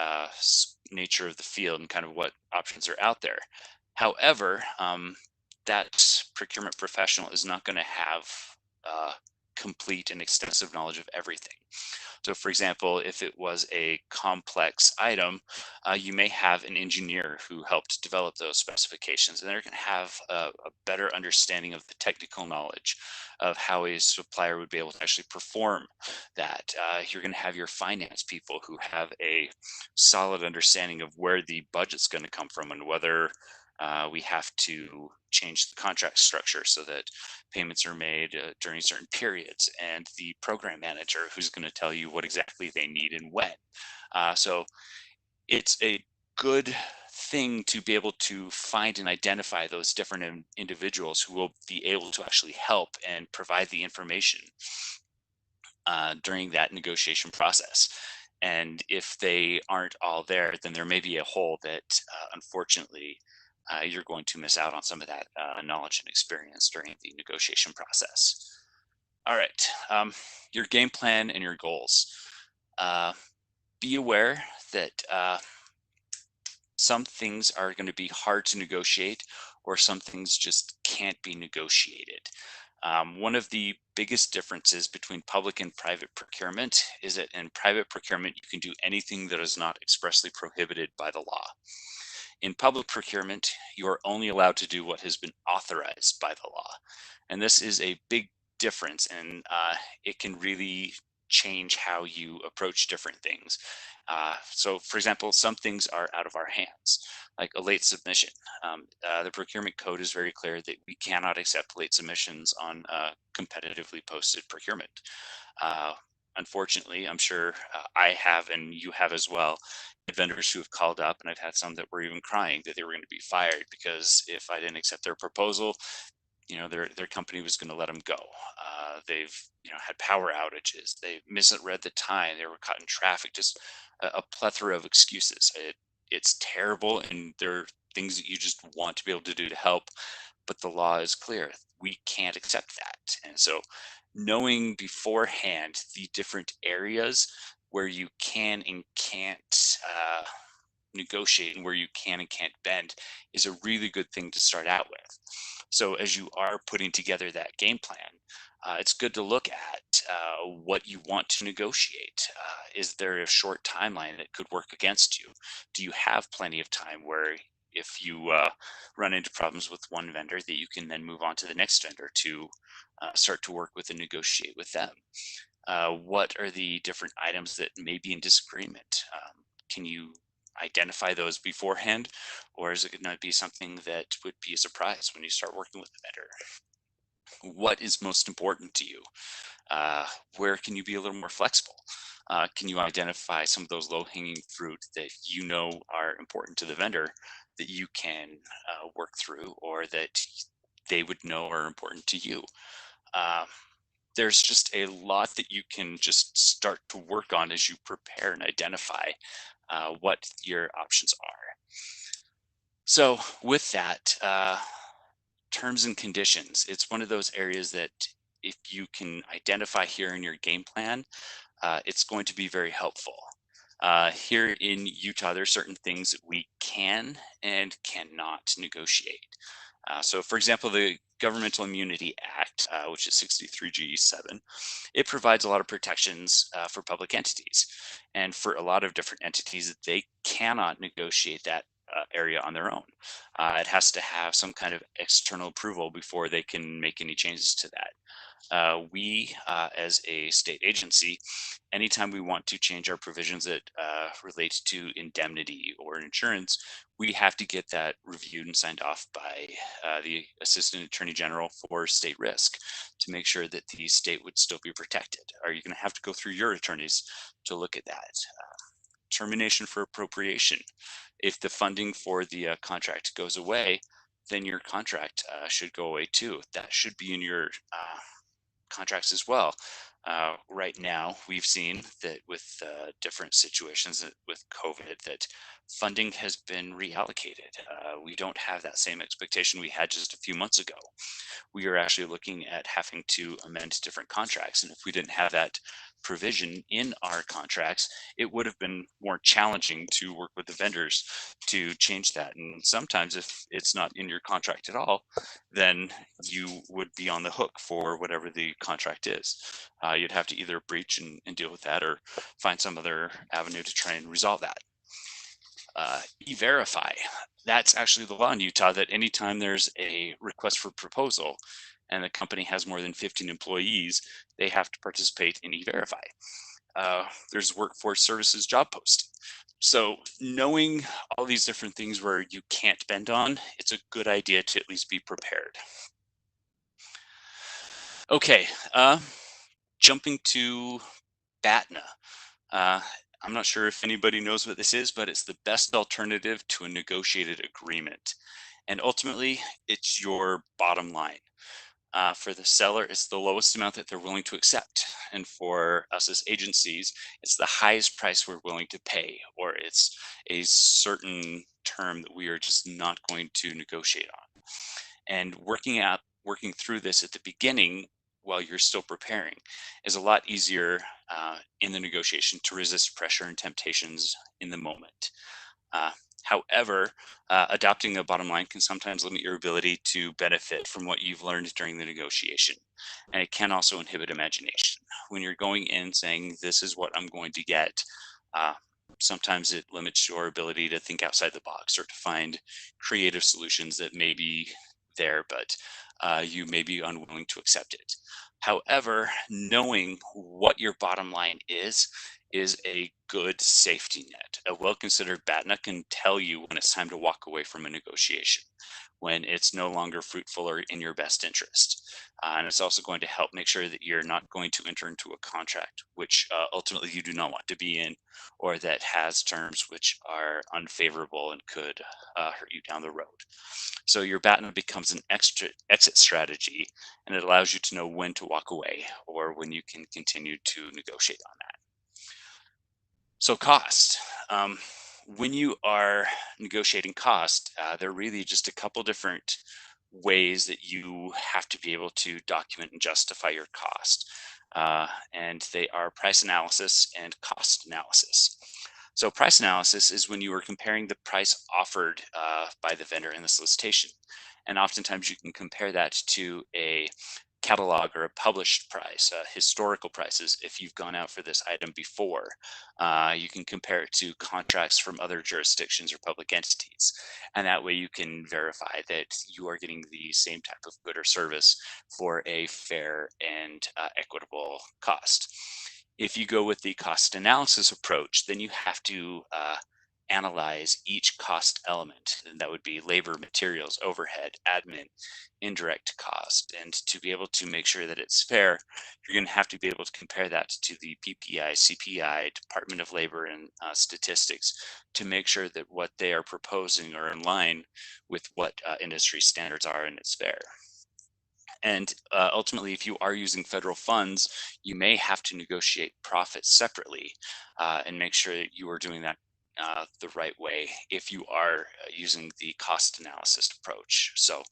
nature of the field and kind of what options are out there. However, that procurement professional is not going to have complete and extensive knowledge of everything. So for example, if it was a complex item, you may have an engineer who helped develop those specifications, and they're going to have a better understanding of the technical knowledge of how a supplier would be able to actually perform that. You're going to have your finance people who have a solid understanding of where the budget's going to come from and whether we have to change the contract structure so that payments are made during certain periods, and the program manager who's going to tell you what exactly they need and when. So it's a good thing to be able to find and identify those different individuals who will be able to actually help and provide the information during that negotiation process. And if they aren't all there, then there may be a hole that unfortunately you're going to miss out on some of that knowledge and experience during the negotiation process. All right, your game plan and your goals. Be aware that some things are going to be hard to negotiate, or some things just can't be negotiated. One of the biggest differences between public and private procurement is that in private procurement, you can do anything that is not expressly prohibited by the law. In public procurement, you are only allowed to do what has been authorized by the law. And this is a big difference, and it can really change how you approach different things. So for example, some things are out of our hands, like a late submission. The procurement code is very clear that we cannot accept late submissions on competitively posted procurement. Unfortunately, I'm sure I have, and you have as well, vendors who have called up, and I've had some that were even crying that they were going to be fired because if I didn't accept their proposal, their company was going to let them go. They've had power outages. They misread the time. They were caught in traffic. Just a plethora of excuses. It's terrible, and there are things that you just want to be able to do to help, but the law is clear. We can't accept that. And so knowing beforehand the different areas where you can and can't negotiate and where you can and can't bend is a really good thing to start out with. So as you are putting together that game plan, it's good to look at what you want to negotiate. Is there a short timeline that could work against you? Do you have plenty of time where if you run into problems with one vendor that you can then move on to the next vendor to start to work with and negotiate with them? What are the different items that may be in disagreement? Can you identify those beforehand, or is it going to be something that would be a surprise when you start working with the vendor? What is most important to you? Where can you be a little more flexible? Can you identify some of those low-hanging fruit that you know are important to the vendor that you can work through, or that they would know are important to you? There's just a lot that you can just start to work on as you prepare and identify what your options are. So with that, terms and conditions, it's one of those areas that if you can identify here in your game plan, it's going to be very helpful. Here in Utah, there are certain things that we can and cannot negotiate. So for example, the Governmental Immunity Act, which is 63G7, it provides a lot of protections for public entities. And for a lot of different entities, they cannot negotiate that area on their own. It has to have some kind of external approval before they can make any changes to that. We, as a state agency, anytime we want to change our provisions that relate to indemnity or insurance, we have to get that reviewed and signed off by the Assistant Attorney General for state risk to make sure that the state would still be protected. Are you going to have to go through your attorneys to look at that? Termination for appropriation. If the funding for the contract goes away, then your contract should go away too. That should be in your contracts as well. Right now, we've seen that with different situations with COVID, that funding has been reallocated. We don't have that same expectation we had just a few months ago. We are actually looking at having to amend different contracts. And if we didn't have that provision in our contracts, it would have been more challenging to work with the vendors to change that. And sometimes if it's not in your contract at all, then you would be on the hook for whatever the contract is. You'd have to either breach and deal with that or find some other avenue to try and resolve that. E-Verify, that's actually the law in Utah that anytime there's a request for proposal and the company has more than 15 employees, they have to participate in E-Verify. There's workforce services job posting. So knowing all these different things where you can't bend on, it's a good idea to at least be prepared. Okay, jumping to BATNA. I'm not sure if anybody knows what this is, but it's the best alternative to a negotiated agreement. And ultimately, it's your bottom line. For the seller, it's the lowest amount that they're willing to accept. And for us as agencies, it's the highest price we're willing to pay, or it's a certain term that we are just not going to negotiate on. And working through this at the beginning while you're still preparing is a lot easier in the negotiation to resist pressure and temptations in the moment. However, adopting a bottom line can sometimes limit your ability to benefit from what you've learned during the negotiation. And it can also inhibit imagination. When you're going in saying, this is what I'm going to get, sometimes it limits your ability to think outside the box or to find creative solutions that may be there, but you may be unwilling to accept it. However, knowing what your bottom line is a good safety net. A well-considered BATNA can tell you when it's time to walk away from a negotiation, when it's no longer fruitful or in your best interest. And it's also going to help make sure that you're not going to enter into a contract, which ultimately you do not want to be in, or that has terms which are unfavorable and could hurt you down the road. So your BATNA becomes an extra exit strategy, and it allows you to know when to walk away or when you can continue to negotiate on that. So cost. When you are negotiating cost, there are really just a couple different ways that you have to be able to document and justify your cost. And they are price analysis and cost analysis. So price analysis is when you are comparing the price offered by the vendor in the solicitation. And oftentimes you can compare that to a catalog or a published price, historical prices. If you've gone out for this item before, you can compare it to contracts from other jurisdictions or public entities. And that way you can verify that you are getting the same type of good or service for a fair and equitable cost. If you go with the cost analysis approach, then you have to analyze each cost element, and that would be labor, materials, overhead, admin, indirect cost. And to be able to make sure that it's fair, you're going to have to be able to compare that to the PPI, CPI, Department of Labor and Statistics to make sure that what they are proposing are in line with what industry standards are and it's fair. And ultimately, if you are using federal funds, you may have to negotiate profits separately and make sure that you are doing that the right way if you are using the cost analysis approach. So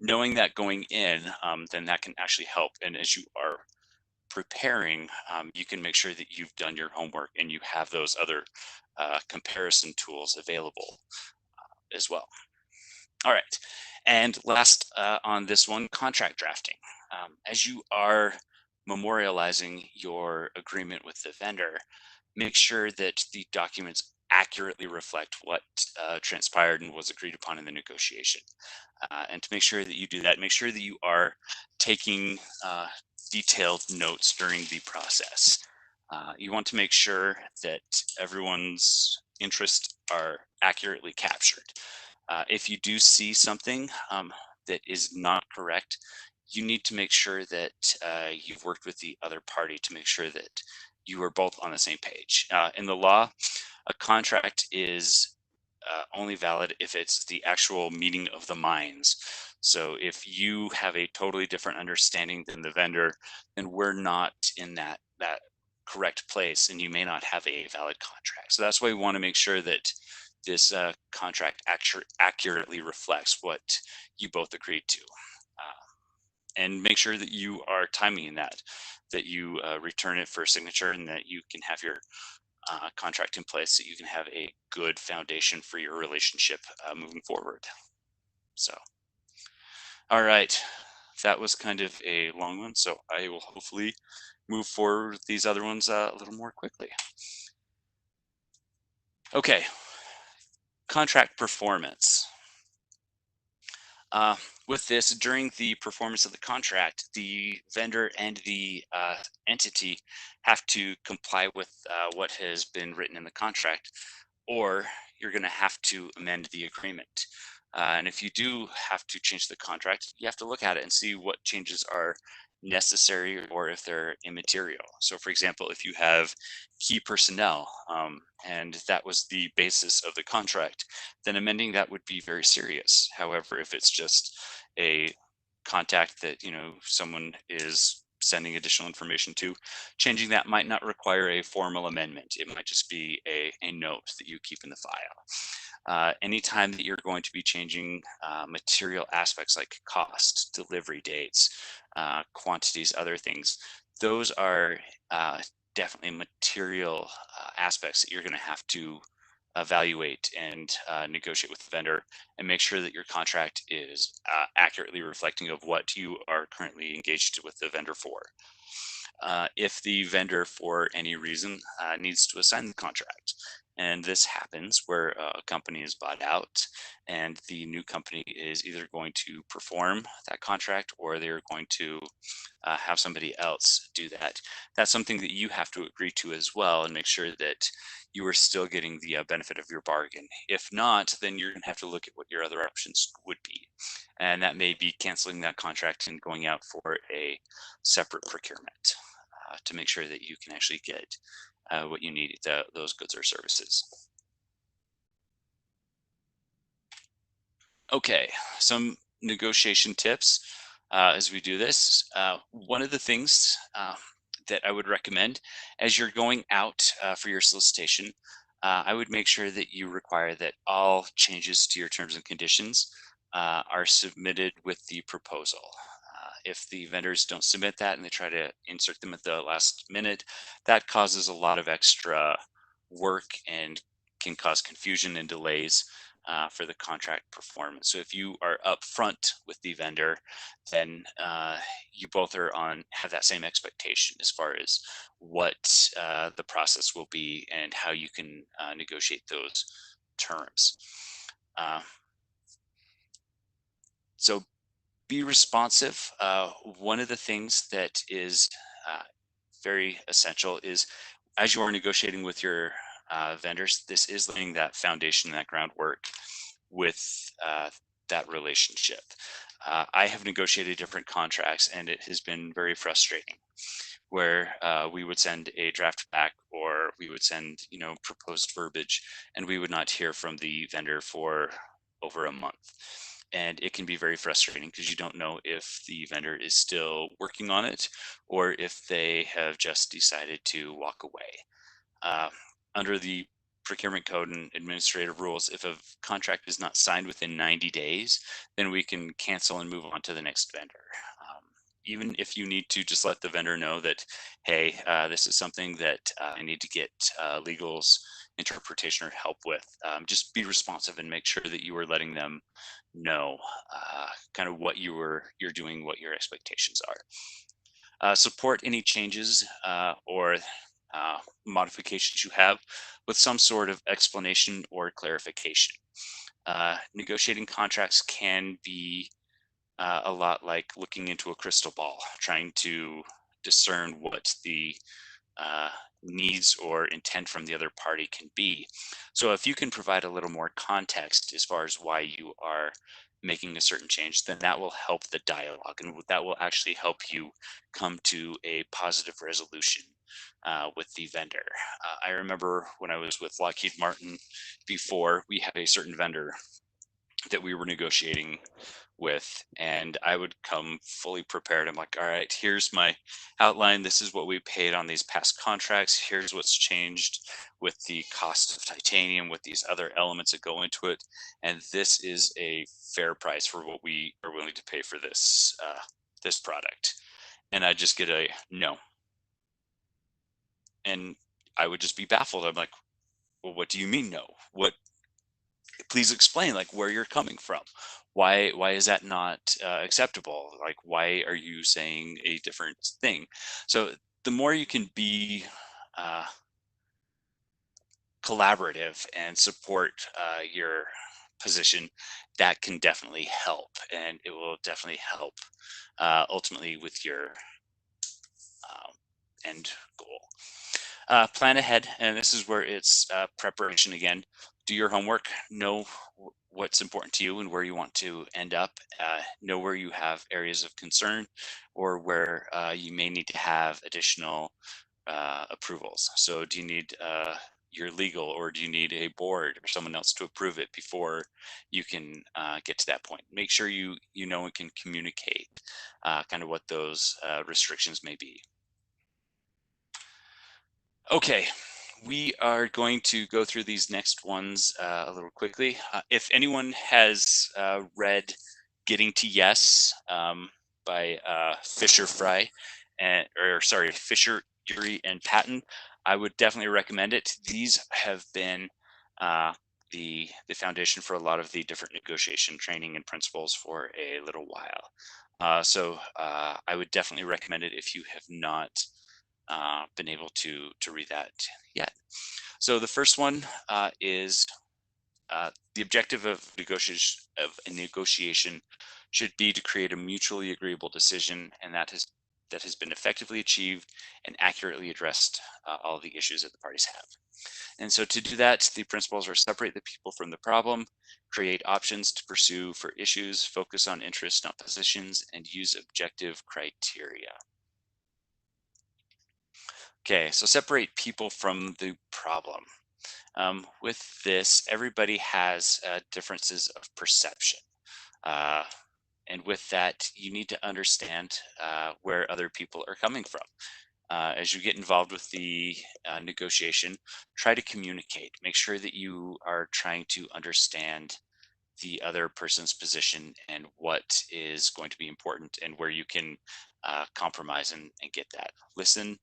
knowing that going in, then that can actually help. And as you are preparing, you can make sure that you've done your homework and you have those other comparison tools available as well. All right. And last on this one, contract drafting. As you are memorializing your agreement with the vendor, make sure that the documents accurately reflect what transpired and was agreed upon in the negotiation. And to make sure that you do that, make sure that you are taking detailed notes during the process. You want to make sure that everyone's interests are accurately captured. If you do see something that is not correct, you need to make sure that you've worked with the other party to make sure that you are both on the same page. In the law, a contract is only valid if it's the actual meeting of the minds. So if you have a totally different understanding than the vendor, then we're not in that correct place, and you may not have a valid contract. So that's why we want to make sure that this contract accurately reflects what you both agreed to. And make sure that you are timing that you return it for signature, and that you can have your contract in place so you can have a good foundation for your relationship moving forward. So, all right, that was kind of a long one, so I will hopefully move forward with these other ones a little more quickly. Okay, contract performance. With this, during the performance of the contract, the vendor and the entity have to comply with what has been written in the contract, or you're going to have to amend the agreement. And if you do have to change the contract, you have to look at it and see what changes are necessary or if they're immaterial. So for example, if you have key personnel and that was the basis of the contract, then amending that would be very serious. However, if it's just a contact that, you know, someone is sending additional information to, changing that might not require a formal amendment. It might just be a note that you keep in the file. Anytime that you're going to be changing material aspects like cost, delivery dates, quantities, other things, those are definitely material aspects that you're going to have to evaluate and negotiate with the vendor, and make sure that your contract is accurately reflecting of what you are currently engaged with the vendor for. If the vendor for any reason needs to assign the contract, and this happens where a company is bought out and the new company is either going to perform that contract or they're going to have somebody else do that. That's something that you have to agree to as well, and make sure that you are still getting the benefit of your bargain. If not, then you're going to have to look at what your other options would be. And that may be canceling that contract and going out for a separate procurement to make sure that you can actually get what you need, those goods or services. Okay, some negotiation tips as we do this. One of the things that I would recommend as you're going out for your solicitation, I would make sure that you require that all changes to your terms and conditions are submitted with the proposal. If the vendors don't submit that and they try to insert them at the last minute, that causes a lot of extra work and can cause confusion and delays for the contract performance. So if you are upfront with the vendor, then you both are have that same expectation as far as what the process will be and how you can negotiate those terms. So be responsive. One of the things that is very essential is, as you are negotiating with your vendors, this is laying that foundation, that groundwork with that relationship. I have negotiated different contracts, and it has been very frustrating, where we would send a draft back, or we would send, you know, proposed verbiage, and we would not hear from the vendor for over a month. And it can be very frustrating because you don't know if the vendor is still working on it or if they have just decided to walk away. Under the procurement code and administrative rules, if a contract is not signed within 90 days, then we can cancel and move on to the next vendor. Even if you need to just let the vendor know that, hey, this is something that I need to get legal's interpretation or help with, just be responsive and make sure that you are letting them know kind of what you're doing, what your expectations are. Support any changes or modifications you have with some sort of explanation or clarification. Negotiating contracts can be a lot like looking into a crystal ball, trying to discern what the needs or intent from the other party can be. So if you can provide a little more context as far as why you are making a certain change, then that will help the dialogue, and that will actually help you come to a positive resolution with the vendor. I remember when I was with Lockheed Martin before, we had a certain vendor that we were negotiating with, and I would come fully prepared. I'm like, all right, here's my outline. This is what we paid on these past contracts. Here's what's changed with the cost of titanium, with these other elements that go into it. And this is a fair price for what we are willing to pay for this, this product. And I just get a no. And I would just be baffled. I'm like, well, what do you mean no? Please explain like where you're coming from. Why is that not acceptable? Like, why are you saying a different thing? So the more you can be collaborative and support your position, that can definitely help, and it will definitely help ultimately with your end goal. Plan ahead, and this is where it's preparation again. Do your homework, know what's important to you and where you want to end up, know where you have areas of concern or where you may need to have additional approvals. So do you need your legal, or do you need a board or someone else to approve it before you can get to that point? Make sure you know and can communicate kind of what those restrictions may be. Okay, we are going to go through these next ones a little quickly. If anyone has read Getting to Yes by Fisher Fry, Fisher, Ury, and Patton, I would definitely recommend it. These have been the foundation for a lot of the different negotiation training and principles for a little while. So I would definitely recommend it if you have not been able to read that yet. So the first one is the objective of a negotiation should be to create a mutually agreeable decision, and that has been effectively achieved and accurately addressed all the issues that the parties have. And so to do that, the principles are separate the people from the problem, create options to pursue for issues, focus on interests, not positions, and use objective criteria. Okay, so separate people from the problem. With this, everybody has differences of perception. And with that, you need to understand where other people are coming from. As you get involved with the negotiation, try to communicate. Make sure that you are trying to understand the other person's position and what is going to be important and where you can compromise and get that. Listen,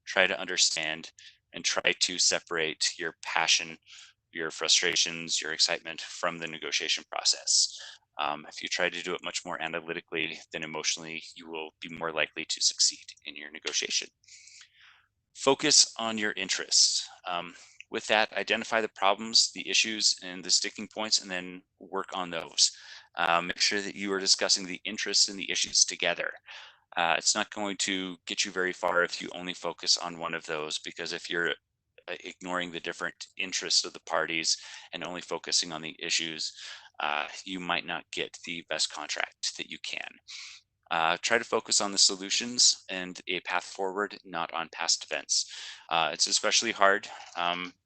try to understand, and try to separate your passion, your frustrations, your excitement from the negotiation process. If you try to do it much more analytically than emotionally, you will be more likely to succeed in your negotiation. Focus on your interests. With that, identify the problems, the issues, and the sticking points, and then work on those. Make sure that you are discussing the interests and the issues together. It's not going to get you very far if you only focus on one of those, because if you're ignoring the different interests of the parties and only focusing on the issues, you might not get the best contract that you can. Try to focus on the solutions and a path forward, not on past events. It's especially hard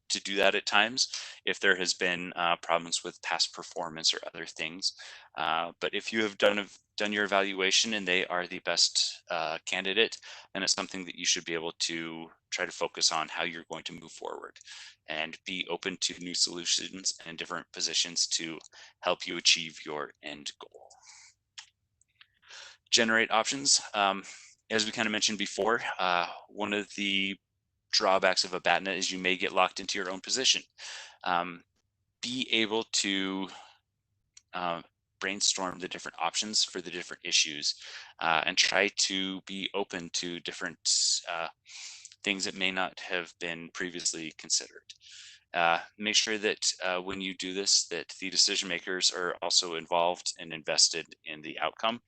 to do that at times if there has been problems with past performance or other things. But if you have done your evaluation and they are the best candidate, then it's something that you should be able to try to focus on how you're going to move forward and be open to new solutions and different positions to help you achieve your end goal. Generate options. As we kind of mentioned before, one of the drawbacks of a BATNA is you may get locked into your own position. Be able to brainstorm the different options for the different issues and try to be open to different things that may not have been previously considered. Make sure that when you do this, that the decision makers are also involved and invested in the outcome.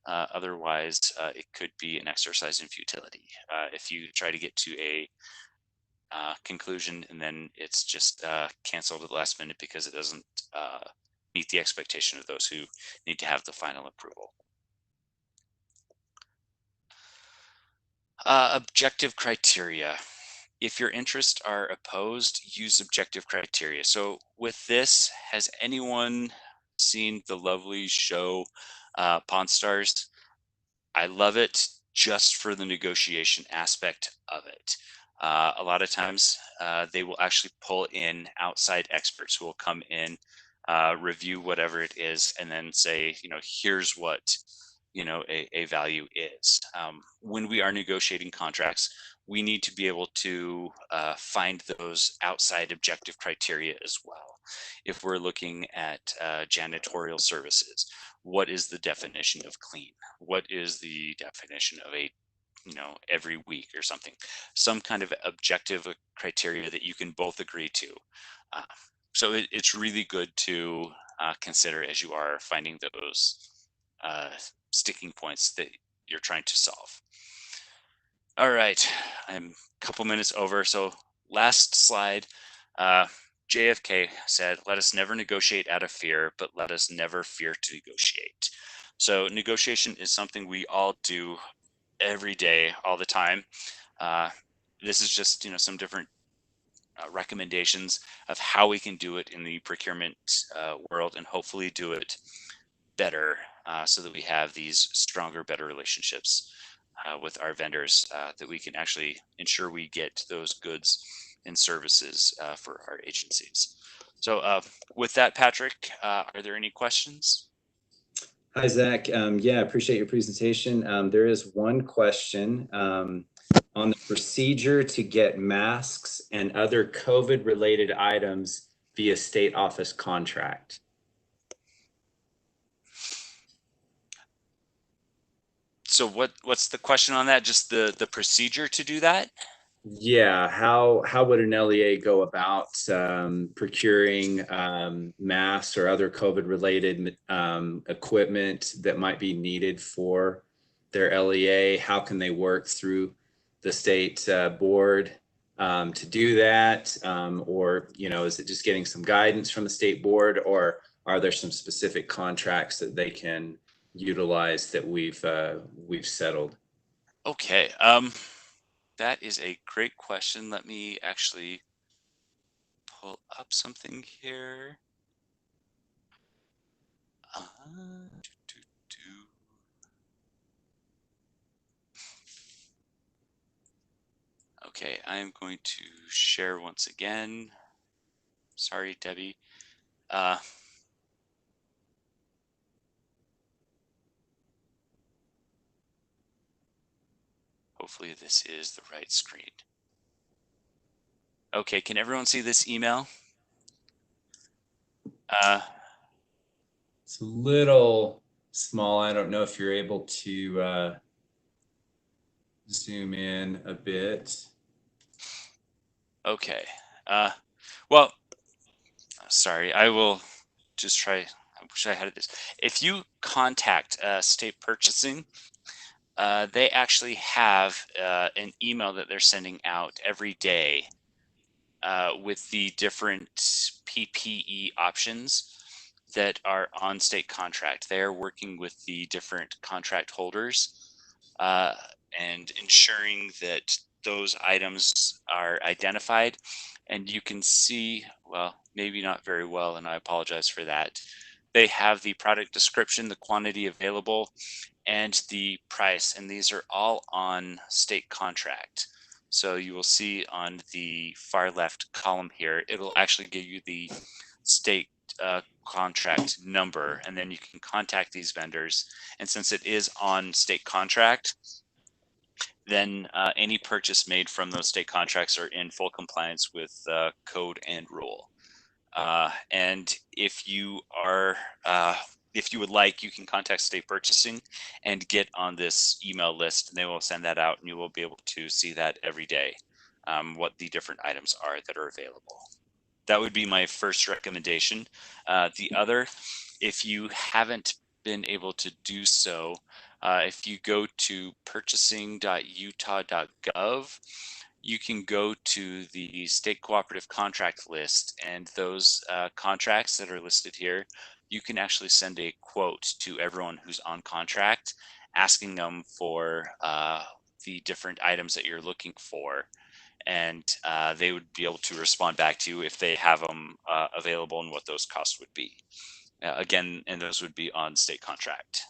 Otherwise, it could be an exercise in futility. If you try to get to a conclusion and then it's just canceled at the last minute because it doesn't meet the expectation of those who need to have the final approval. Objective criteria. If your interests are opposed, use objective criteria. So with this, has anyone seen the lovely show Pawn Stars? I love it just for the negotiation aspect of it. A lot of times they will actually pull in outside experts who will come in, review whatever it is, and then say, here's what a value is. When we are negotiating contracts, we need to be able to find those outside objective criteria as well. If we're looking at janitorial services, what is the definition of clean? What is the definition of a every week or something? Some kind of objective criteria that you can both agree to. So it's really good to consider as you are finding those sticking points that you're trying to solve. All right, I'm a couple minutes over. So last slide, JFK said, let us never negotiate out of fear, but let us never fear to negotiate. So negotiation is something we all do every day, all the time. This is just, some different recommendations of how we can do it in the procurement world and hopefully do it better so that we have these stronger, better relationships with our vendors that we can actually ensure we get those goods and services for our agencies. So with that, Patrick, are there any questions? Hi, Zach. Yeah, appreciate your presentation. There is one question on the procedure to get masks and other COVID-related items via state office contract. So what's the question on that? Just the procedure to do that? Yeah, how would an LEA go about procuring masks or other COVID-related equipment that might be needed for their LEA? How can they work through the state board to do that? Or is it just getting some guidance from the state board, or are there some specific contracts that they can utilize that we've settled? Okay. That is a great question. Let me actually pull up something here. Okay, I'm going to share once again. Sorry, Debbie. Hopefully this is the right screen. Okay, can everyone see this email? It's a little small. I don't know if you're able to zoom in a bit. Okay. Well, sorry, I will just try. I wish I had this. If you contact state purchasing, they actually have an email that they're sending out every day with the different PPE options that are on state contract. They are working with the different contract holders and ensuring that those items are identified, and you can see, well, maybe not very well, and I apologize for that. They have the product description, the quantity available, and the price, and these are all on state contract. So you will see on the far left column here, it'll actually give you the state contract number, and then you can contact these vendors. And since it is on state contract, then any purchase made from those state contracts are in full compliance with code and rule. And if you are, if you would like, you can contact state purchasing and get on this email list, and they will send that out, and you will be able to see that every day, what the different items are that are available. That would be my first recommendation. The other, if you haven't been able to do so, if you go to purchasing.utah.gov, you can go to the state cooperative contract list, and those contracts that are listed here, you can actually send a quote to everyone who's on contract, asking them for the different items that you're looking for. And they would be able to respond back to you if they have them available and what those costs would be. Again, and those would be on state contract.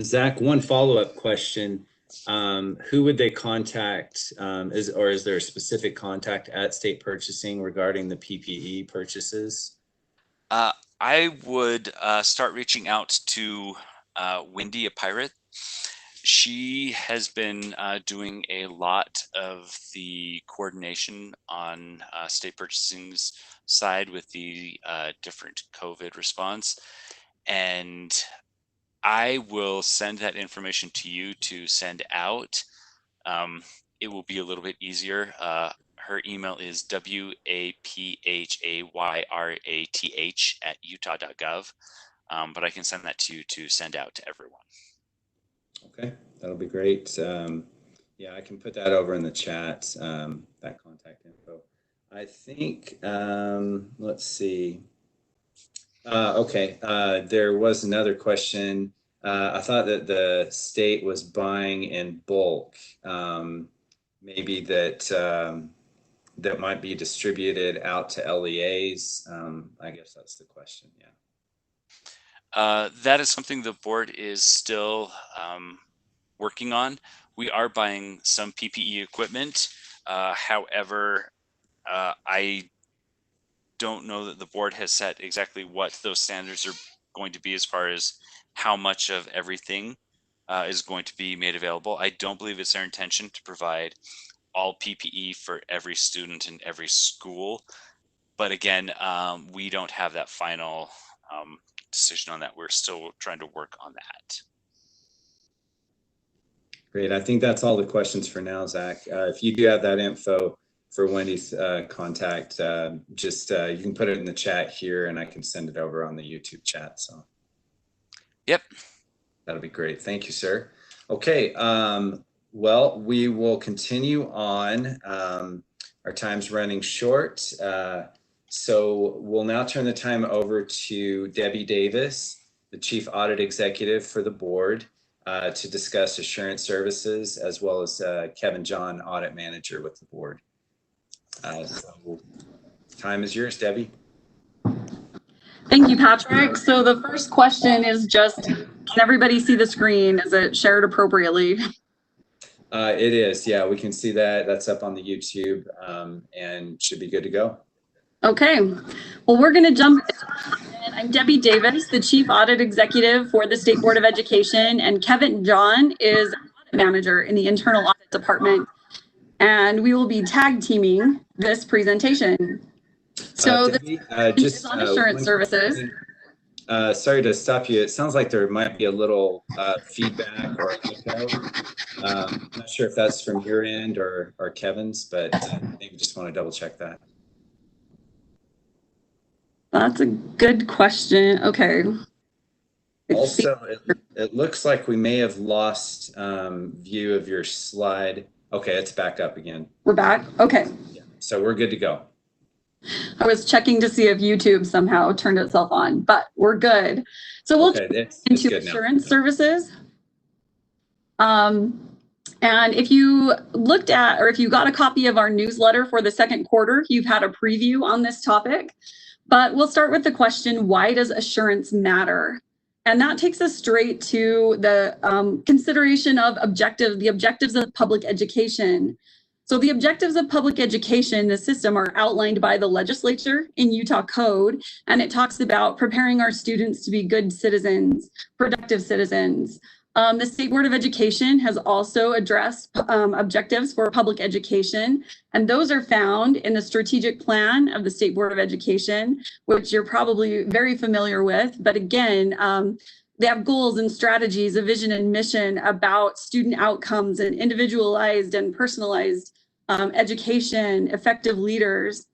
Zach, one follow-up question. Who would they contact? Is there a specific contact at state purchasing regarding the PPE purchases? I would start reaching out to Wendy, a pirate. She has been doing a lot of the coordination on state purchasing's side with the different COVID response. And I will send that information to you to send out. It will be a little bit easier. Her email is waphaYrath@utah.gov, but I can send that to you to send out to everyone. Okay, that'll be great. Yeah, I can put that over in the chat, that contact info. I think, let's see. Okay, there was another question. I thought that the state was buying in bulk, maybe that that might be distributed out to LEAs. I guess that's the question, yeah. That is something the board is still working on. We are buying some PPE equipment. However, I don't know that the board has set exactly what those standards are going to be as far as how much of everything is going to be made available. I don't believe it's their intention to provide all PPE for every student in every school. But again, we don't have that final decision on that. We're still trying to work on that. Great. I think that's all the questions for now, Zach. If you do have that info for Wendy's contact, just you can put it in the chat here and I can send it over on the YouTube chat. So, yep. That'll be great. Thank you, sir. Okay. Well, we will continue on. Our time's running short. So we'll now turn the time over to Debbie Davis, the Chief Audit Executive for the board, to discuss assurance services, as well as Kevin John, Audit Manager with the board. So time is yours, Debbie. Thank you, Patrick. So the first question is just, can everybody see the screen? Is it shared appropriately? It is, yeah, we can see that. That's up on the YouTube and should be good to go. Okay, well, we're going to jump in. I'm Debbie Davis, the Chief Audit Executive for the State Board of Education, and Kevin John is Audit Manager in the Internal Audit Department. And we will be tag teaming this presentation. So Debbie, this is on assurance services. Sorry to stop you. It sounds like there might be a little feedback or echo. I'm not sure if that's from your end or Kevin's, but maybe just want to double check that. That's a good question. Okay. Also, it looks like we may have lost view of your slide. Okay, it's back up again. We're back? Okay. Yeah, so we're good to go. I was checking to see if YouTube somehow turned itself on, but we're good. So we'll it's into good assurance now. services. And if you looked at, or if you got a copy of our newsletter for the second quarter, you've had a preview on this topic. But we'll start with the question, why does assurance matter? And that takes us straight to the consideration of the objectives of public education. So the objectives of public education, the system, are outlined by the legislature in Utah Code, and it talks about preparing our students to be good citizens, productive citizens. The State Board of Education has also addressed objectives for public education, and those are found in the strategic plan of the State Board of Education, which you're probably very familiar with. But again, they have goals and strategies, a vision and mission about student outcomes and individualized and personalized education, effective leaders.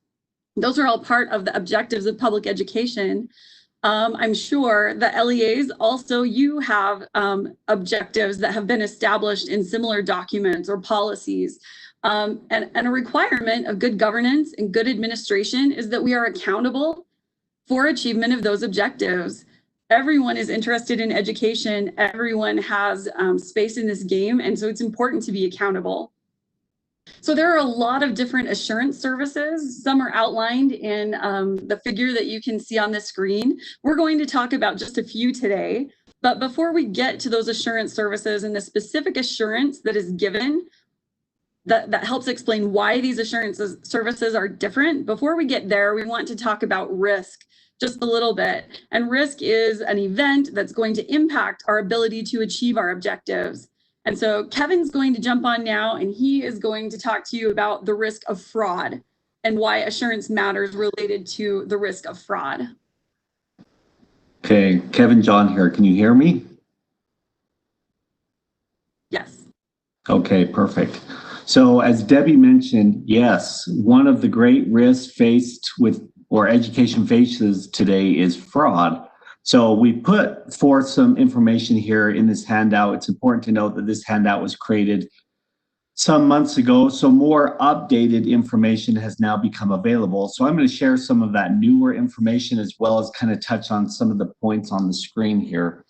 Those are all part of the objectives of public education. I'm sure the LEAs also, you have objectives that have been established in similar documents or policies. And a requirement of good governance and good administration is that we are accountable for achievement of those objectives. Everyone is interested in education. Everyone has space in this game. And so it's important to be accountable. So there are a lot of different assurance services. Some are outlined in the figure that you can see on the screen. We're going to talk about just a few today. But before we get to those assurance services and the specific assurance that is given, that helps explain why these assurance services are different, before we get there, we want to talk about risk just a little bit. And risk is an event that's going to impact our ability to achieve our objectives. And so Kevin's going to jump on now, and he is going to talk to you about the risk of fraud and why assurance matters related to the risk of fraud. Okay, Kevin John here. Can you hear me? Yes. Okay, perfect. So as Debbie mentioned, yes, one of the great risks faced with, or education faces today, is fraud. So we put forth some information here in this handout. It's important to note that this handout was created some months ago, so more updated information has now become available. So I'm going to share some of that newer information as well as kind of touch on some of the points on the screen here.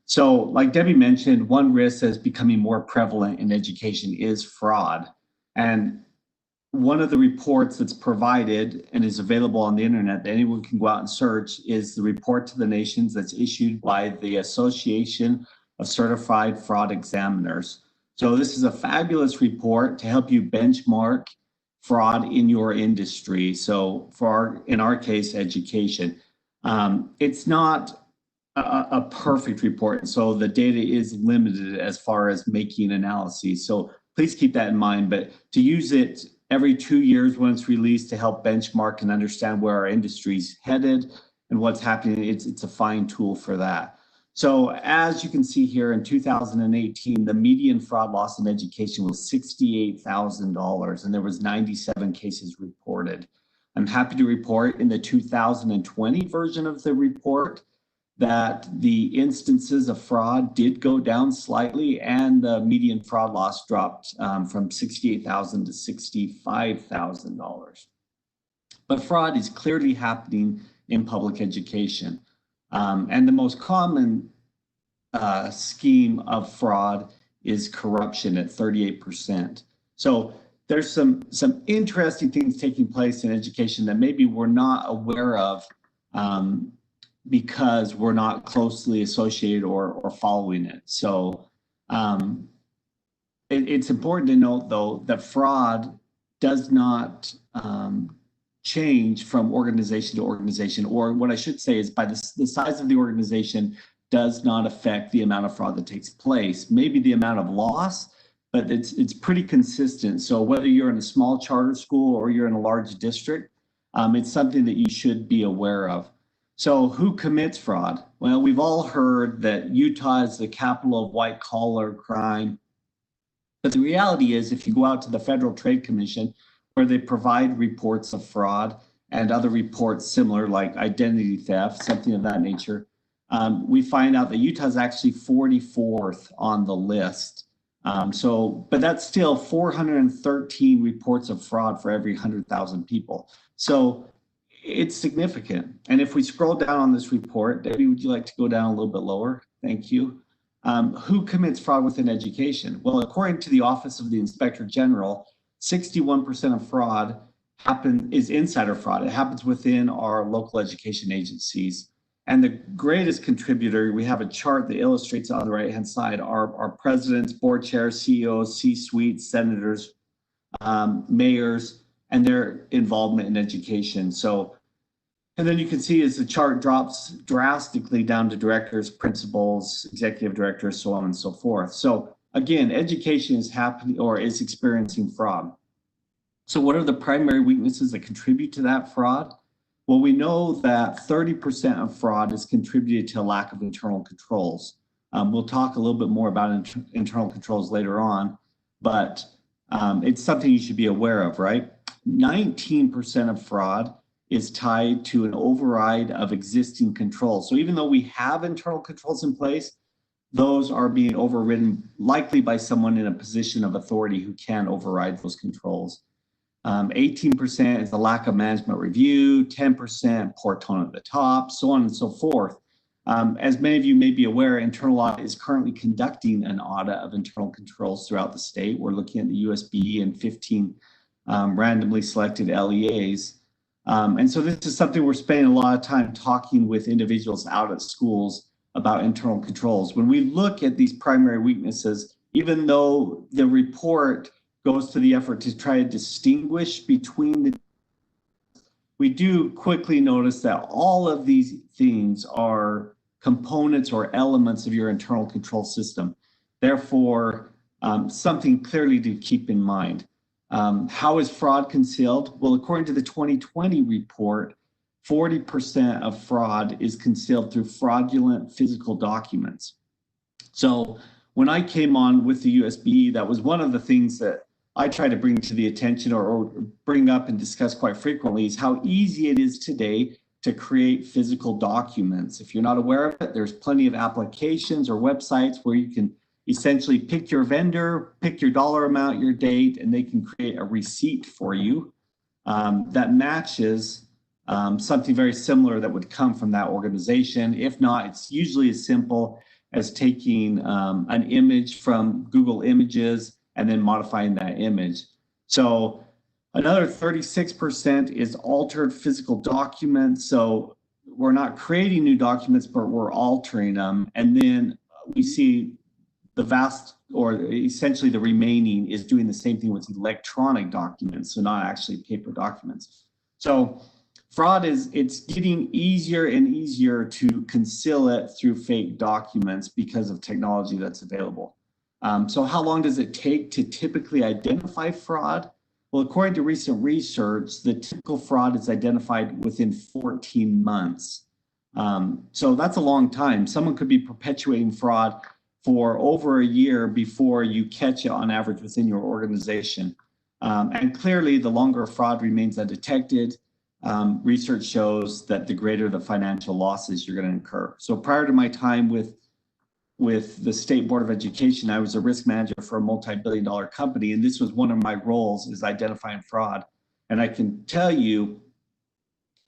So like Debbie mentioned, one risk that's becoming more prevalent in education is fraud. And one of the reports that's provided and is available on the internet that anyone can go out and search is the Report to the Nations that's issued by the Association of Certified Fraud Examiners. So this is a fabulous report to help you benchmark fraud in your industry. So in our case, education. It's not a perfect report, so the data is limited as far as making analyses. So please keep that in mind, but to use it every 2 years when it's released to help benchmark and understand where our industry's headed and what's happening, it's a fine tool for that. So as you can see here, in 2018, the median fraud loss in education was $68,000, and there was 97 cases reported. I'm happy to report in the 2020 version of the report that the instances of fraud did go down slightly, and the median fraud loss dropped from $68,000 to $65,000. But fraud is clearly happening in public education. And the most common scheme of fraud is corruption at 38%. So there's some interesting things taking place in education that maybe we're not aware of because we're not closely associated or following it. So it's important to note, though, that fraud does not change from organization to organization, or what I should say is by the size of the organization does not affect the amount of fraud that takes place. Maybe the amount of loss, but it's pretty consistent. So whether you're in a small charter school or you're in a large district, it's something that you should be aware of. So who commits fraud? Well, we've all heard that Utah is the capital of white collar crime. But the reality is, if you go out to the Federal Trade Commission, where they provide reports of fraud and other reports similar, like identity theft, something of that nature, we find out that Utah is actually 44th on the list. But that's still 413 reports of fraud for every 100,000 people. So it's significant. And if we scroll down on this report, Debbie, would you like to go down a little bit lower? Thank you. Who commits fraud within education? Well, according to the Office of the Inspector General, 61% of fraud is insider fraud. It happens within our local education agencies. And the greatest contributor, we have a chart that illustrates on the right-hand side, are presidents, board chairs, CEOs, C-suite, senators, mayors, and their involvement in education. So, and then you can see as the chart drops drastically down to directors, principals, executive directors, so on and so forth. So again, education is happening or is experiencing fraud. So what are the primary weaknesses that contribute to that fraud? Well, we know that 30% of fraud is contributed to a lack of internal controls. We'll talk a little bit more about internal controls later on, but it's something you should be aware of, right? 19% of fraud is tied to an override of existing controls. So even though we have internal controls in place, those are being overridden likely by someone in a position of authority who can override those controls. 18% is the lack of management review, 10% poor tone at the top, so on and so forth. As many of you may be aware, Internal Audit is currently conducting an audit of internal controls throughout the state. We're looking at the USB and 15 randomly selected LEAs. And so this is something we're spending a lot of time talking with individuals out at schools about internal controls. When we look at these primary weaknesses, even though the report goes to the effort to try to distinguish between the, we do quickly notice that all of these things are components or elements of your internal control system. Therefore, something clearly to keep in mind. How is fraud concealed? Well, according to the 2020 report, 40% of fraud is concealed through fraudulent physical documents. So when I came on with the USB, that was one of the things that I try to bring to the attention or bring up and discuss quite frequently is how easy it is today to create physical documents. If you're not aware of it, there's plenty of applications or websites where you can essentially pick your vendor, pick your dollar amount, your date, and they can create a receipt for you that matches something very similar that would come from that organization. If not, it's usually as simple as taking an image from Google Images and then modifying that image. So another 36% is altered physical documents. So we're not creating new documents, but we're altering them. And then we see the vast, or essentially the remaining, is doing the same thing with electronic documents, so not actually paper documents. So fraud it's getting easier and easier to conceal it through fake documents because of technology that's available. So how long does it take to typically identify fraud? Well, according to recent research, the typical fraud is identified within 14 months. So that's a long time. Someone could be perpetuating fraud for over a year before you catch it on average within your organization. And clearly, the longer fraud remains undetected, research shows that the greater the financial losses you're going to incur. So prior to my time with the State Board of Education, I was a risk manager for a multi-billion-dollar company, and this was one of my roles, is identifying fraud. And I can tell you,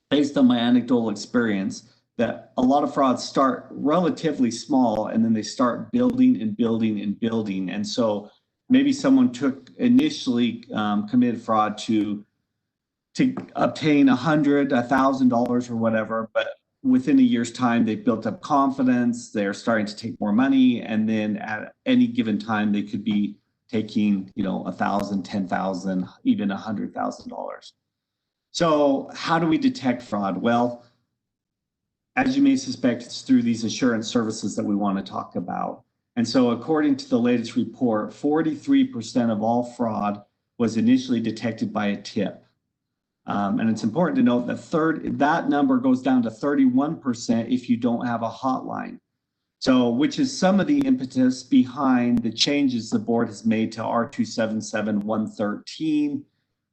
based on my anecdotal experience, that a lot of frauds start relatively small and then they start building and building and building. And so maybe someone initially committed fraud to obtain $100, $1,000 or whatever, but within a year's time, they've built up confidence, they're starting to take more money, and then at any given time, they could be taking, $1,000, $10,000, even $100,000. So how do we detect fraud? Well, as you may suspect, it's through these assurance services that we want to talk about. And so according to the latest report, 43% of all fraud was initially detected by a tip. And it's important to note that that number goes down to 31% if you don't have a hotline. So, which is some of the impetus behind the changes the board has made to R277-113,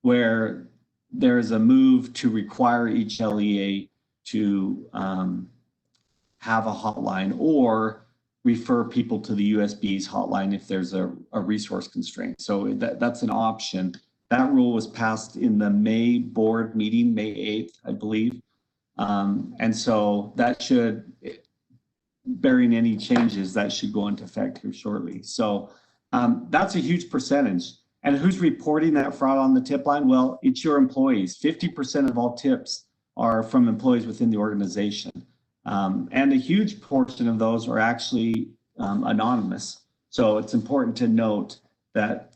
where there is a move to require each LEA to have a hotline or refer people to the USB's hotline if there's a resource constraint. So that's an option. That rule was passed in the May board meeting, May 8th, I believe. And so that should bearing any changes that should go into effect here shortly. So that's a huge percentage. And who's reporting that fraud on the tip line? Well, it's your employees. 50% of all tips are from employees within the organization. And a huge portion of those are actually anonymous. So it's important to note that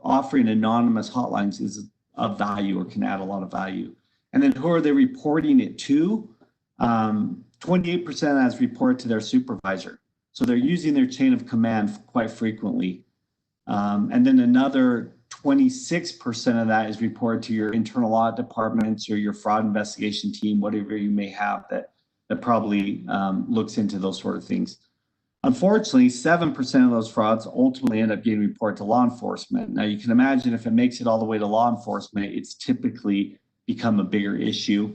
offering anonymous hotlines is of value or can add a lot of value. And then who are they reporting it to? 28% has reported to their supervisor. So they're using their chain of command quite frequently. And then another 26% of that is reported to your internal audit departments or your fraud investigation team, whatever you may have that probably looks into those sort of things. Unfortunately, 7% of those frauds ultimately end up getting reported to law enforcement. Now, you can imagine if it makes it all the way to law enforcement, it's typically become a bigger issue.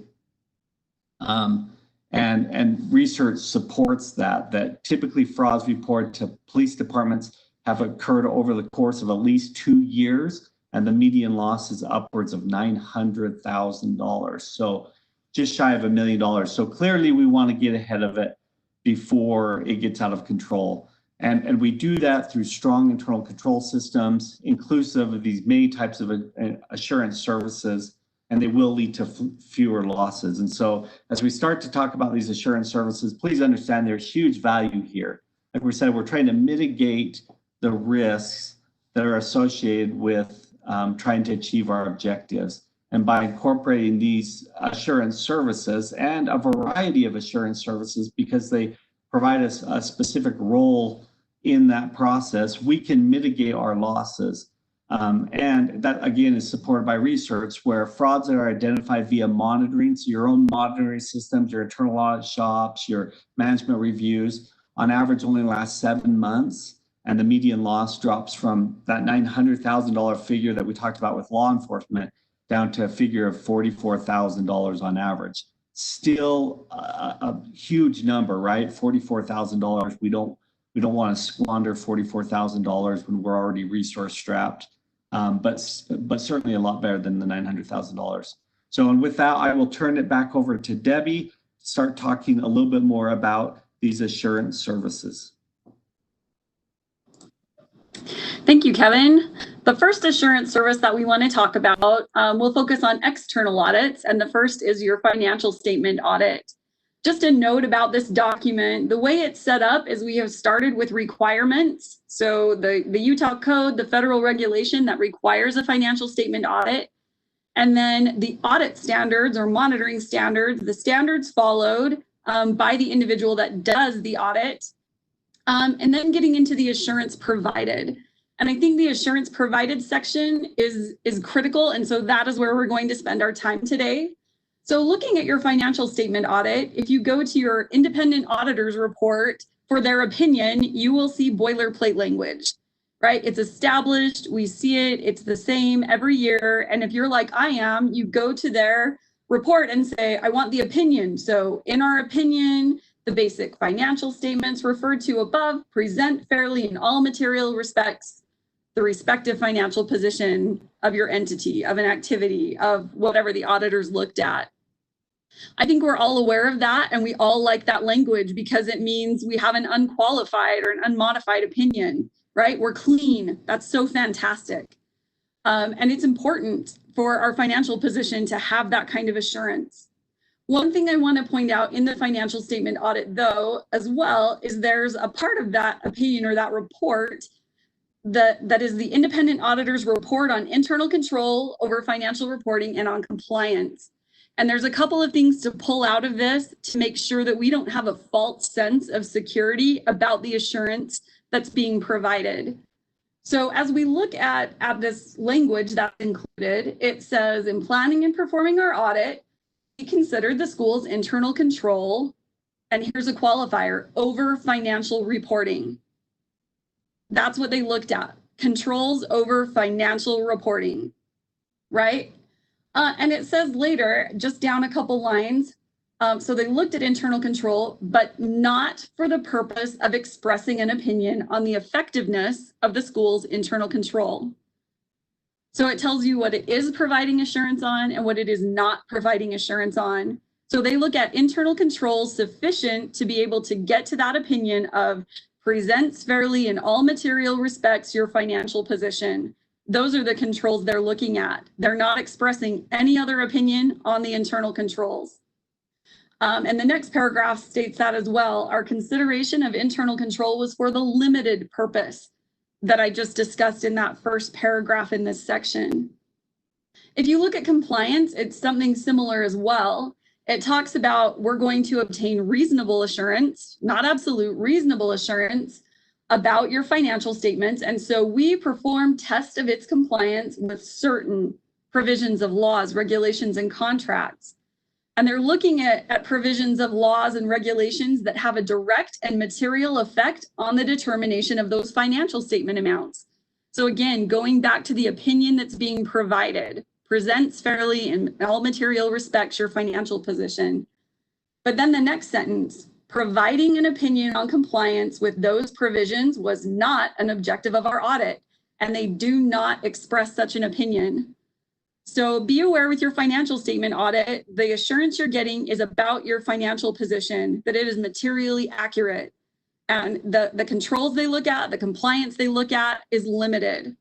And research supports that typically frauds reported to police departments have occurred over the course of at least 2 years, and the median loss is upwards of $900,000. So just shy of $1 million. So clearly we want to get ahead of it before it gets out of control. And we do that through strong internal control systems, inclusive of these many types of assurance services, and they will lead to fewer losses. And so as we start to talk about these assurance services, please understand there's huge value here. Like we said, we're trying to mitigate the risks that are associated with trying to achieve our objectives. And by incorporating these assurance services and a variety of assurance services, because they provide us a specific role in that process, we can mitigate our losses. And that, again, is supported by research where frauds are identified via monitoring. So your own monitoring systems, your internal audit shops, your management reviews, on average only last 7 months. And the median loss drops from that $900,000 figure that we talked about with law enforcement down to a figure of $44,000 on average. Still a huge number, right? $44,000. We don't want to squander $44,000 when we're already resource strapped, but certainly a lot better than the $900,000. So, and with that, I will turn it back over to Debbie to start talking a little bit more about these assurance services. Thank you, Kevin. The first assurance service that we want to talk about will focus on external audits, and the first is your financial statement audit. Just a note about this document, the way it's set up is we have started with requirements. So the Utah code, the federal regulation that requires a financial statement audit, and then the audit standards or monitoring standards, the standards followed by the individual that does the audit, and then getting into the assurance provided. And I think the assurance provided section is critical. And so that is where we're going to spend our time today. So looking at your financial statement audit, if you go to your independent auditor's report for their opinion, you will see boilerplate language, right? It's established, we see it, it's the same every year. And if you're like I am, you go to their report and say, I want the opinion. So in our opinion, the basic financial statements referred to above present fairly in all material respects the respective financial position of your entity, of an activity, of whatever the auditors looked at. I think we're all aware of that, and we all like that language because it means we have an unqualified or an unmodified opinion, right? We're clean. That's so fantastic. And it's important for our financial position to have that kind of assurance. One thing I want to point out in the financial statement audit, though, as well, is there's a part of that opinion or that report that is the independent auditor's report on internal control over financial reporting and on compliance. And there's a couple of things to pull out of this to make sure that we don't have a false sense of security about the assurance that's being provided. So as we look at this language that's included, it says in planning and performing our audit, we considered the school's internal control, and here's a qualifier, over financial reporting. That's what they looked at, controls over financial reporting, right? And it says later, just down a couple lines, so they looked at internal control, but not for the purpose of expressing an opinion on the effectiveness of the school's internal control. So it tells you what it is providing assurance on and what it is not providing assurance on. So they look at internal controls sufficient to be able to get to that opinion of presents fairly in all material respects your financial position. Those are the controls they're looking at. They're not expressing any other opinion on the internal controls. And the next paragraph states that as well. Our consideration of internal control was for the limited purpose that I just discussed in that first paragraph in this section. If you look at compliance, it's something similar as well. It talks about we're going to obtain reasonable assurance, not absolute, reasonable assurance about your financial statements. And so we perform test of its compliance with certain provisions of laws, regulations, and contracts. And they're looking at provisions of laws and regulations that have a direct and material effect on the determination of those financial statement amounts. So again, going back to the opinion that's being provided, presents fairly in all material respects your financial position. But then the next sentence, providing an opinion on compliance with those provisions was not an objective of our audit, and they do not express such an opinion. So be aware with your financial statement audit, the assurance you're getting is about your financial position, that it is materially accurate. And the controls they look at, the compliance they look at is limited.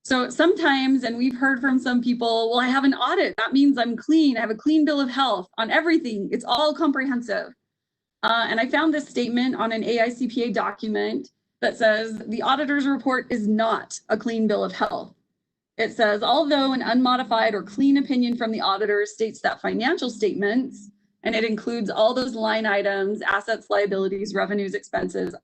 So sometimes, and we've heard from some people, well, I have an audit. That means I'm clean. I have a clean bill of health on everything. It's all comprehensive. And I found this statement on an AICPA document that says the auditor's report is not a clean bill of health. It says, although an unmodified or clean opinion from the auditor states that financial statements, and it includes all those line items, assets, liabilities, revenues, expenses,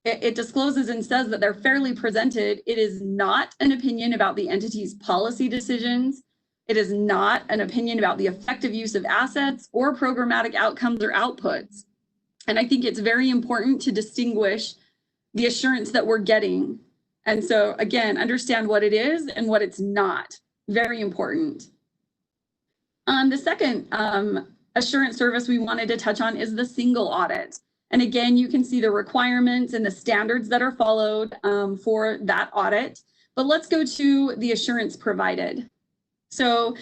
it discloses and says that they're fairly presented. It is not an opinion about the entity's policy decisions. It is not an opinion about the effective use of assets or programmatic outcomes or outputs. And I think it's very important to distinguish the assurance that we're getting. And so again, understand what it is and what it's not. Very important. The second assurance service we wanted to touch on is the single audit. And again, you can see the requirements and the standards that are followed for that audit. But let's go to the assurance provided. So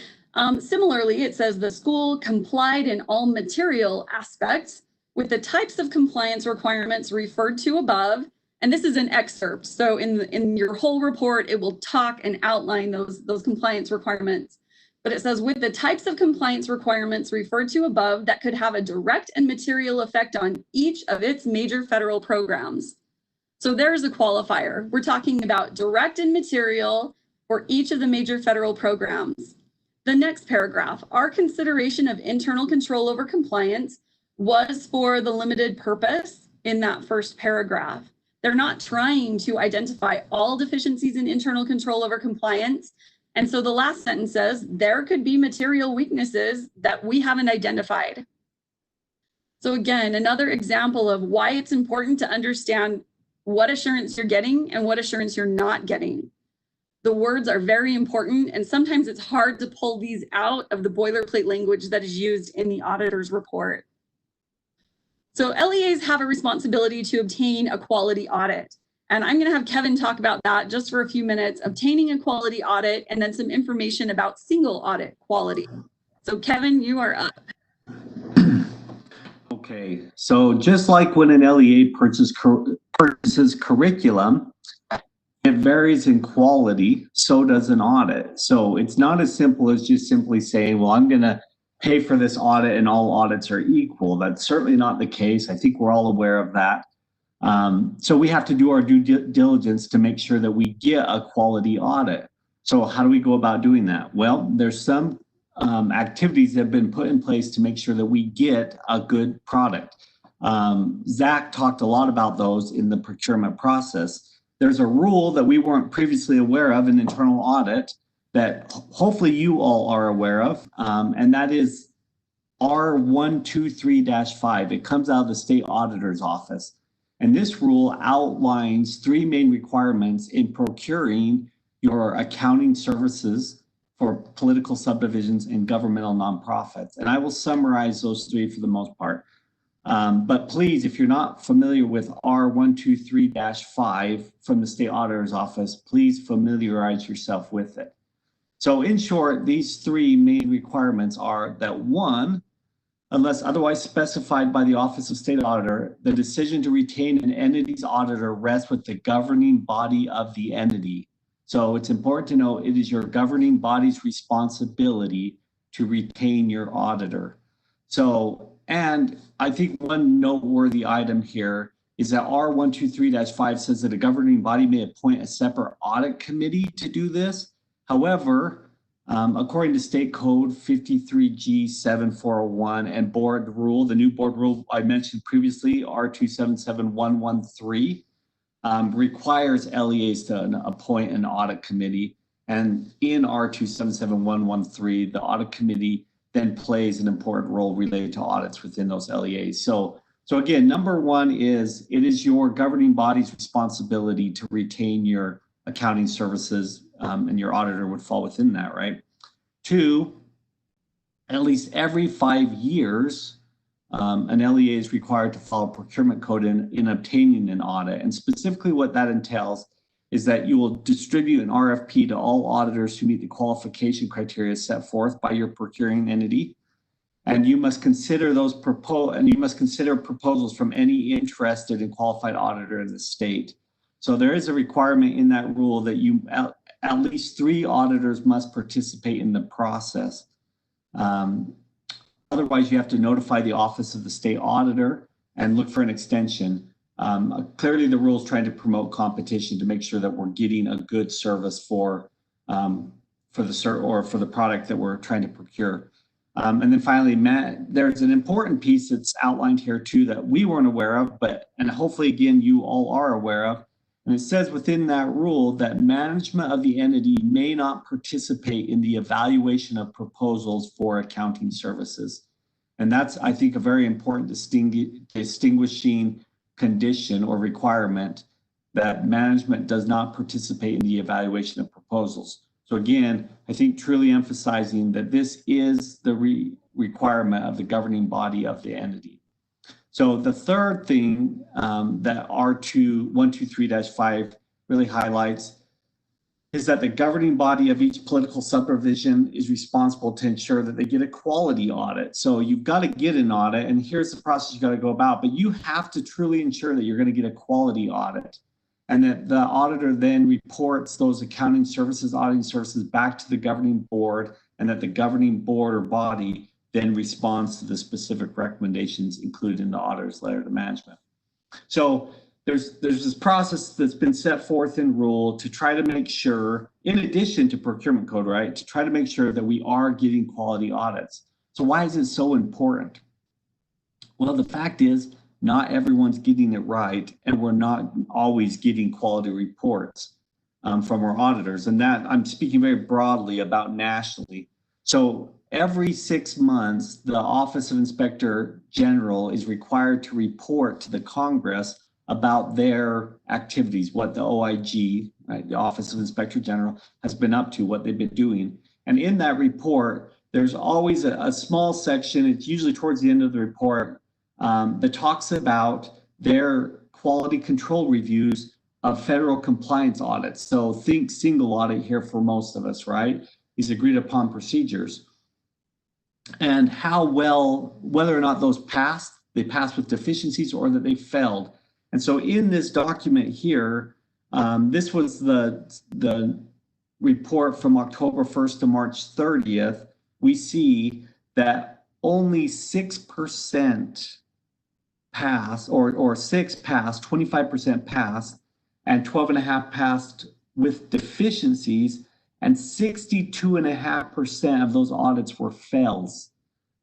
similarly, it says the school complied in all material aspects with the types of compliance requirements referred to above. And this is an excerpt. So in your whole report, it will talk and outline those compliance requirements. But it says with the types of compliance requirements referred to above that could have a direct and material effect on each of its major federal programs. So there's a qualifier. We're talking about direct and material for each of the major federal programs. The next paragraph, our consideration of internal control over compliance was for the limited purpose in that first paragraph. They're not trying to identify all deficiencies in internal control over compliance. And so the last sentence says, there could be material weaknesses that we haven't identified. So again, another example of why it's important to understand what assurance you're getting and what assurance you're not getting. The words are very important, and sometimes it's hard to pull these out of the boilerplate language that is used in the auditor's report. So LEAs have a responsibility to obtain a quality audit. And I'm going to have Kevin talk about that just for a few minutes, obtaining a quality audit, and then some information about single audit quality. So Kevin, you are up. Okay, so just like when an LEA purchases curriculum, it varies in quality, so does an audit. So it's not as simple as just simply saying, well, I'm going to pay for this audit and all audits are equal. That's certainly not the case. I think we're all aware of that. So we have to do our due diligence to make sure that we get a quality audit. So how do we go about doing that? Well, there's some activities that have been put in place to make sure that we get a good product. Zach talked a lot about those in the procurement process. There's a rule that we weren't previously aware of in internal audit that hopefully you all are aware of, and that is R123-5. It comes out of the state auditor's office. And this rule outlines three main requirements in procuring your accounting services for political subdivisions and governmental nonprofits. And I will summarize those three for the most part. But please, if you're not familiar with R123-5 from the state auditor's office, please familiarize yourself with it. So in short, these three main requirements are that one, unless otherwise specified by the Office of State Auditor, the decision to retain an entity's auditor rests with the governing body of the entity. So it's important to know it is your governing body's responsibility to retain your auditor. So, and I think one noteworthy item here is that R123-5 says that a governing body may appoint a separate audit committee to do this. However, according to State Code 53G7401 and board rule, the new board rule I mentioned previously, R277113, requires LEAs to appoint an audit committee. And in R277113, the audit committee then plays an important role related to audits within those LEAs. So again, number one is it is your governing body's responsibility to retain your accounting services, and your auditor would fall within that, right? Two, at least every 5 years, an LEA is required to follow procurement code in obtaining an audit. And specifically what that entails is that you will distribute an RFP to all auditors who meet the qualification criteria set forth by your procuring entity. And you must consider proposals from any interested and qualified auditor in the state. So there is a requirement in that rule that you at least 3 auditors must participate in the process. Otherwise, you have to notify the Office of the State Auditor and look for an extension. Clearly, the rule is trying to promote competition to make sure that we're getting a good service for the product that we're trying to procure. And then finally, there's an important piece that's outlined here too that we weren't aware of, and hopefully again you all are aware of. And it says within that rule that management of the entity may not participate in the evaluation of proposals for accounting services. And that's, I think, a very important distinguishing condition or requirement, that management does not participate in the evaluation of proposals. So again, I think truly emphasizing that this is the requirement of the governing body of the entity. So the third thing that R123-5 really highlights is that the governing body of each political subdivision is responsible to ensure that they get a quality audit. So you've got to get an audit, and here's the process you've got to go about, but you have to truly ensure that you're going to get a quality audit, and that the auditor then reports those accounting services, auditing services back to the governing board, and that the governing board or body then responds to the specific recommendations included in the auditor's letter to management. So there's this process that's been set forth in rule to try to make sure, in addition to procurement code, right, to try to make sure that we are getting quality audits. So why is it so important? Well, the fact is not everyone's getting it right, and we're not always getting quality reports from our auditors. And that I'm speaking very broadly about nationally. So every 6 months, the Office of Inspector General is required to report to the Congress about their activities, what the OIG, right, the Office of Inspector General, has been up to, what they've been doing. And in that report, there's always a small section, it's usually towards the end of the report, that talks about their quality control reviews of federal compliance audits. So think single audit here for most of us, right? These agreed upon procedures. And how well, whether or not those passed, they passed with deficiencies or that they failed. And so in this document here, this was the report from October 1st to March 30th. We see that only 6% passed, or 6 passed, 25% passed, and 12.5 passed with deficiencies, and 62.5% of those audits were fails.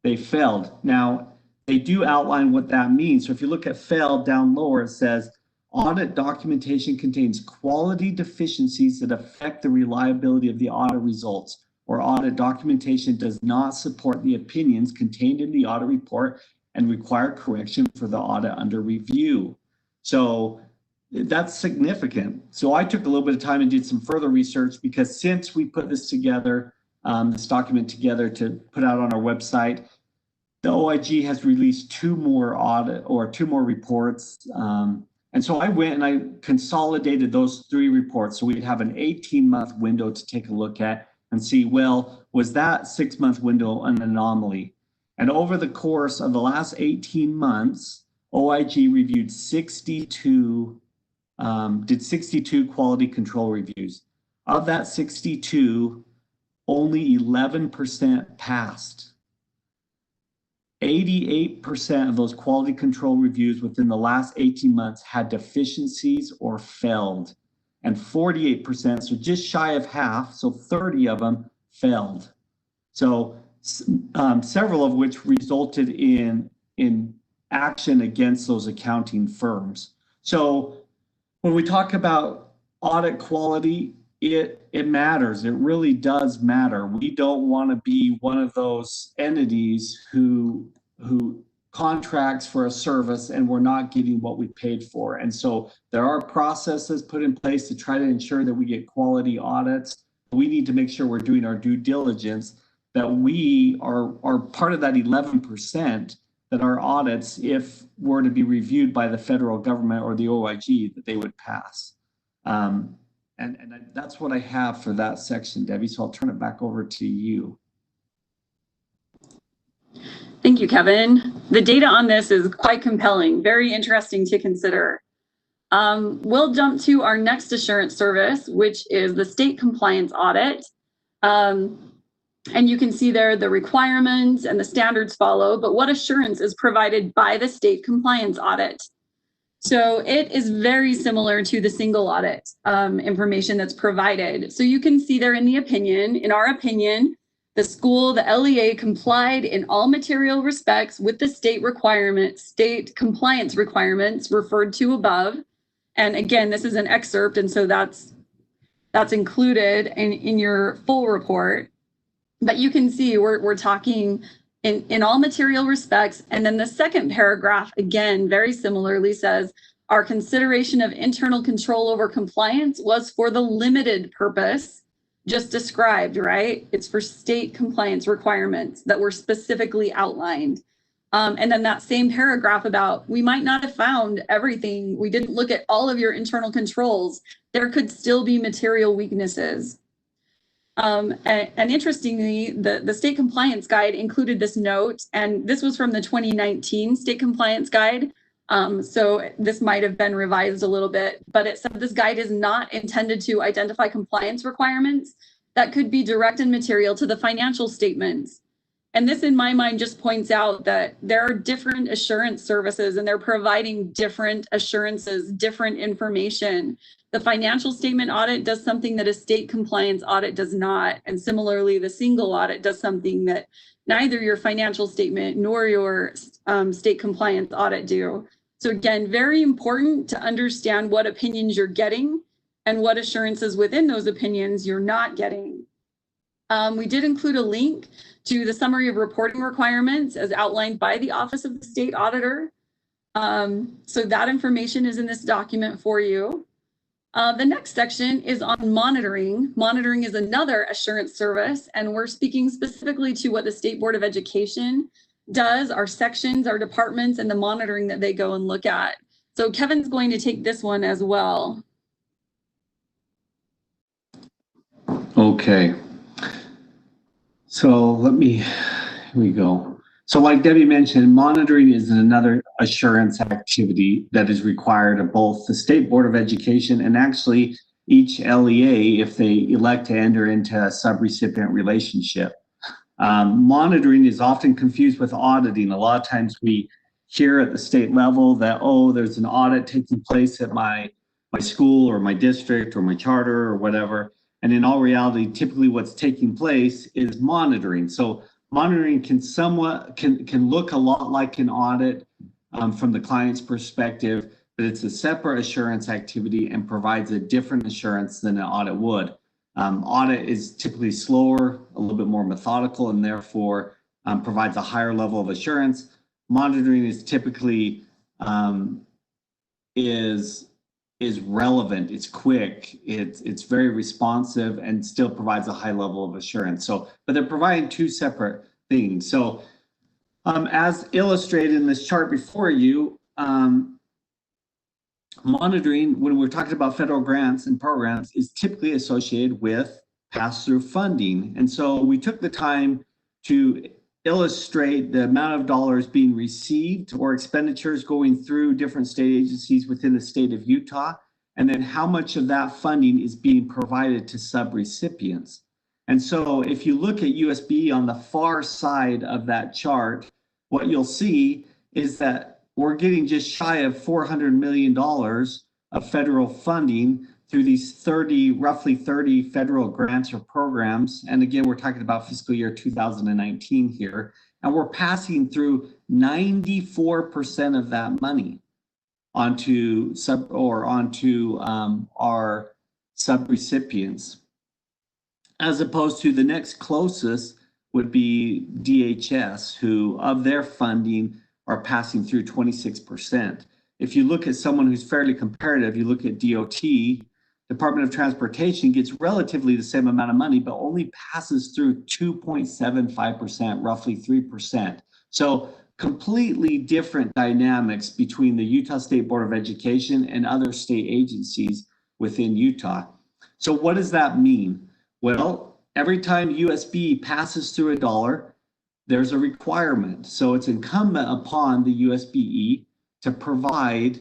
They failed. Now, they do outline what that means. So if you look at failed down lower, it says audit documentation contains quality deficiencies that affect the reliability of the audit results, or audit documentation does not support the opinions contained in the audit report and require correction for the audit under review. So that's significant. So I took a little bit of time and did some further research, because since we put this together, this document together to put out on our website, the OIG has released 2 more reports. And so I went and I consolidated those 3 reports. So we'd have an 18-month window to take a look at and see, well, was that 6-month window an anomaly? And over the course of the last 18 months, OIG reviewed 62 quality control reviews. Of that 62, only 11% passed. 88% of those quality control reviews within the last 18 months had deficiencies or failed. And 48%, so just shy of half, so 30 of them failed. So several of which resulted in action against those accounting firms. So when we talk about audit quality, it matters. It really does matter. We don't want to be one of those entities who contracts for a service and we're not getting what we paid for. And so there are processes put in place to try to ensure that we get quality audits. We need to make sure we're doing our due diligence, that we are part of that 11%, that our audits, if were to be reviewed by the federal government or the OIG, that they would pass. And that's what I have for that section, Debbie. So I'll turn it back over to you. Thank you, Kevin. The data on this is quite compelling, very interesting to consider. We'll jump to our next assurance service, which is the state compliance audit. And you can see there the requirements and the standards follow, but what assurance is provided by the state compliance audit? So it is very similar to the single audit information that's provided. So you can see there in our opinion, the school, the LEA complied in all material respects with the state compliance requirements referred to above. And again, this is an excerpt, and so that's included in your full report. But you can see we're talking in all material respects. And then the second paragraph, again, very similarly says, our consideration of internal control over compliance was for the limited purpose just described, right? It's for state compliance requirements that were specifically outlined. And then that same paragraph about, we might not have found everything. We didn't look at all of your internal controls. There could still be material weaknesses. And interestingly, the state compliance guide included this note, and this was from the 2019 state compliance guide. So this might have been revised a little bit, but it said this guide is not intended to identify compliance requirements that could be direct and material to the financial statements. And this, in my mind, just points out that there are different assurance services and they're providing different assurances, different information. The financial statement audit does something that a state compliance audit does not. And similarly, the single audit does something that neither your financial statement nor your state compliance audit do. So again, very important to understand what opinions you're getting and what assurances within those opinions you're not getting. We did include a link to the summary of reporting requirements as outlined by the Office of the State Auditor. So that information is in this document for you. The next section is on monitoring. Monitoring is another assurance service, and we're speaking specifically to what the State Board of Education does, our sections, our departments, and the monitoring that they go and look at. So Kevin's going to take this one as well. Okay. So here we go. So like Debbie mentioned, monitoring is another assurance activity that is required of both the State Board of Education and actually each LEA if they elect to enter into a subrecipient relationship. Monitoring is often confused with auditing. A lot of times we hear at the state level that, oh, there's an audit taking place at my school or my district or my charter or whatever. And in all reality, typically what's taking place is monitoring. So monitoring can look a lot like an audit from the client's perspective, but it's a separate assurance activity and provides a different assurance than an audit would. Audit is typically slower, a little bit more methodical, and therefore provides a higher level of assurance. Monitoring is typically is relevant, it's quick, it's very responsive, and still provides a high level of assurance. So, but they're providing two separate things. So, as illustrated in this chart before you, monitoring, when we're talking about federal grants and programs, is typically associated with pass-through funding. And so we took the time to illustrate the amount of dollars being received or expenditures going through different state agencies within the state of Utah, and then how much of that funding is being provided to subrecipients. And so if you look at USB on the far side of that chart, what you'll see is that we're getting just shy of $400 million of federal funding through these roughly 30 federal grants or programs. And again, we're talking about fiscal year 2019 here. And we're passing through 94% of that money onto our subrecipients, as opposed to the next closest would be DHS, who of their funding are passing through 26%. If you look at someone who's fairly comparative, you look at DOT, Department of Transportation gets relatively the same amount of money, but only passes through 2.75%, roughly 3%. So completely different dynamics between the Utah State Board of Education and other state agencies within Utah. So what does that mean? Well, every time USB passes through a dollar, there's a requirement. So it's incumbent upon the USBE to provide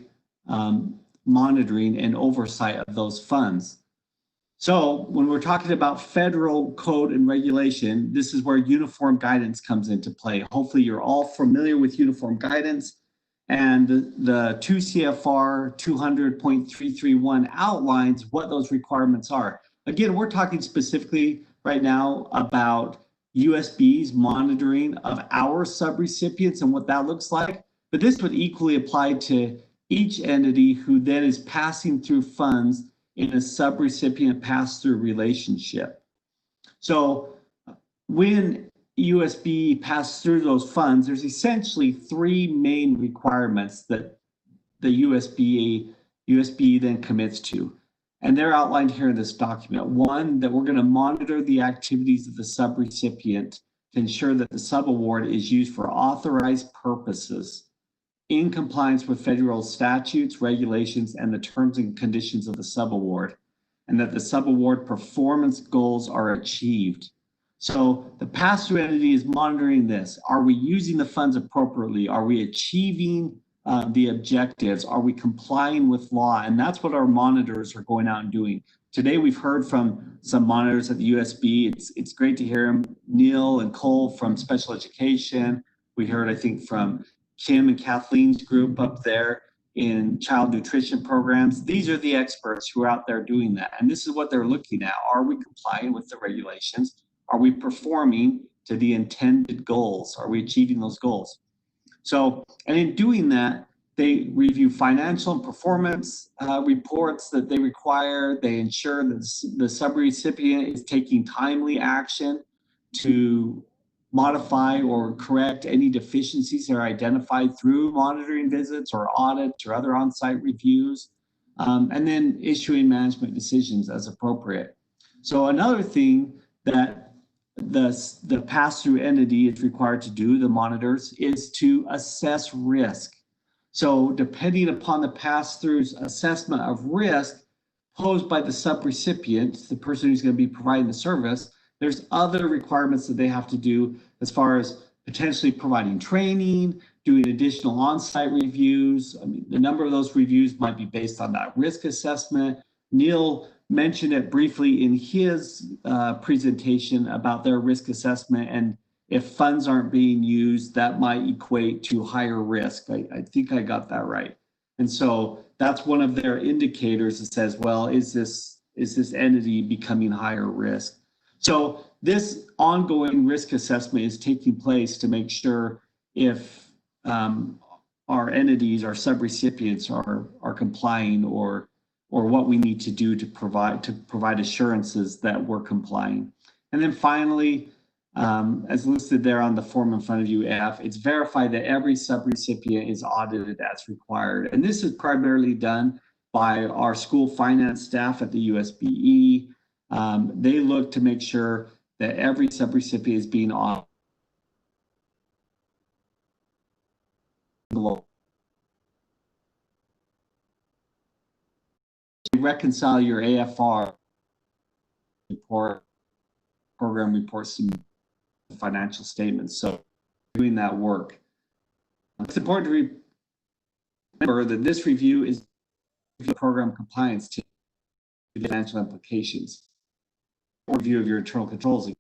monitoring and oversight of those funds. So when we're talking about federal code and regulation, this is where uniform guidance comes into play. Hopefully you're all familiar with uniform guidance, and the 2 CFR 200.331 outlines what those requirements are. Again, we're talking specifically right now about USB's monitoring of our subrecipients and what that looks like, but this would equally apply to each entity who then is passing through funds in a subrecipient pass-through relationship. So when USB passes through those funds, there's essentially 3 main requirements that the USB then commits to. And they're outlined here in this document. 1, that we're going to monitor the activities of the subrecipient to ensure that the subaward is used for authorized purposes in compliance with federal statutes, regulations, and the terms and conditions of the subaward, and that the subaward performance goals are achieved. So the pass-through entity is monitoring this. Are we using the funds appropriately? Are we achieving the objectives? Are we complying with law? And that's what our monitors are going out and doing. Today, we've heard from some monitors at the USB. It's great to hear them. Neil and Cole from special education. We heard, I think, from Kim and Kathleen's group up there in child nutrition programs. These are the experts who are out there doing that. And this is what they're looking at. Are we complying with the regulations? Are we performing to the intended goals? Are we achieving those goals? So, and in doing that, they review financial and performance reports that they require. They ensure that the subrecipient is taking timely action to modify or correct any deficiencies that are identified through monitoring visits or audits or other on-site reviews, and then issuing management decisions as appropriate. So another thing that the pass-through entity is required to do, the monitors, is to assess risk. So depending upon the pass-through's assessment of risk posed by the subrecipient, the person who's going to be providing the service, there's other requirements that they have to do as far as potentially providing training, doing additional on-site reviews. I mean, the number of those reviews might be based on that risk assessment. Neil mentioned it briefly in his presentation about their risk assessment, and if funds aren't being used, that might equate to higher risk. I think I got that right. And so that's one of their indicators that says, well, is this entity becoming higher risk? So this ongoing risk assessment is taking place to make sure if our entities, our subrecipients are complying or what we need to do to provide assurances that we're complying. And then finally, as listed there on the form in front of you, F, it's verified that every subrecipient is audited as required. And this is primarily done by our school finance staff at the USBE. They look to make sure that every subrecipient is being audited. Reconcile your AFR report, program reports, and financial statements. So doing that work. It's important to remember that this review is program compliance to the financial implications, review of your internal controls,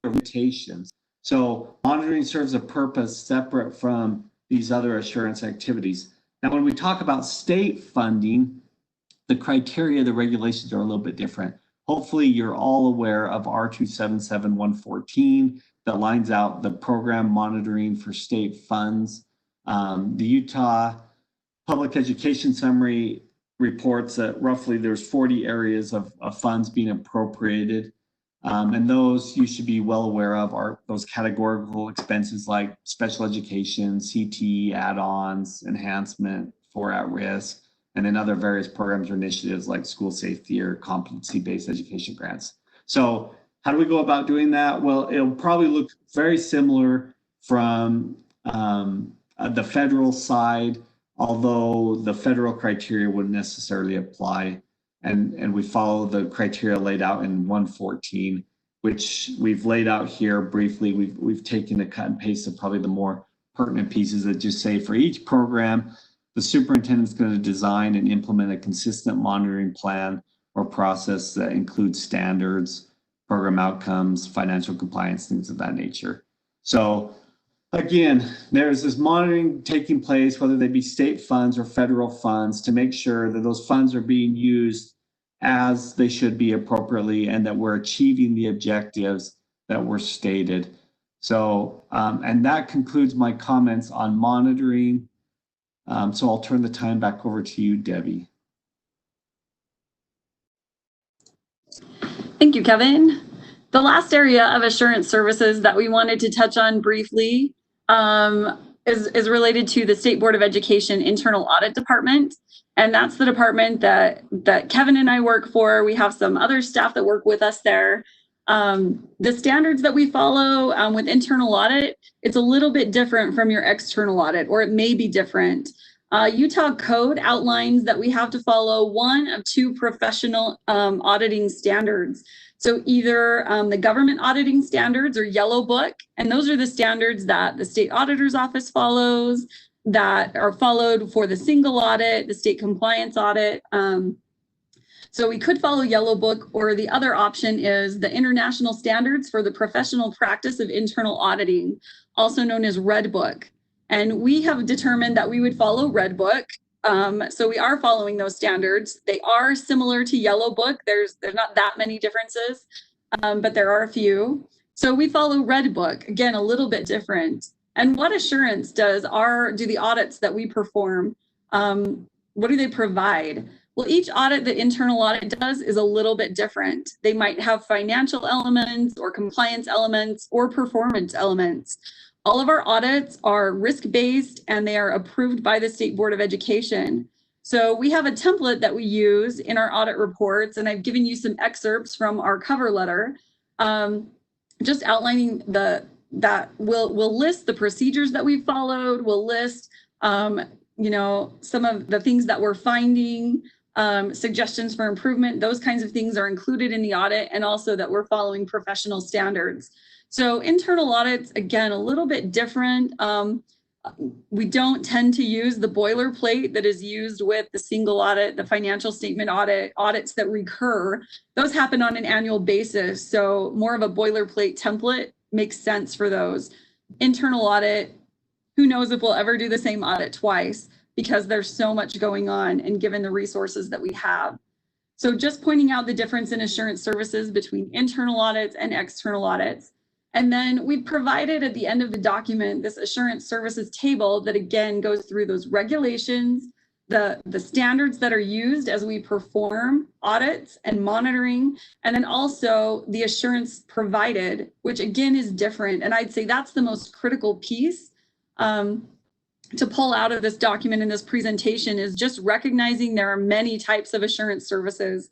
limitations. So monitoring serves a purpose separate from these other assurance activities. Now, when we talk about state funding, the criteria, the regulations are a little bit different. Hopefully you're all aware of R277114 that lines out the program monitoring for state funds. The Utah Public Education Summary reports that roughly there's 40 areas of funds being appropriated. And those you should be well aware of are those categorical expenses like special education, CTE, add-ons, enhancement for at-risk, and then other various programs or initiatives like school safety or competency-based education grants. So how do we go about doing that? Well, it'll probably look very similar from the federal side, although the federal criteria wouldn't necessarily apply. And we follow the criteria laid out in 114, which we've laid out here briefly. We've taken the cut and paste of probably the more pertinent pieces that just say for each program, the superintendent's going to design and implement a consistent monitoring plan or process that includes standards, program outcomes, financial compliance, things of that nature. So again, there's this monitoring taking place, whether they be state funds or federal funds, to make sure that those funds are being used as they should be appropriately and that we're achieving the objectives that were stated. So, and that concludes my comments on monitoring. So I'll turn the time back over to you, Debbie. Thank you, Kevin. The last area of assurance services that we wanted to touch on briefly is related to the State Board of Education Internal Audit Department. And that's the department that Kevin and I work for. We have some other staff that work with us there. The standards that we follow with internal audit, it's a little bit different from your external audit, or it may be different. Utah code outlines that we have to follow one of two professional auditing standards. So either the government auditing standards or Yellow Book, and those are the standards that the state auditor's office follows, that are followed for the single audit, the state compliance audit. So we could follow Yellow Book, or the other option is the international standards for the professional practice of internal auditing, also known as Red Book. And we have determined that we would follow Red Book. So we are following those standards. They are similar to Yellow Book. There's not that many differences, but there are a few. So we follow Red Book, again, a little bit different. And what assurance do the audits that we perform, what do they provide? Well, each audit that internal audit does is a little bit different. They might have financial elements or compliance elements or performance elements. All of our audits are risk-based and they are approved by the State Board of Education. So we have a template that we use in our audit reports, and I've given you some excerpts from our cover letter, just outlining that we'll list the procedures that we've followed. We'll list, some of the things that we're finding, suggestions for improvement. Those kinds of things are included in the audit, and also that we're following professional standards. So internal audits, again, a little bit different. We don't tend to use the boilerplate that is used with the single audit, the financial statement audit, audits that recur. Those happen on an annual basis. So more of a boilerplate template makes sense for those. Internal audit, who knows if we'll ever do the same audit twice, because there's so much going on and given the resources that we have. So just pointing out the difference in assurance services between internal audits and external audits. And then we've provided at the end of the document this assurance services table that again goes through those regulations, the standards that are used as we perform audits and monitoring, and then also the assurance provided, which again is different. And I'd say that's the most critical piece to pull out of this document in this presentation, is just recognizing there are many types of assurance services.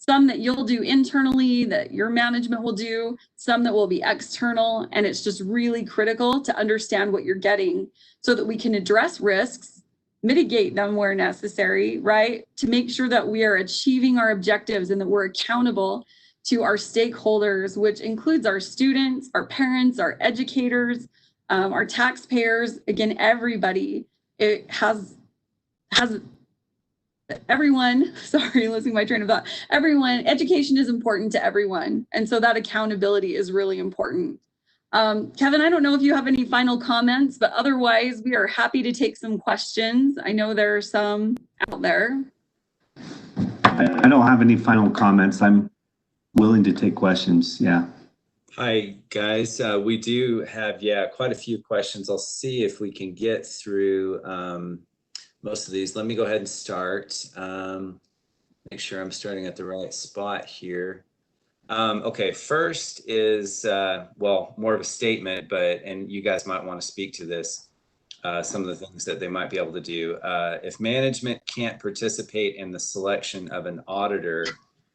Some that you'll do internally, that your management will do, some that will be external, and it's just really critical to understand what you're getting so that we can address risks, mitigate them where necessary, right? To make sure that we are achieving our objectives and that we're accountable to our stakeholders, which includes our students, our parents, our educators, our taxpayers, again, everybody, it has everyone, sorry, losing my train of thought. Everyone, education is important to everyone. And so that accountability is really important. Kevin, I don't know if you have any final comments, but otherwise we are happy to take some questions. I know there are some out there. I don't have any final comments. I'm willing to take questions. Yeah. Hi, guys. We do have, quite a few questions. I'll see if we can get through most of these. Let me go ahead and start. Make sure I'm starting at the right spot here. Okay, first is, well, more of a statement, and you guys might want to speak to this, some of the things that they might be able to do. If management can't participate in the selection of an auditor,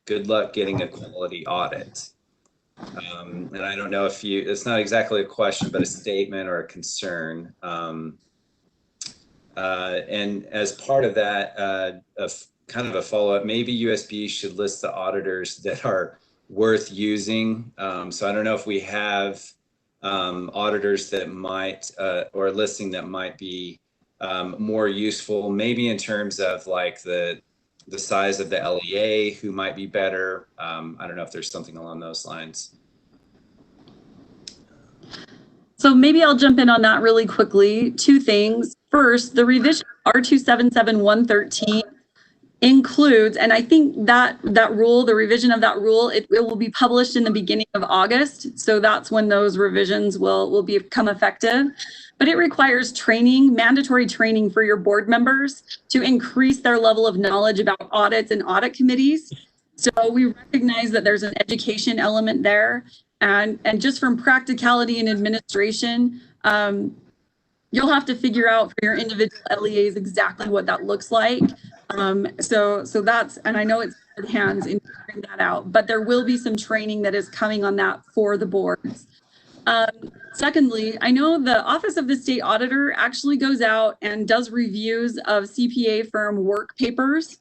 good luck getting a quality audit. And I don't know if it's not exactly a question, but a statement or a concern. And as part of that, kind of a follow-up, maybe USB should list the auditors that are worth using. So I don't know if we have auditors that might, or a listing that might be more useful, maybe in terms of like the size of the LEA, who might be better. I don't know if there's something along those lines. So maybe I'll jump in on that really quickly. Two things. First, the revision R277113 includes, and I think that rule, the revision of that rule, it will be published in the beginning of August. So that's when those revisions will become effective. But it requires training, mandatory training for your board members to increase their level of knowledge about audits and audit committees. So we recognize that there's an education element there. And just from practicality and administration, you'll have to figure out for your individual LEAs exactly what that looks like. So that's, and I know it's hard hands in figuring that out, but there will be some training that is coming on that for the boards. Secondly, I know the Office of the State Auditor actually goes out and does reviews of CPA firm work papers.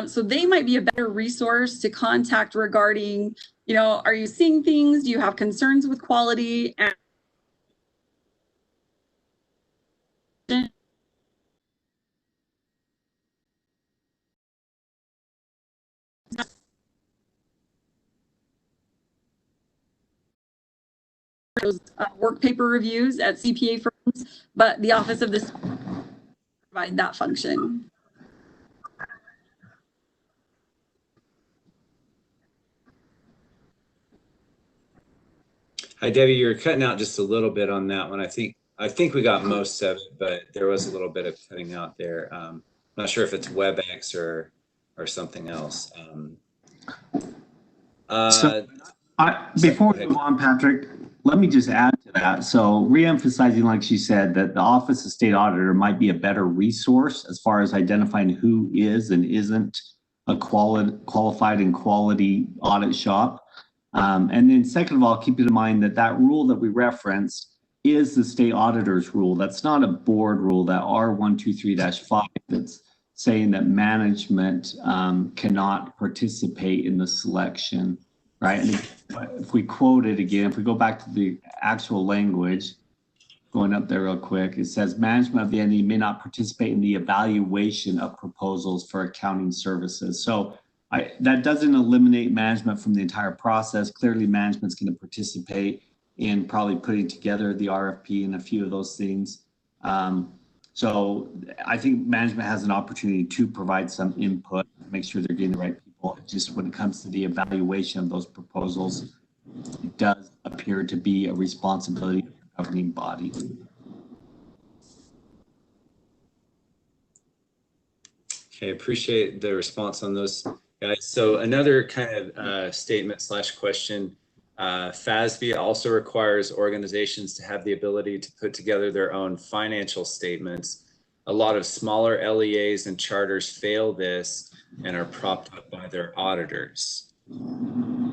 So they might be a better resource to contact regarding, you know, are you seeing things? Do you have concerns with quality? And those work paper reviews at CPA firms, but the Office of the State provide that function. Hi, Debbie, you're cutting out just a little bit on that one. I think we got most of it, but there was a little bit of cutting out there. I'm not sure if it's WebEx or something else. Before we move on, Patrick, let me just add to that. So reemphasizing, like she said, that the Office of State Auditor might be a better resource as far as identifying who is and isn't a qualified and quality audit shop. And then second of all, keep in mind that rule that we referenced is the state auditor's rule. That's not a board rule, that R123-5 that's saying that management cannot participate in the selection, right? And if we quote it again, if we go back to the actual language, going up there real quick, it says management of the entity may not participate in the evaluation of proposals for accounting services. So that doesn't eliminate management from the entire process. Clearly, management's going to participate in probably putting together the RFP and a few of those things. So I think management has an opportunity to provide some input, make sure they're getting the right people. Just when it comes to the evaluation of those proposals, it does appear to be a responsibility of the governing body. Okay, appreciate the response on those guys. So another kind of statement / question, FASB also requires organizations to have the ability to put together their own financial statements. A lot of smaller LEAs and charters fail this and are propped up by their auditors. Kind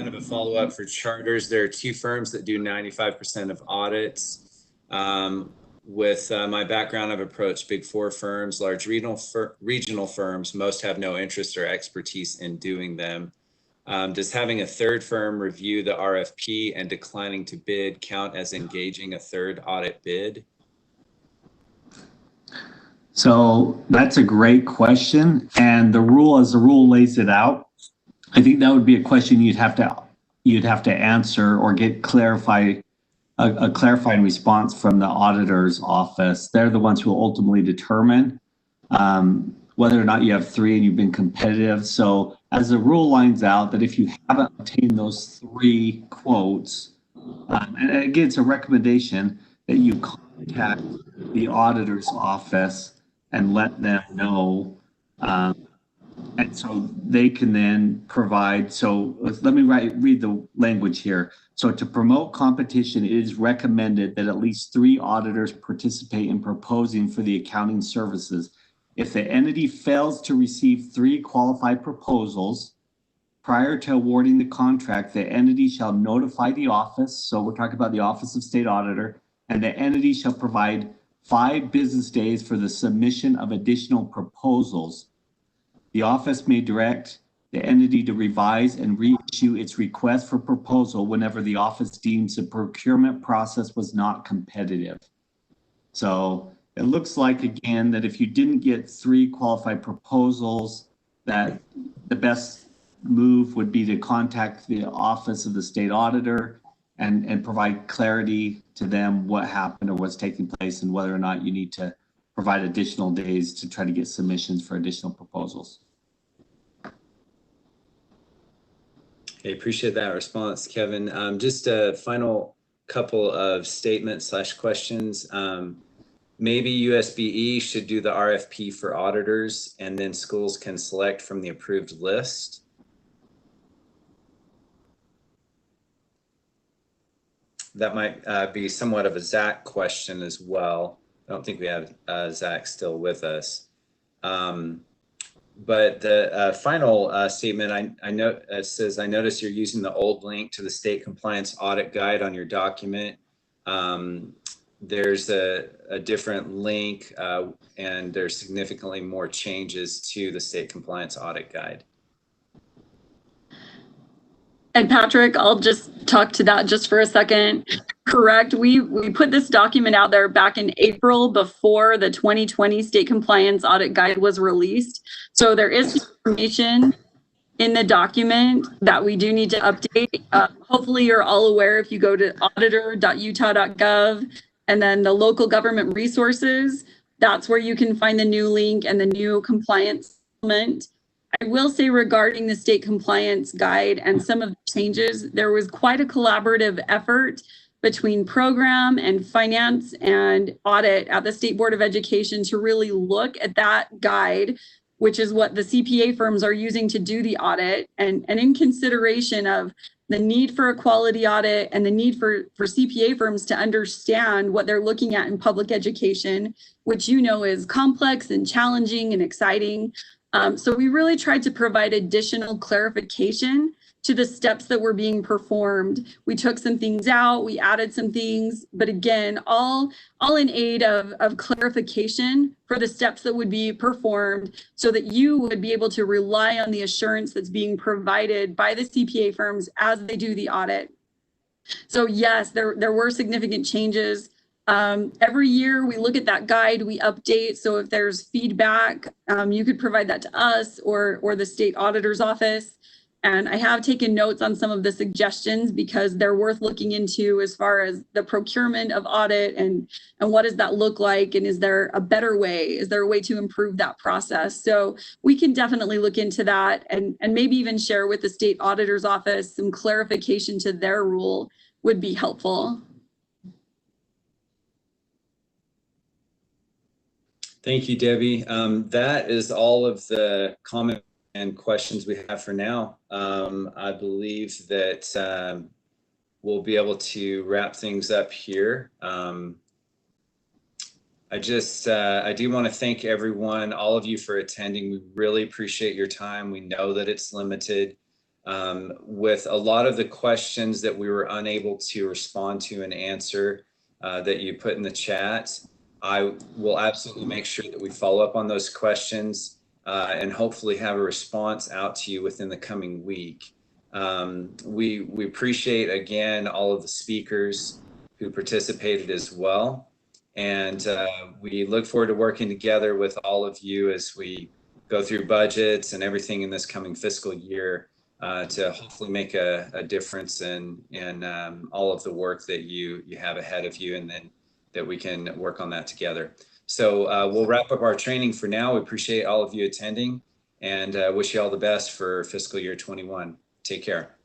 of a follow-up for charters. There are two firms that do 95% of audits. With my background, I've approached big four firms, large regional firms. Most have no interest or expertise in doing them. Does having a third firm review the RFP and declining to bid count as engaging a third audit bid? So that's a great question. And the rule, as the rule lays it out, I think that would be a question you'd have to answer or get a clarifying response from the auditor's office. They're the ones who will ultimately determine whether or not you have 3 and you've been competitive. So as the rule lines out, that if you haven't obtained those 3 quotes, and again, it's a recommendation that you contact the auditor's office and let them know. And so they can then provide, so let me read the language here. So to promote competition, it is recommended that at least 3 auditors participate in proposing for the accounting services. If the entity fails to receive 3 qualified proposals prior to awarding the contract, the entity shall notify the office. So we're talking about the Office of State Auditor, and the entity shall provide 5 business days for the submission of additional proposals. The office may direct the entity to revise and reissue its request for proposal whenever the office deems the procurement process was not competitive. So it looks like, again, that if you didn't get 3 qualified proposals, that the best move would be to contact the Office of the State Auditor and provide clarity to them what happened or what's taking place and whether or not you need to provide additional days to try to get submissions for additional proposals. Okay, appreciate that response, Kevin. Just a final couple of statements / questions. Maybe USBE should do the RFP for auditors and then schools can select from the approved list. That might be somewhat of a Zach question as well. I don't think we have Zach still with us. But the final statement, I know says, I notice you're using the old link to the state compliance audit guide on your document. There's a different link and there's significantly more changes to the state compliance audit guide. And Patrick, I'll just talk to that just for a second. Correct. We put this document out there back in April before the 2020 state compliance audit guide was released. So there is information in the document that we do need to update. Hopefully you're all aware, if you go to auditor.utah.gov and then the local government resources, that's where you can find the new link and the new compliance element. I will say regarding the state compliance guide and some of the changes, there was quite a collaborative effort between program and finance and audit at the State Board of Education to really look at that guide, which is what the CPA firms are using to do the audit. And in consideration of the need for a quality audit and the need for CPA firms to understand what they're looking at in public education, which you know is complex and challenging and exciting. So we really tried to provide additional clarification to the steps that were being performed. We took some things out, we added some things, but again, all in aid of clarification for the steps that would be performed so that you would be able to rely on the assurance that's being provided by the CPA firms as they do the audit. So yes, there were significant changes. Every year we look at that guide, we update. So if there's feedback, you could provide that to us or the state auditor's office. And I have taken notes on some of the suggestions because they're worth looking into as far as the procurement of audit and what does that look like? And is there a better way? Is there a way to improve that process? So we can definitely look into that and maybe even share with the state auditor's office some clarification to their rule would be helpful. Thank you, Debbie. That is all of the comments and questions we have for now. I believe that we'll be able to wrap things up here. I do want to thank everyone, all of you for attending. We really appreciate your time. We know that it's limited. With a lot of the questions that we were unable to respond to and answer that you put in the chat, I will absolutely make sure that we follow up on those questions and hopefully have a response out to you within the coming week. We appreciate, again, all of the speakers who participated as well. And we look forward to working together with all of you as we go through budgets and everything in this coming fiscal year to hopefully make a difference in all of the work that you have ahead of you, and then that we can work on that together. So we'll wrap up our training for now. We appreciate all of you attending, and wish you all the best for fiscal year 21. Take care.